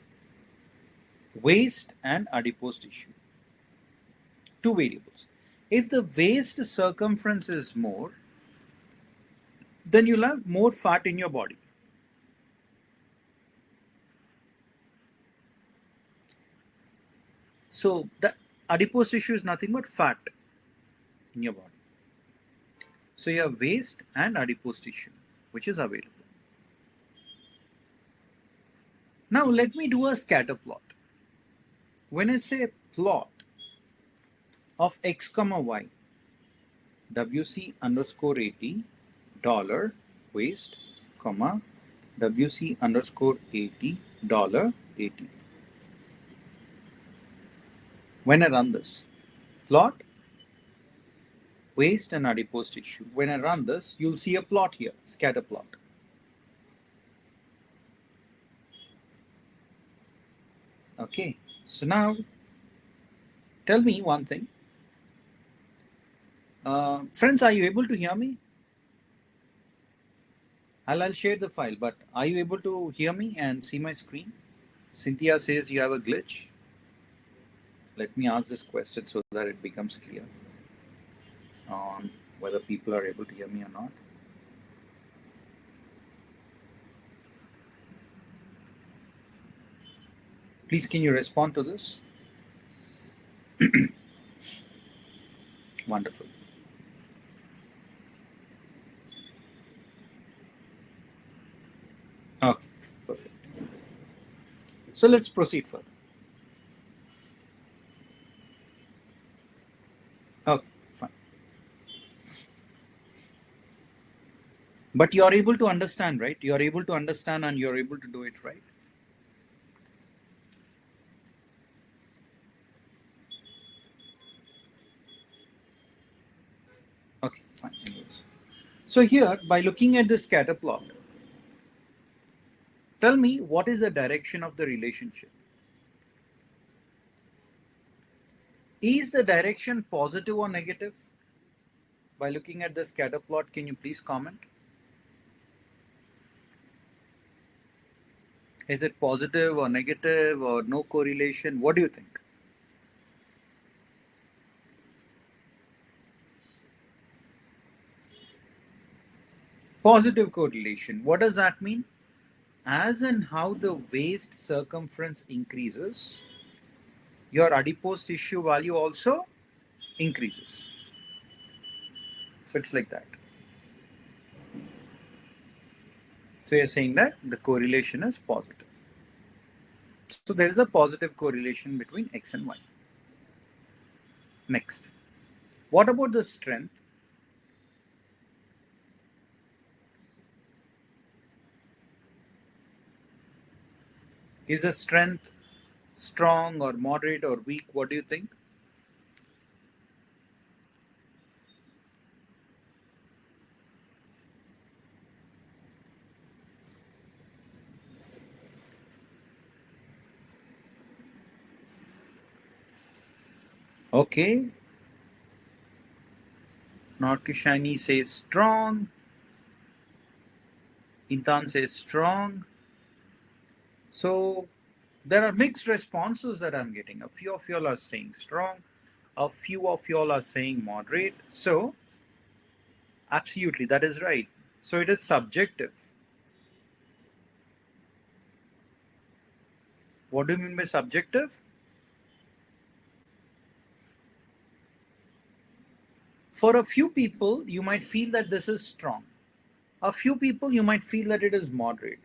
Speaker 2: waist and adipose tissue. Two variables. If the waist circumference is more, then you'll have more fat in your body. So the adipose tissue is nothing but fat in your body. So you have waist and adipose tissue, which is available. Now let me do a scatter plot. When I say plot of x comma y, WC underscore 80 dollar waist, comma WC underscore 80 dollar 80. When I run this, plot waist and adipose tissue. When I run this, you'll see a plot here, scatter plot. Okay, so now tell me one thing. Friends, are you able to hear me? I'll share the file, but are you able to hear me and see my screen? Cynthia says you have a glitch. Let me ask this question so that it becomes clear on whether people are able to hear me or not. Please, can you respond to this? Wonderful. Okay, perfect. So let's proceed further. Okay, fine. But you're able to understand, right? You're able to understand and you're able to do it, right? Okay, fine. Anyways. So here, by looking at this scatter plot, tell me what is the direction of the relationship? Is the direction positive or negative? By looking at the scatter plot, can you please comment? Is it positive or negative or no correlation? What do you think? Positive correlation. What does that mean? As and how the waist circumference increases, your adipose tissue value also increases. So it's like that. So you're saying that the correlation is positive. So there is a positive correlation between X and Y. Next. What about the strength? Is the strength strong or moderate or weak? What do you think? Okay. Norkishani says strong. Intan says strong. So there are mixed responses that I'm getting. A few of y'all are saying strong. A few of y'all are saying moderate. So absolutely, that is right. So it is subjective. What do you mean by subjective? For a few people, you might feel that this is strong. A few people, you might feel that it is moderate.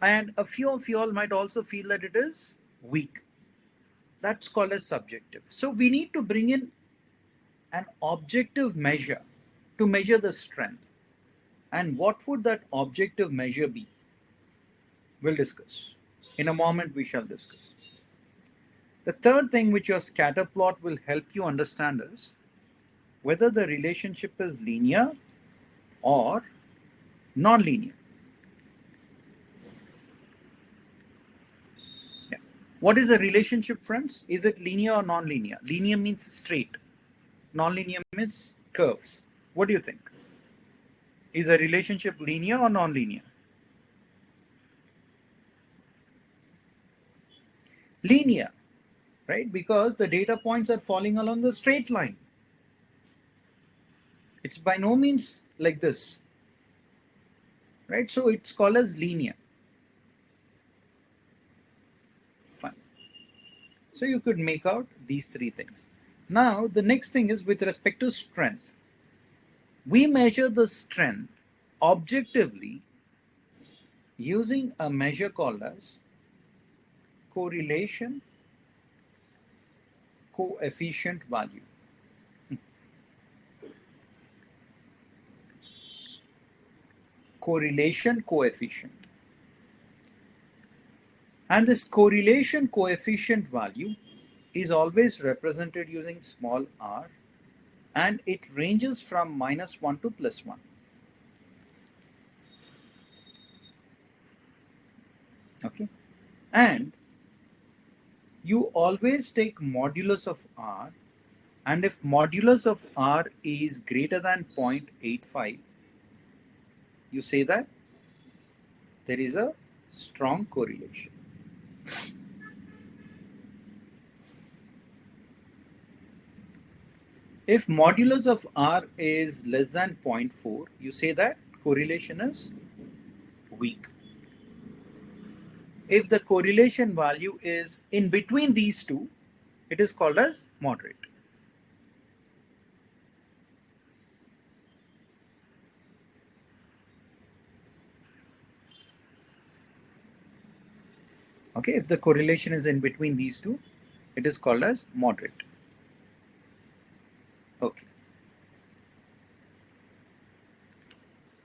Speaker 2: And a few of you all might also feel that it is weak. That's called as subjective. So we need to bring in an objective measure to measure the strength. And what would that objective measure be? We'll discuss. In a moment, we shall discuss. The third thing which your scatter plot will help you understand is whether the relationship is linear or Non-linear. Yeah. What is a relationship, friends? Is it linear or non-linear? Linear means straight. Non-linear means curves. What do you think? Is a relationship linear or non-linear? Linear, right? Because the data points are falling along the straight line. It's by no means like this, right? So it's called as linear. Fine. So you could make out these three things. Now, the next thing is with respect to strength. We measure the strength objectively using a measure called as correlation coefficient value. Correlation coefficient. And this correlation coefficient value is always represented using small r, and it ranges from -1 to +1. Okay, and you always take modulus of r, and if modulus of r is greater than 0.85, you say that there is a strong correlation. If modulus of r is less than 0.4, you say that correlation is weak. If the correlation value is in between these two, it is called as moderate. Okay, if the correlation is in between these two, it is called as moderate. Okay.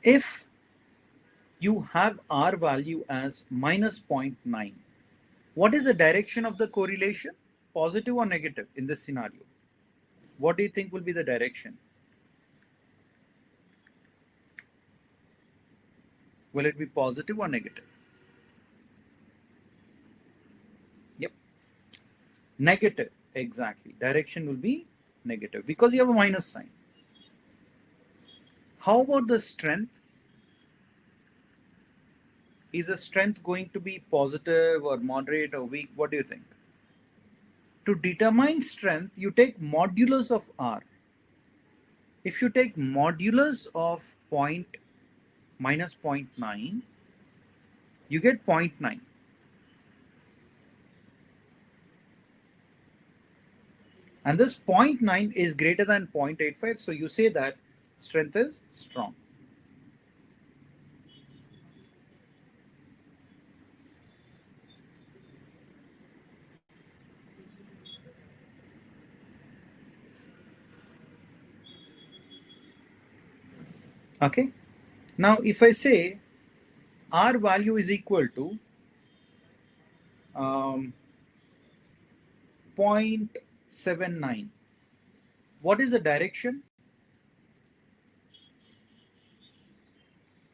Speaker 2: If you have R value as -0.9, what is the direction of the correlation? Positive or negative in this scenario? What do you think will be the direction? Will it be positive or negative? Yep. Negative, exactly. Direction will be negative because you have a minus sign. How about the strength? Is the strength going to be positive or moderate or weak? What do you think? To determine strength, you take modulus of R. If you take modulus of -0.9, you get 0.9. And this 0.9 is greater than 0.85, so you say that strength is strong. Okay. Now, if I say R value is equal to 0.79, what is the direction?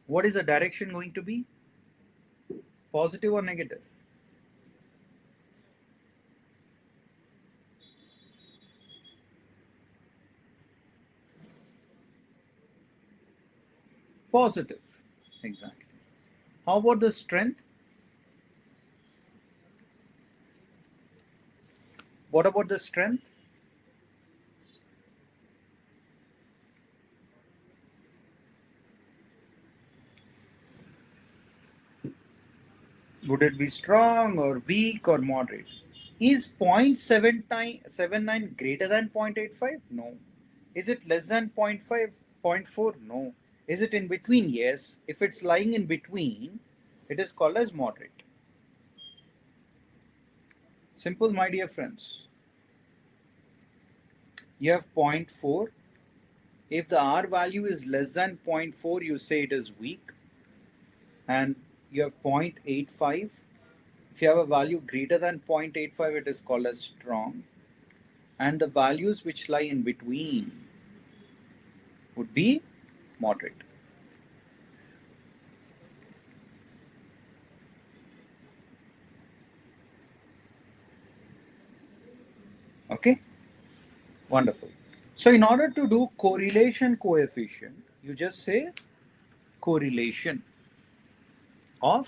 Speaker 2: What is the direction going to be? Positive or negative? Positive, exactly. How about the strength? What about the strength? Would it be strong or weak or moderate? Is 0.79 greater than 0.85? No. Is it less than 0.5, 0.4? No. Is it in between? Yes. If it's lying in between, it is called as moderate. Simple, my dear friends. You have 0.4. If the R value is less than 0.4, you say it is weak. And you have 0.85. If you have a value greater than 0.85, it is called as strong. And the values which lie in between would be moderate. Wonderful. So in order to do correlation coefficient, you just say correlation of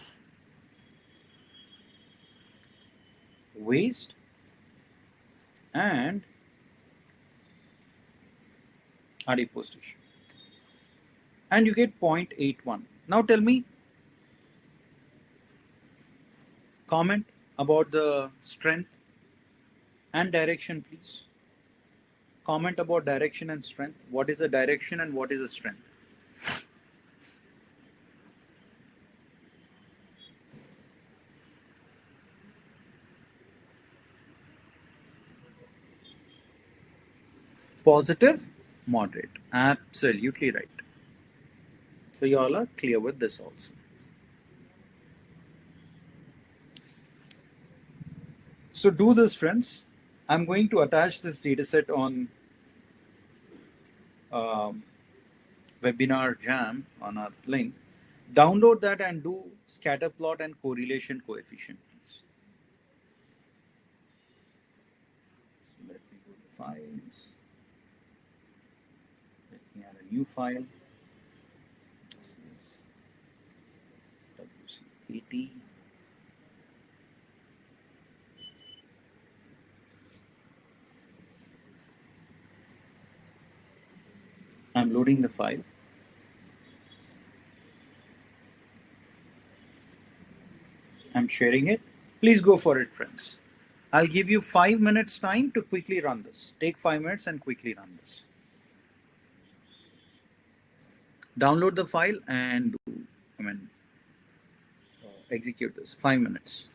Speaker 2: waste and adipose tissue. And you get 0.81. Now tell me, comment about the strength and direction, please. Comment about direction and strength. What is the direction and what is the strength? Positive, moderate. Absolutely right. So you all are clear with this also. So do this, friends. I'm going to attach this dataset on um, webinar jam on our link. Download that and do scatter plot and correlation coefficient, please. So let me go to files. Let me add a new file. This is WC80. I'm loading the file. I'm sharing it. Please go for it, friends. I'll give you 5 minutes time to quickly run this. Take 5 minutes and quickly run this. Download the file and execute this. 5 minutes.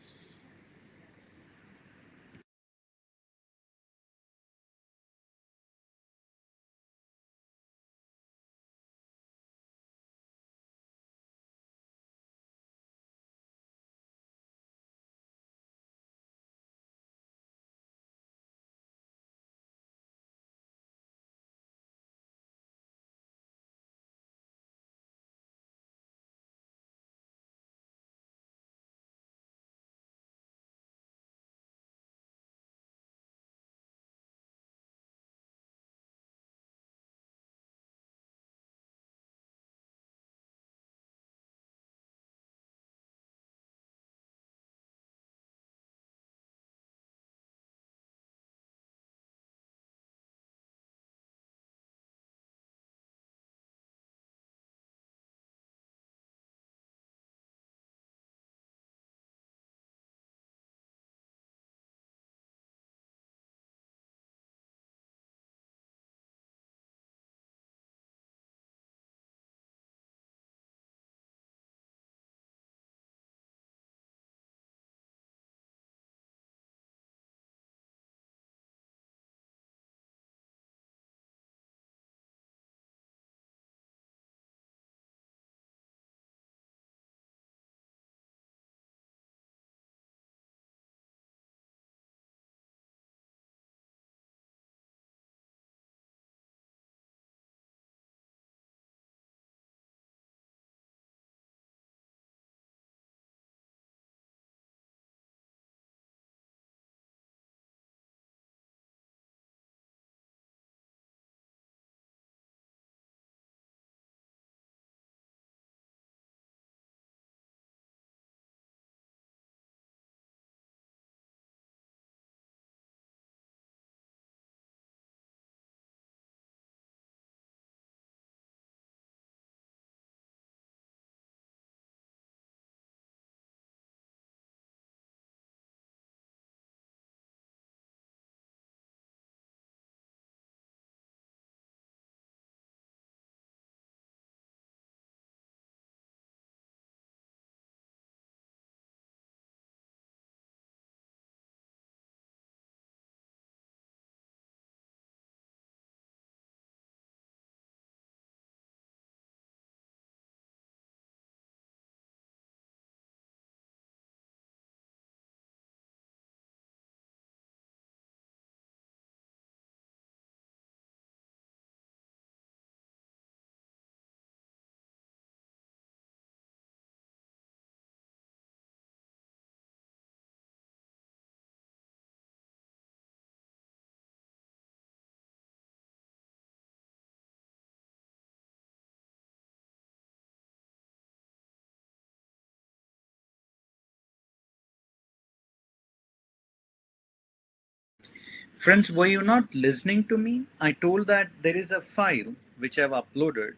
Speaker 2: Friends, were you not listening to me? I told that there is a file which I've uploaded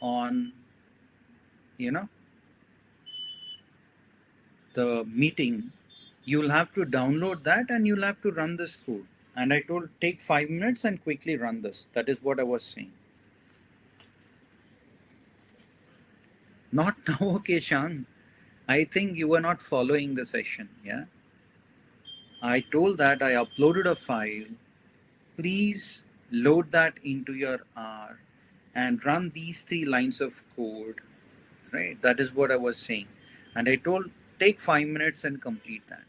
Speaker 2: on, the meeting. You'll have to download that and you'll have to run this code. And I told take 5 minutes and quickly run this. That is what I was saying. Not now, okay, Shan. I think you were not following the session, yeah? I told that I uploaded a file. Please load that into your R and run these 3 lines of code, right? That is what I was saying. And I told take 5 minutes and complete that.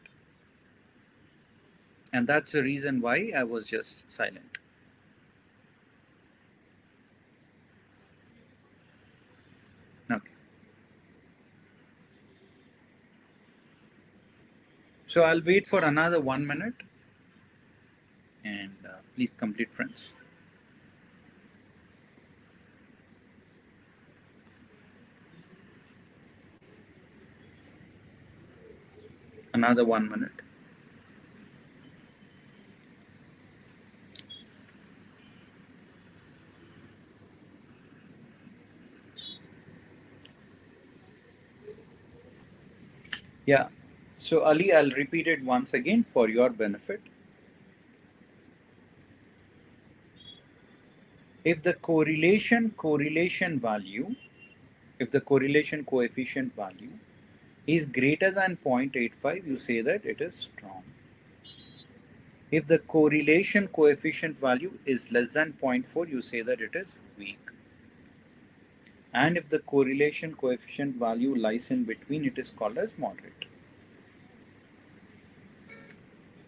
Speaker 2: And that's the reason why I was just silent. Okay. So I'll wait for another 1 minute and please complete, friends. Another 1 minute. Yeah. So Ali, I'll repeat it once again for your benefit. If the correlation value, if the correlation coefficient value is greater than 0.85, you say that it is strong. If the correlation coefficient value is less than 0.4, you say that it is weak. And if the correlation coefficient value lies in between, it is called as moderate.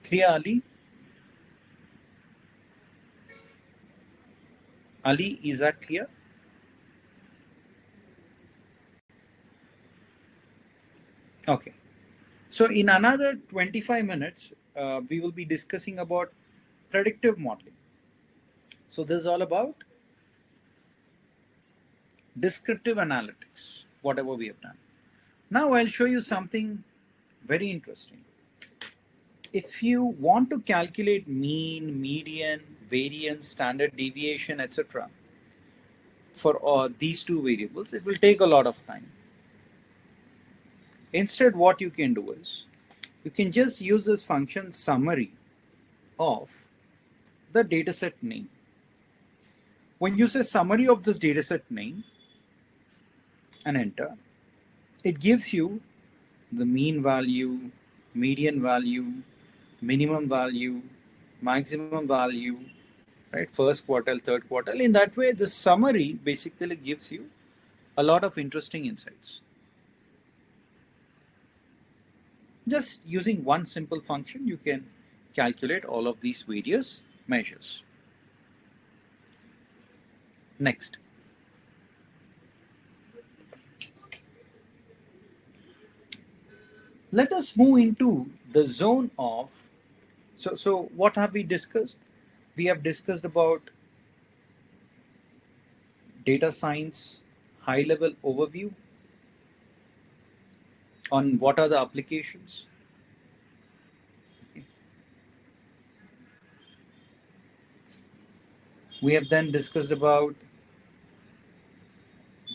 Speaker 2: Clear, Ali? Ali, is that clear? Okay. So in another 25 minutes, we will be discussing about predictive modeling. So this is all about descriptive analytics, whatever we have done. Now I'll show you something very interesting. If you want to calculate mean, median, variance, standard deviation, etc., for these two variables, it will take a lot of time. Instead, what you can do is, you can just use this function summary of the dataset name. When you say summary of this dataset name and enter, it gives you the mean value, median value, minimum value, maximum value, right? First quartile, third quartile. In that way, the summary basically gives you a lot of interesting insights. Just using one simple function, you can calculate all of these various measures. Next. Let us move into the zone of, so what have we discussed? We have discussed about data science, high-level overview on what are the applications. Okay. We have then discussed about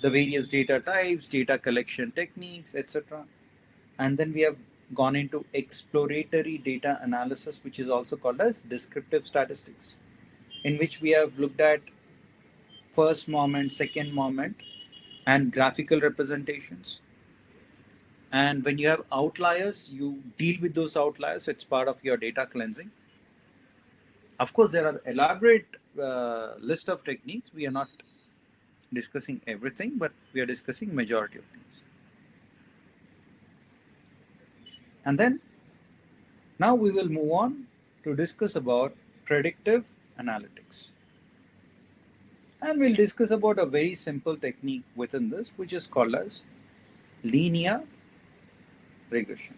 Speaker 2: the various data types, data collection techniques, etc. And then we have gone into exploratory data analysis, which is also called as descriptive statistics, in which we have looked at first moment, second moment, and graphical representations. And when you have outliers, you deal with those outliers. It's part of your data cleansing. Of course, there are elaborate list of techniques. We are not discussing everything, but we are discussing majority of things. And then now we will move on to discuss about predictive analytics. And we'll discuss about a very simple technique within this, which is called as linear regression.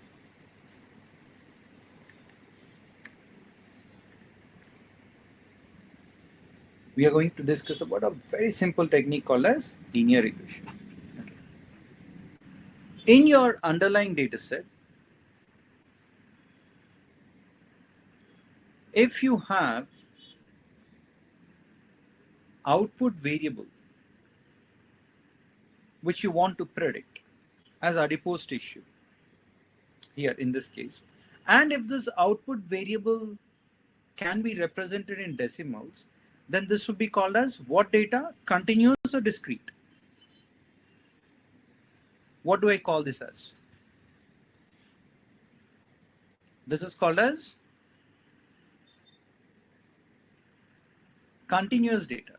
Speaker 2: We are going to discuss about a very simple technique called as linear regression. Okay. In your underlying data set, If you have output variable which you want to predict as adipose tissue here in this case, and if this output variable can be represented in decimals, then this would be called as what data? Continuous or discrete? What do I call this as? This is called as continuous data.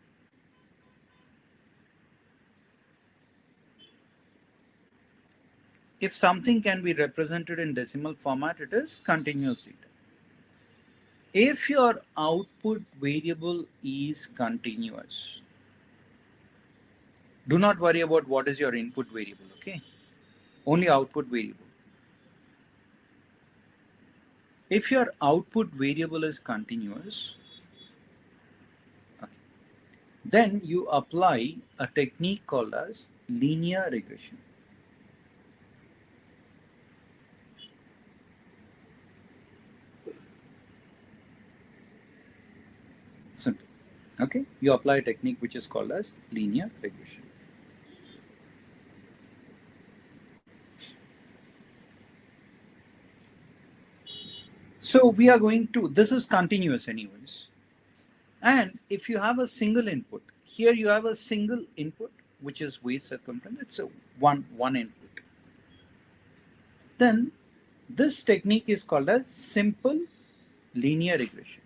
Speaker 2: If something can be represented in decimal format, it is continuous data. If your output variable is continuous, do not worry about what is your input variable, okay? Only output variable. If your output variable is continuous, okay, then you apply a technique called as linear regression. Simple. Okay, you apply a technique which is called as linear regression. So we are going to, this is continuous anyways. And if you have a single input, here you have a single input, which is waist circumference, it's a one input. Then this technique is called as simple linear regression.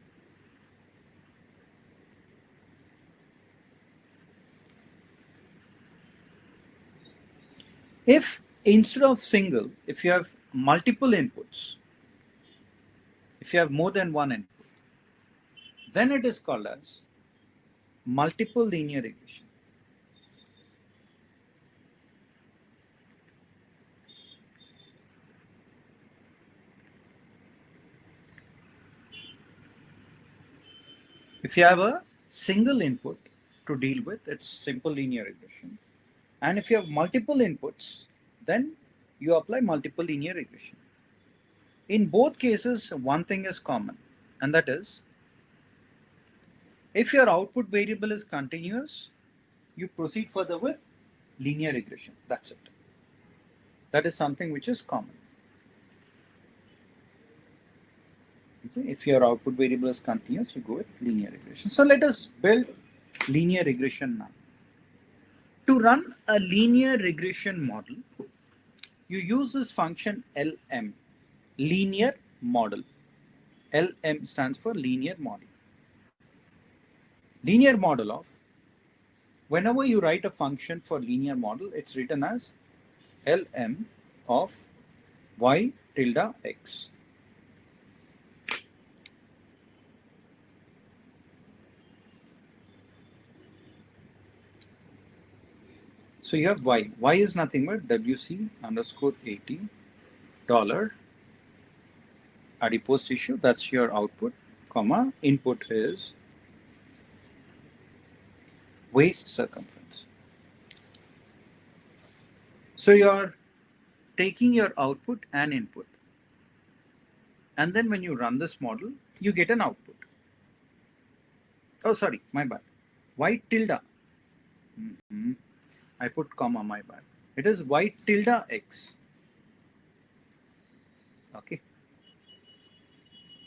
Speaker 2: If instead of single, if you have multiple inputs, if you have more than one input, then it is called as multiple linear regression. If you have a single input to deal with, it's simple linear regression. And if you have multiple inputs, then you apply multiple linear regression. In both cases, one thing is common, and that is, if your output variable is continuous, you proceed further with linear regression. That's it. That is something which is common. Okay. If your output variable is continuous, you go with linear regression. So let us build linear regression now. To run a linear regression model, you use this function LM, linear model. LM stands for linear model. Linear model of, whenever you write a function for linear model, it's written as LM of y tilde x. So you have y. Y is nothing but WC underscore 80 dollar adipose tissue. That's your output, comma, input is waist circumference. So you're taking your output and input. And then when you run this model, you get an output. Oh, sorry, my bad. Y tilde. I put comma, my bad. It is y tilde x. Okay.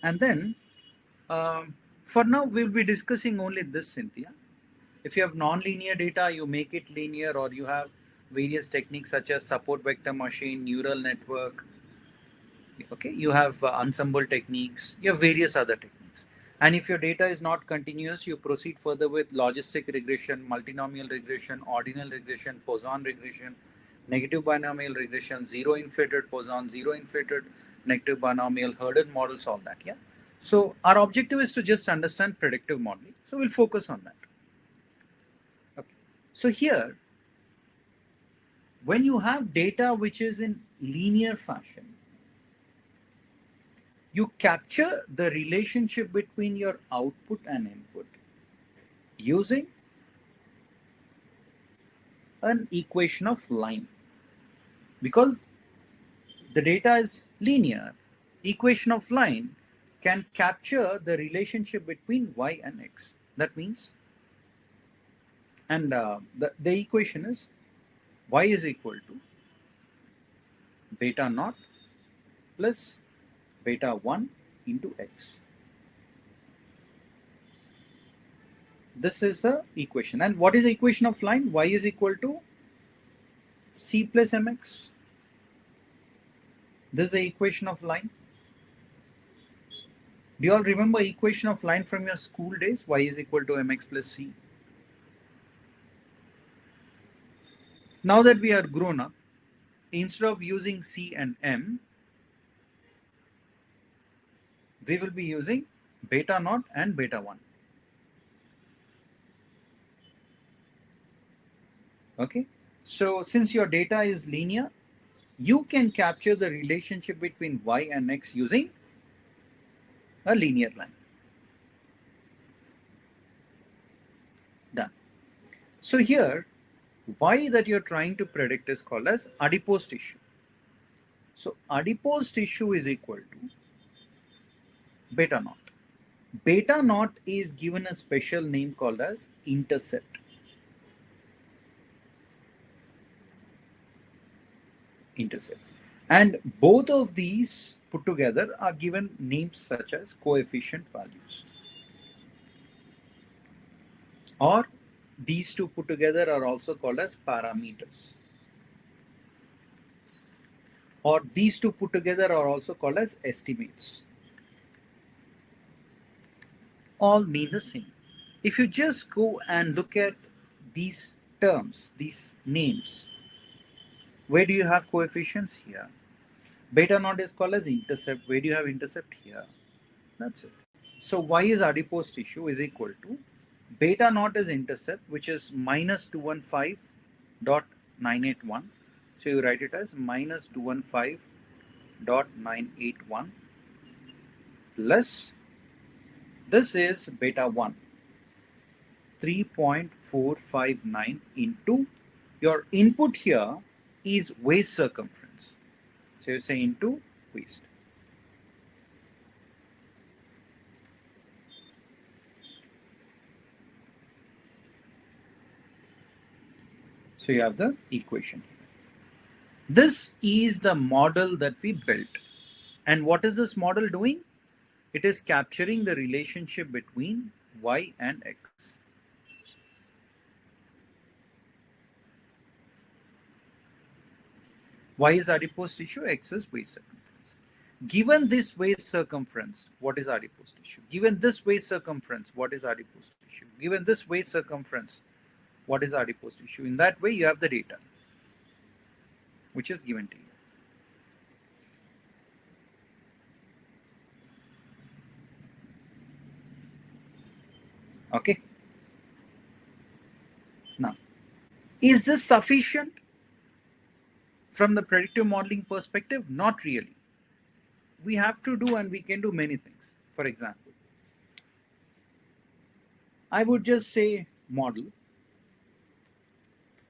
Speaker 2: And then, for now, we'll be discussing only this, Cynthia. If you have non-linear data, you make it linear, or you have various techniques such as support vector machine, neural network. Okay, you have ensemble techniques, you have various other techniques. And if your data is not continuous, you proceed further with logistic regression, multinomial regression, ordinal regression, Poisson regression, negative binomial regression, zero inflated Poisson, zero inflated negative binomial, Herden models, all that. Yeah. So our objective is to just understand predictive modeling. So we'll focus on that. Okay. So here, when you have data which is in linear fashion, you capture the relationship between your output and input using an equation of line. Because the data is linear, equation of line can capture the relationship between y and x. That means, and the equation is y is equal to beta naught plus beta 1 into x. This is the equation. And what is the equation of line? Y is equal to c plus mx. This is the equation of line. Do you all remember equation of line from your school days? Y is equal to mx plus c. Now that we are grown up, instead of using c and m, we will be using beta naught and beta 1. Okay, so since your data is linear, you can capture the relationship between y and x using a linear line. Done. So here, y that you're trying to predict is called as adipose tissue. So adipose tissue is equal to beta naught. Beta naught is given a special name called as intercept. And both of these put together are given names such as coefficient values, or these two put together are also called as parameters, or these two put together are also called as estimates. All mean the same. If you just go and look at these terms, these names, where do you have coefficients? Here. Beta naught is called as intercept. Where do you have intercept? Here. That's it. So y is adipose tissue is equal to beta naught is intercept, which is minus 215.981. So you write it as minus 215.981 plus this is beta 1, 3.459 into your input here is waist circumference. So you say into waist. So you have the equation. This is the model that we built. And what is this model doing? It is capturing the relationship between y and x. Y is adipose tissue, x is waist circumference. Given this waist circumference, what is adipose tissue? Given this waist circumference, what is adipose tissue? Given this waist circumference, what is adipose tissue? In that way, you have the data, which is given to you. Okay. Now, is this sufficient? From the predictive modeling perspective, not really. We have to do and we can do many things. For example, I would just say model,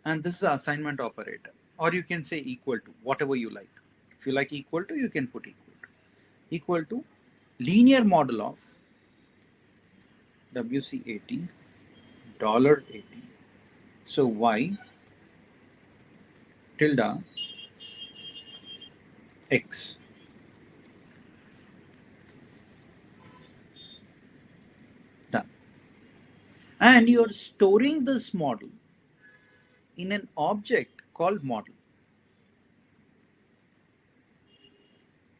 Speaker 2: and this is the assignment operator, or you can say equal to, whatever you like. If you like equal to, you can put equal to linear model of WC80 $80. So y tilde x. Done. And you're storing this model in an object called model.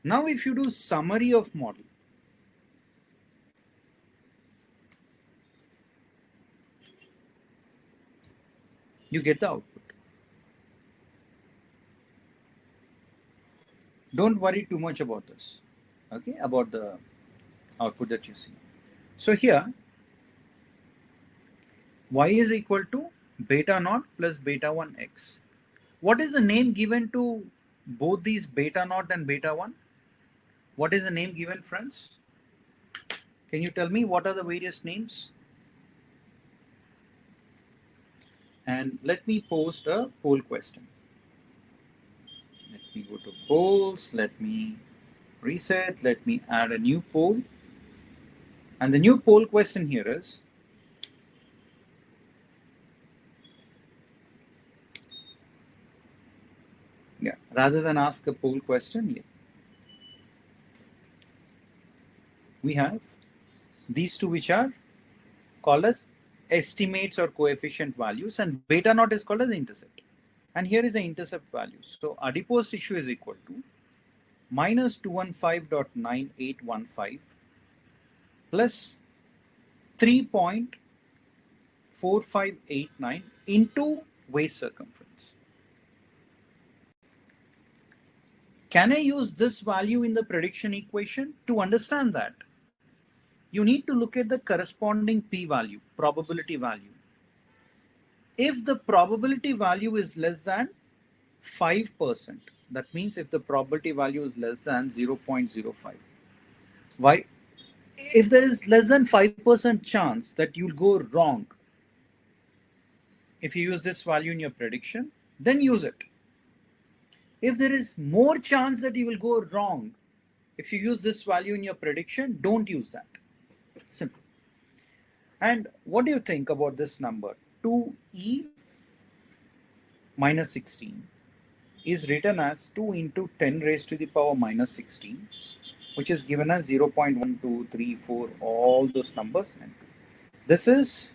Speaker 2: Now if you do summary of model, you get the output. Don't worry too much about this, okay, about the output that you see. So here, y is equal to beta naught plus beta 1 x. What is the name given to both these beta naught and beta 1? What is the name given, friends? Can you tell me what are the various names? And let me post a poll question. Let me go to polls. Let me reset. Let me add a new poll. And the new poll question here is, rather than ask a poll question, we have these two which are called as estimates or coefficient values, and beta naught is called as intercept. And here is the intercept value. So adipose tissue is equal to minus 215.9815 plus 3.4589 into waist circumference. Can I use this value in the prediction equation? To understand that, you need to look at the corresponding p-value, probability value. If the probability value is less than 5%, that means if the probability value is less than 0.05. Why? If there is less than 5% chance that you'll go wrong, if you use this value in your prediction, then use it. If there is more chance that you will go wrong, if you use this value in your prediction, don't use that. Simple. And what do you think about this number? 2e minus 16 is written as 2 into 10 raised to the power minus 16, which is given as 0.1, 2, 3, 4, all those numbers. And this is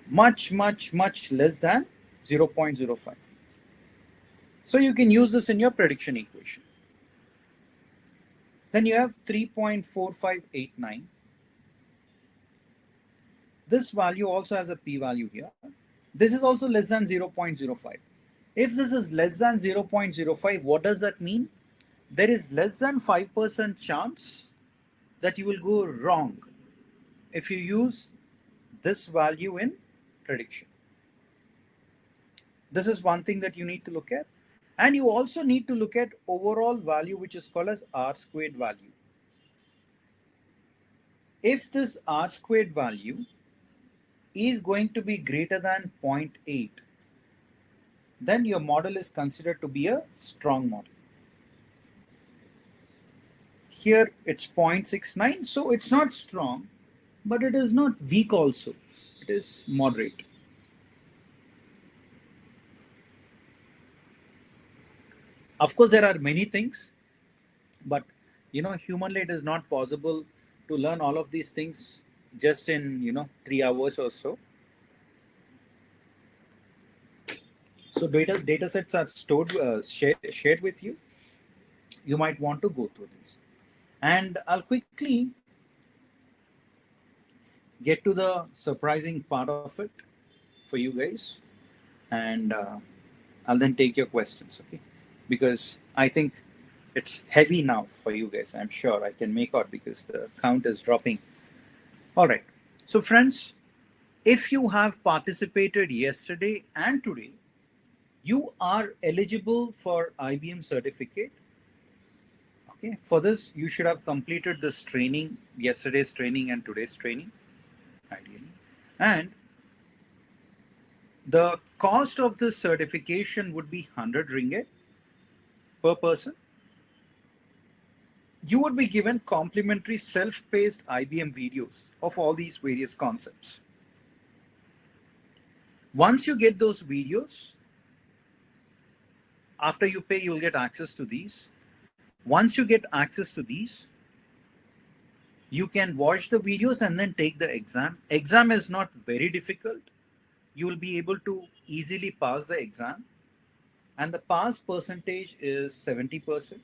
Speaker 2: much, much, much less than 0.05. So you can use this in your prediction equation. Then you have 3.4589. This value also has a p-value here. This is also less than 0.05. If this is less than 0.05, what does that mean? There is less than 5% chance that you will go wrong if you use this value in prediction. This is one thing that you need to look at. And you also need to look at overall value, which is called as R squared value. If this R squared value is going to be greater than 0.8, then your model is considered to be a strong model. Here it's 0.69, so it's not strong, but it is not weak also. It is moderate. Of course, there are many things, but humanly it is not possible to learn all of these things just in 3 hours or so. So data sets are stored, shared with you. You might want to go through this, and I'll quickly get to the surprising part of it for you guys, and I'll then take your questions. Okay. Because I think it's heavy now for you guys. I'm sure I can make out because the count is dropping. All right. So friends, if you have participated yesterday and today, you are eligible for IBM certificate. Okay. For this, you should have completed this training, yesterday's training and today's training, ideally. And the cost of this certification would be 100 ringgit per person. You would be given complimentary self-paced IBM videos of all these various concepts. Once you get those videos, after you pay, you'll get access to these. Once you get access to these, you can watch the videos and then take the exam. Exam is not very difficult. You will be able to easily pass the exam. And the pass percentage is 70%.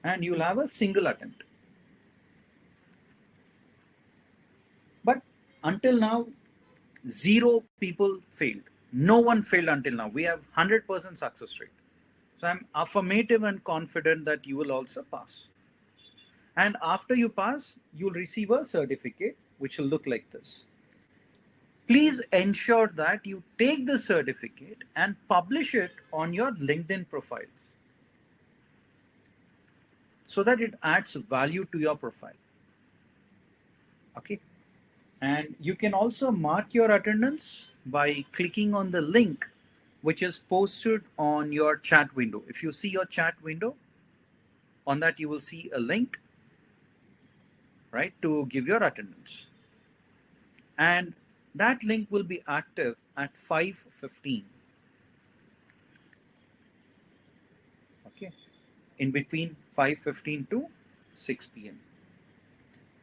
Speaker 2: And you'll have a single attempt. But until now, 0 people failed. No one failed until now. We have 100% success rate. So I'm affirmative and confident that you will also pass. And after you pass, you'll receive a certificate, which will look like this. Please ensure that you take the certificate and publish it on your LinkedIn profile so that it adds value to your profile. Okay. And you can also mark your attendance by clicking on the link which is posted on your chat window. If you see your chat window, on that you will see a link, right, to give your attendance. And that link will be active at 5:15. Okay, in between 5:15 to 6 p.m.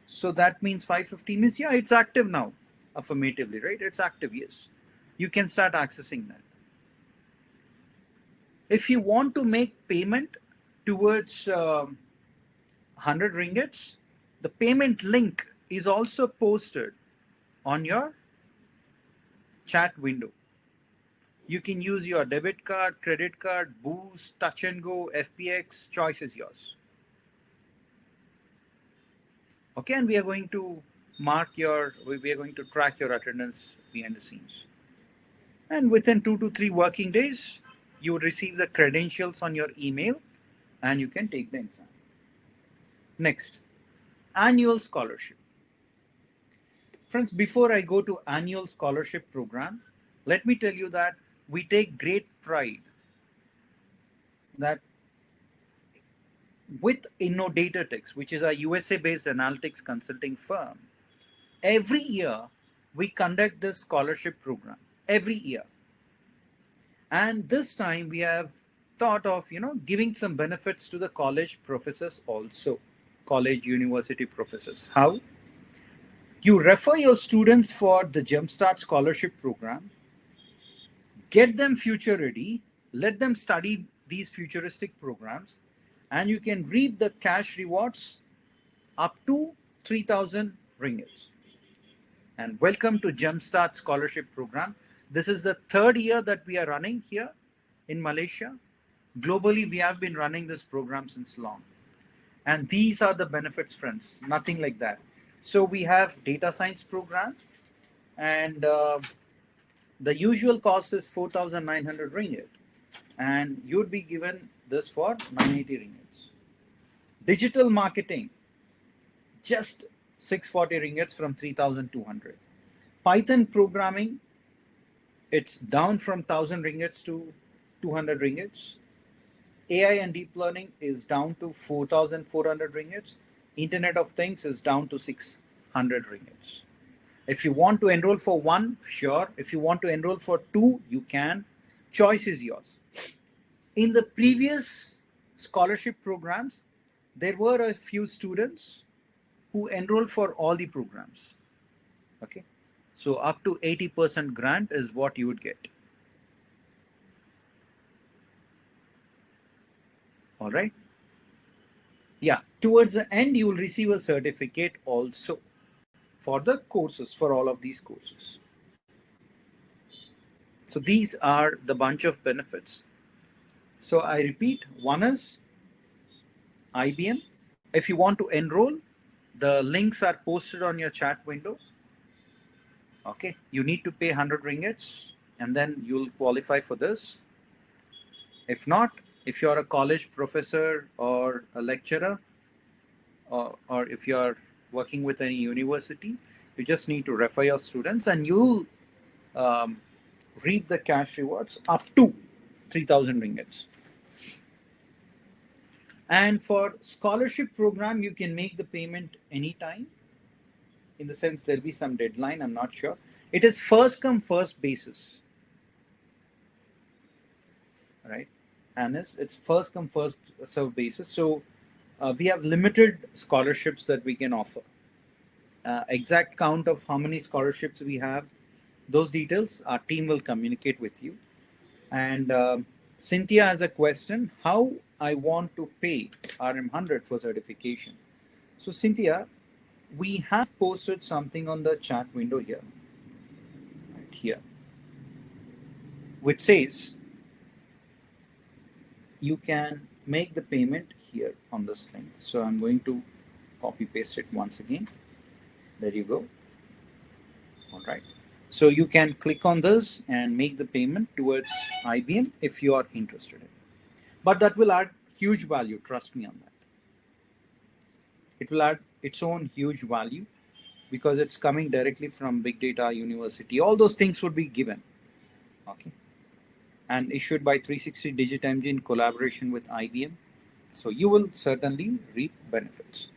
Speaker 2: So that means 5:15 means, yeah, it's active now, affirmatively, right? It's active, yes. You can start accessing that. If you want to make payment towards 100 ringgits, the payment link is also posted on your chat window. You can use your debit card, credit card, Boost, Touch and Go, FPX, choice is yours. Okay, and we are going to we are going to track your attendance behind the scenes. And within 2 to 3 working days, you would receive the credentials on your email and you can take the exam. Next, annual scholarship. Friends, before I go to annual scholarship program, let me tell you that we take great pride that with Innodatatics, which is a USA-based analytics consulting firm, every year we conduct this scholarship program, every year. And this time we have thought of, giving some benefits to the college professors also, college university professors. How? You refer your students for the Jumpstart Scholarship Program, get them future ready, let them study these futuristic programs, and you can reap the cash rewards up to 3,000 ringgits. And welcome to Jumpstart Scholarship Program. This is the 3rd year that we are running here in Malaysia. Globally, we have been running this program since long. And these are the benefits, friends, nothing like that. So we have data science program, and the usual cost is 4,900 ringgit, and you'd be given this for 980 ringgits. Digital marketing, just 640 ringgits from 3,200. Python programming, it's down from 1,000 ringgits to 200 ringgits. AI and deep learning is down to 4,400 ringgits. Internet of Things is down to 600 ringgits. If you want to enroll for one, sure. If you want to enroll for 2, you can. Choice is yours. In the previous scholarship programs, there were a few students who enrolled for all the programs. Okay, so up to 80% grant is what you would get. All right. Yeah, towards the end, you will receive a certificate also for the courses, for all of these courses. So these are the bunch of benefits. So I repeat, one is IBM. If you want to enroll, the links are posted on your chat window. Okay, you need to pay 100 ringgits and then you'll qualify for this. If not, if you're a college professor or a lecturer, or if you're working with any university, you just need to refer your students and you'll reap the cash rewards up to 3,000 ringgits. And for scholarship program, you can make the payment anytime. In the sense, there'll be some deadline, I'm not sure. It is first come, first basis. Right? And it's first come, first served basis. So we have limited scholarships that we can offer. Exact count of how many scholarships we have, those details, our team will communicate with you. And Cynthia has a question, how I want to pay RM100 for certification. So Cynthia, we have posted something on the chat window here, right here, which says you can make the payment here on this link. So I'm going to copy paste it once again. There you go. All right. So you can click on this and make the payment towards IBM if you are interested in. But that will add huge value, trust me on that. It will add its own huge value because it's coming directly from Big Data University. All those things would be given. Okay. And issued by 360DigiTMG in collaboration with IBM. So you will certainly reap benefits.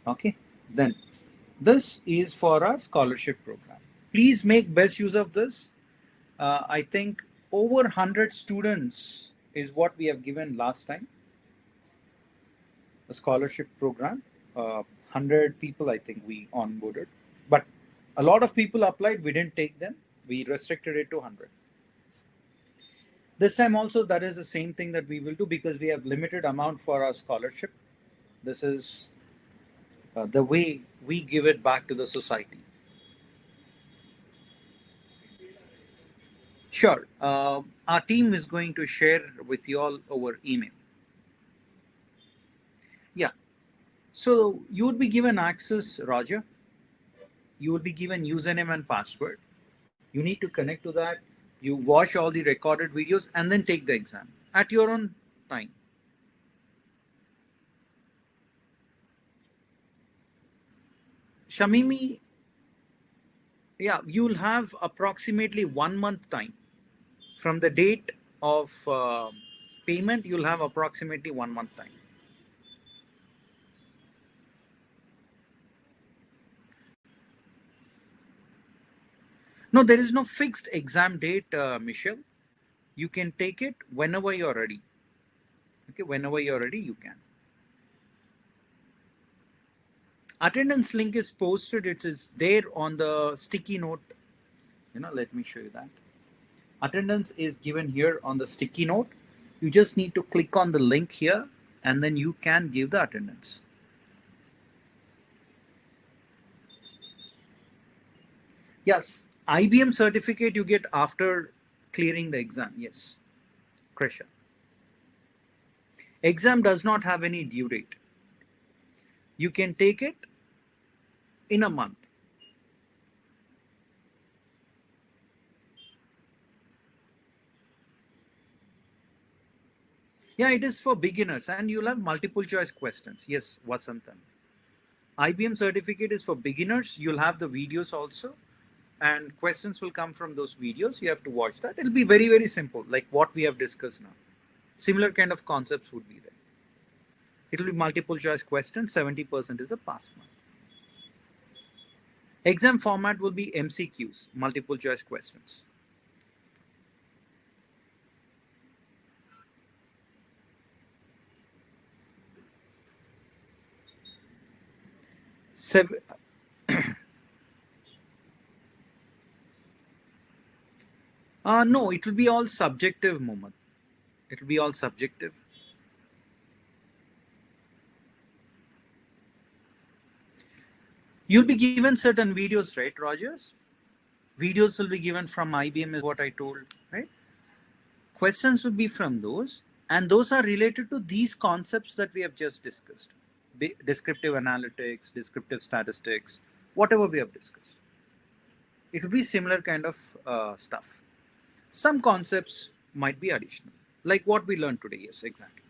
Speaker 2: Okay, then this is for our scholarship program. Please make best use of this. I think over 100 students is what we have given last time, a scholarship program. 100 people, I think, we onboarded, but a lot of people applied. We didn't take them. We restricted it to 100. This time also, that is the same thing that we will do because we have limited amount for our scholarship. This is the way we give it back to the society. Sure. Our team is going to share with you all over email. Yeah. So you would be given access, Roger. You will be given username and password. You need to connect to that. You watch all the recorded videos and then take the exam at your own time. Shamimi, yeah, you'll have approximately 1 month time. From the date of payment, you'll have approximately 1 month time. No, there is no fixed exam date, Michelle. You can take it whenever you're ready. Okay, whenever you're ready, you can. Attendance link is posted. It is there on the sticky note. Let me show you that. Attendance is given here on the sticky note. You just need to click on the link here and then you can give the attendance. Yes, IBM certificate you get after clearing the exam. Yes, Krisha. Exam does not have any due date. You can take it in a month. Yeah, it is for beginners and you'll have multiple choice questions. Yes, Vasantan. IBM certificate is for beginners. You'll have the videos also and questions will come from those videos. You have to watch that. It'll be very, very simple, like what we have discussed now. Similar kind of concepts would be there. It will be multiple choice questions. 70% is a pass mark. Exam format will be MCQs, multiple choice questions. No, it will be all subjective, Mohammed. It will be all subjective. You'll be given certain videos, right, Rogers? Videos will be given from IBM is what I told, right? Questions will be from those, and those are related to these concepts that we have just discussed. Descriptive analytics, descriptive statistics, whatever we have discussed. It will be similar kind of stuff. Some concepts might be additional, like what we learned today. Yes, exactly.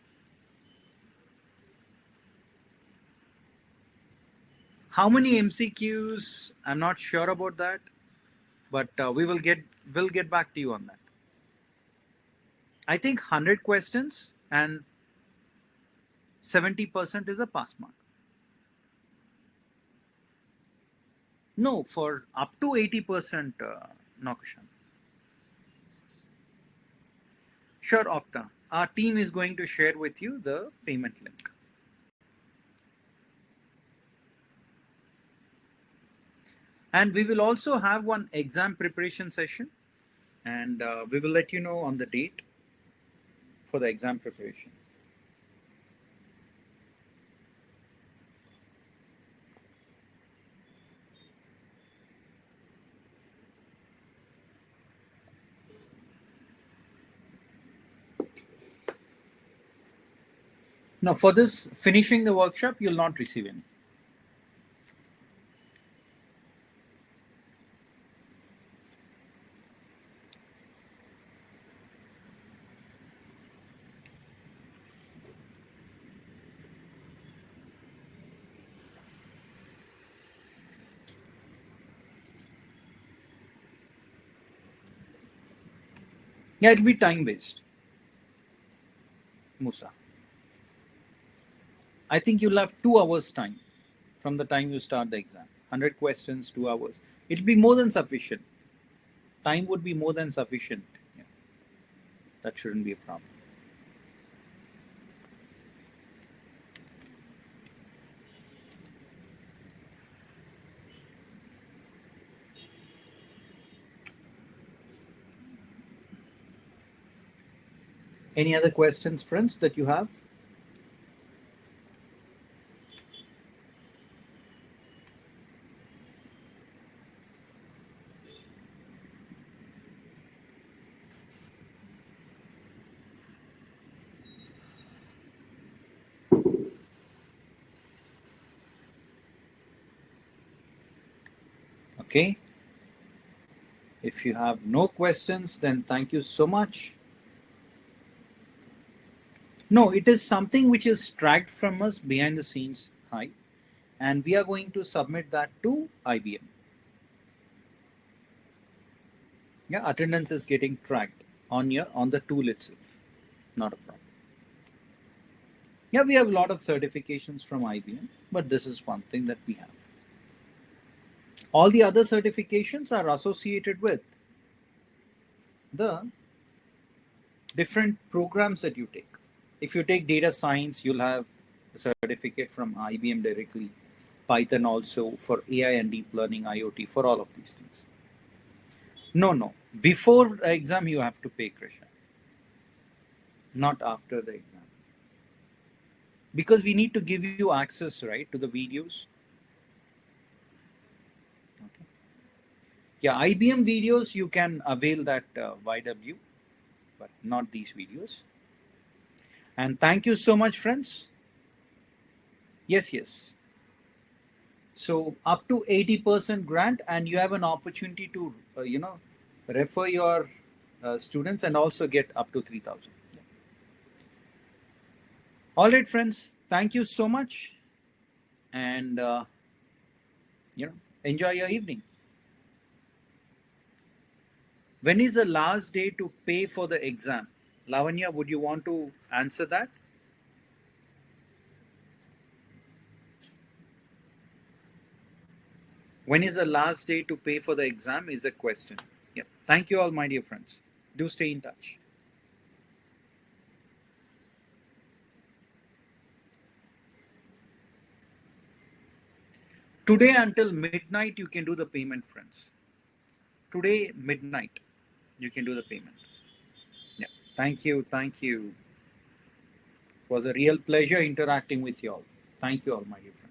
Speaker 2: How many MCQs? I'm not sure about that, but we'll get back to you on that. I think 100 questions and 70% is a pass mark. No, for up to 80%, Nakushan. Sure, Okta. Our team is going to share with you the payment link. And we will also have one exam preparation session, and we will let you know on the date for the exam preparation. Now, for this finishing the workshop, you'll not receive any. Yeah, it'll be time-based, Musa. I think you'll have 2 hours time from the time you start the exam. 100 questions, 2 hours. It'll be more than sufficient. Time would be more than sufficient. Yeah. That shouldn't be a problem. Any other questions, friends, that you have? Okay. If you have no questions, then thank you so much. No, it is something which is tracked from us behind the scenes, hi, and we are going to submit that to IBM. Yeah, attendance is getting tracked on the tool itself. Not a problem. Yeah, we have a lot of certifications from IBM, but this is one thing that we have. All the other certifications are associated with the different programs that you take. If you take data science, you'll have a certificate from IBM directly. Python also, for AI and deep learning, IoT, for all of these things. No. Before the exam, you have to pay, Krisha. Not after the exam. Because we need to give you access, right, to the videos. Okay. Yeah, IBM videos, you can avail that YW, but not these videos. And thank you so much, friends. Yes. So up to 80% grant, and you have an opportunity to, refer your students and also get up to 3,000. Yeah. All right, friends. Thank you so much, and enjoy your evening. When is the last day to pay for the exam? Lavanya, would you want to answer that? When is the last day to pay for the exam is a question. Yeah. Thank you all, my dear friends. Do stay in touch. Today until midnight, you can do the payment, friends. Today, midnight, you can do the payment. Yeah. Thank you. It was a real pleasure interacting with you all. Thank you all, my dear friends.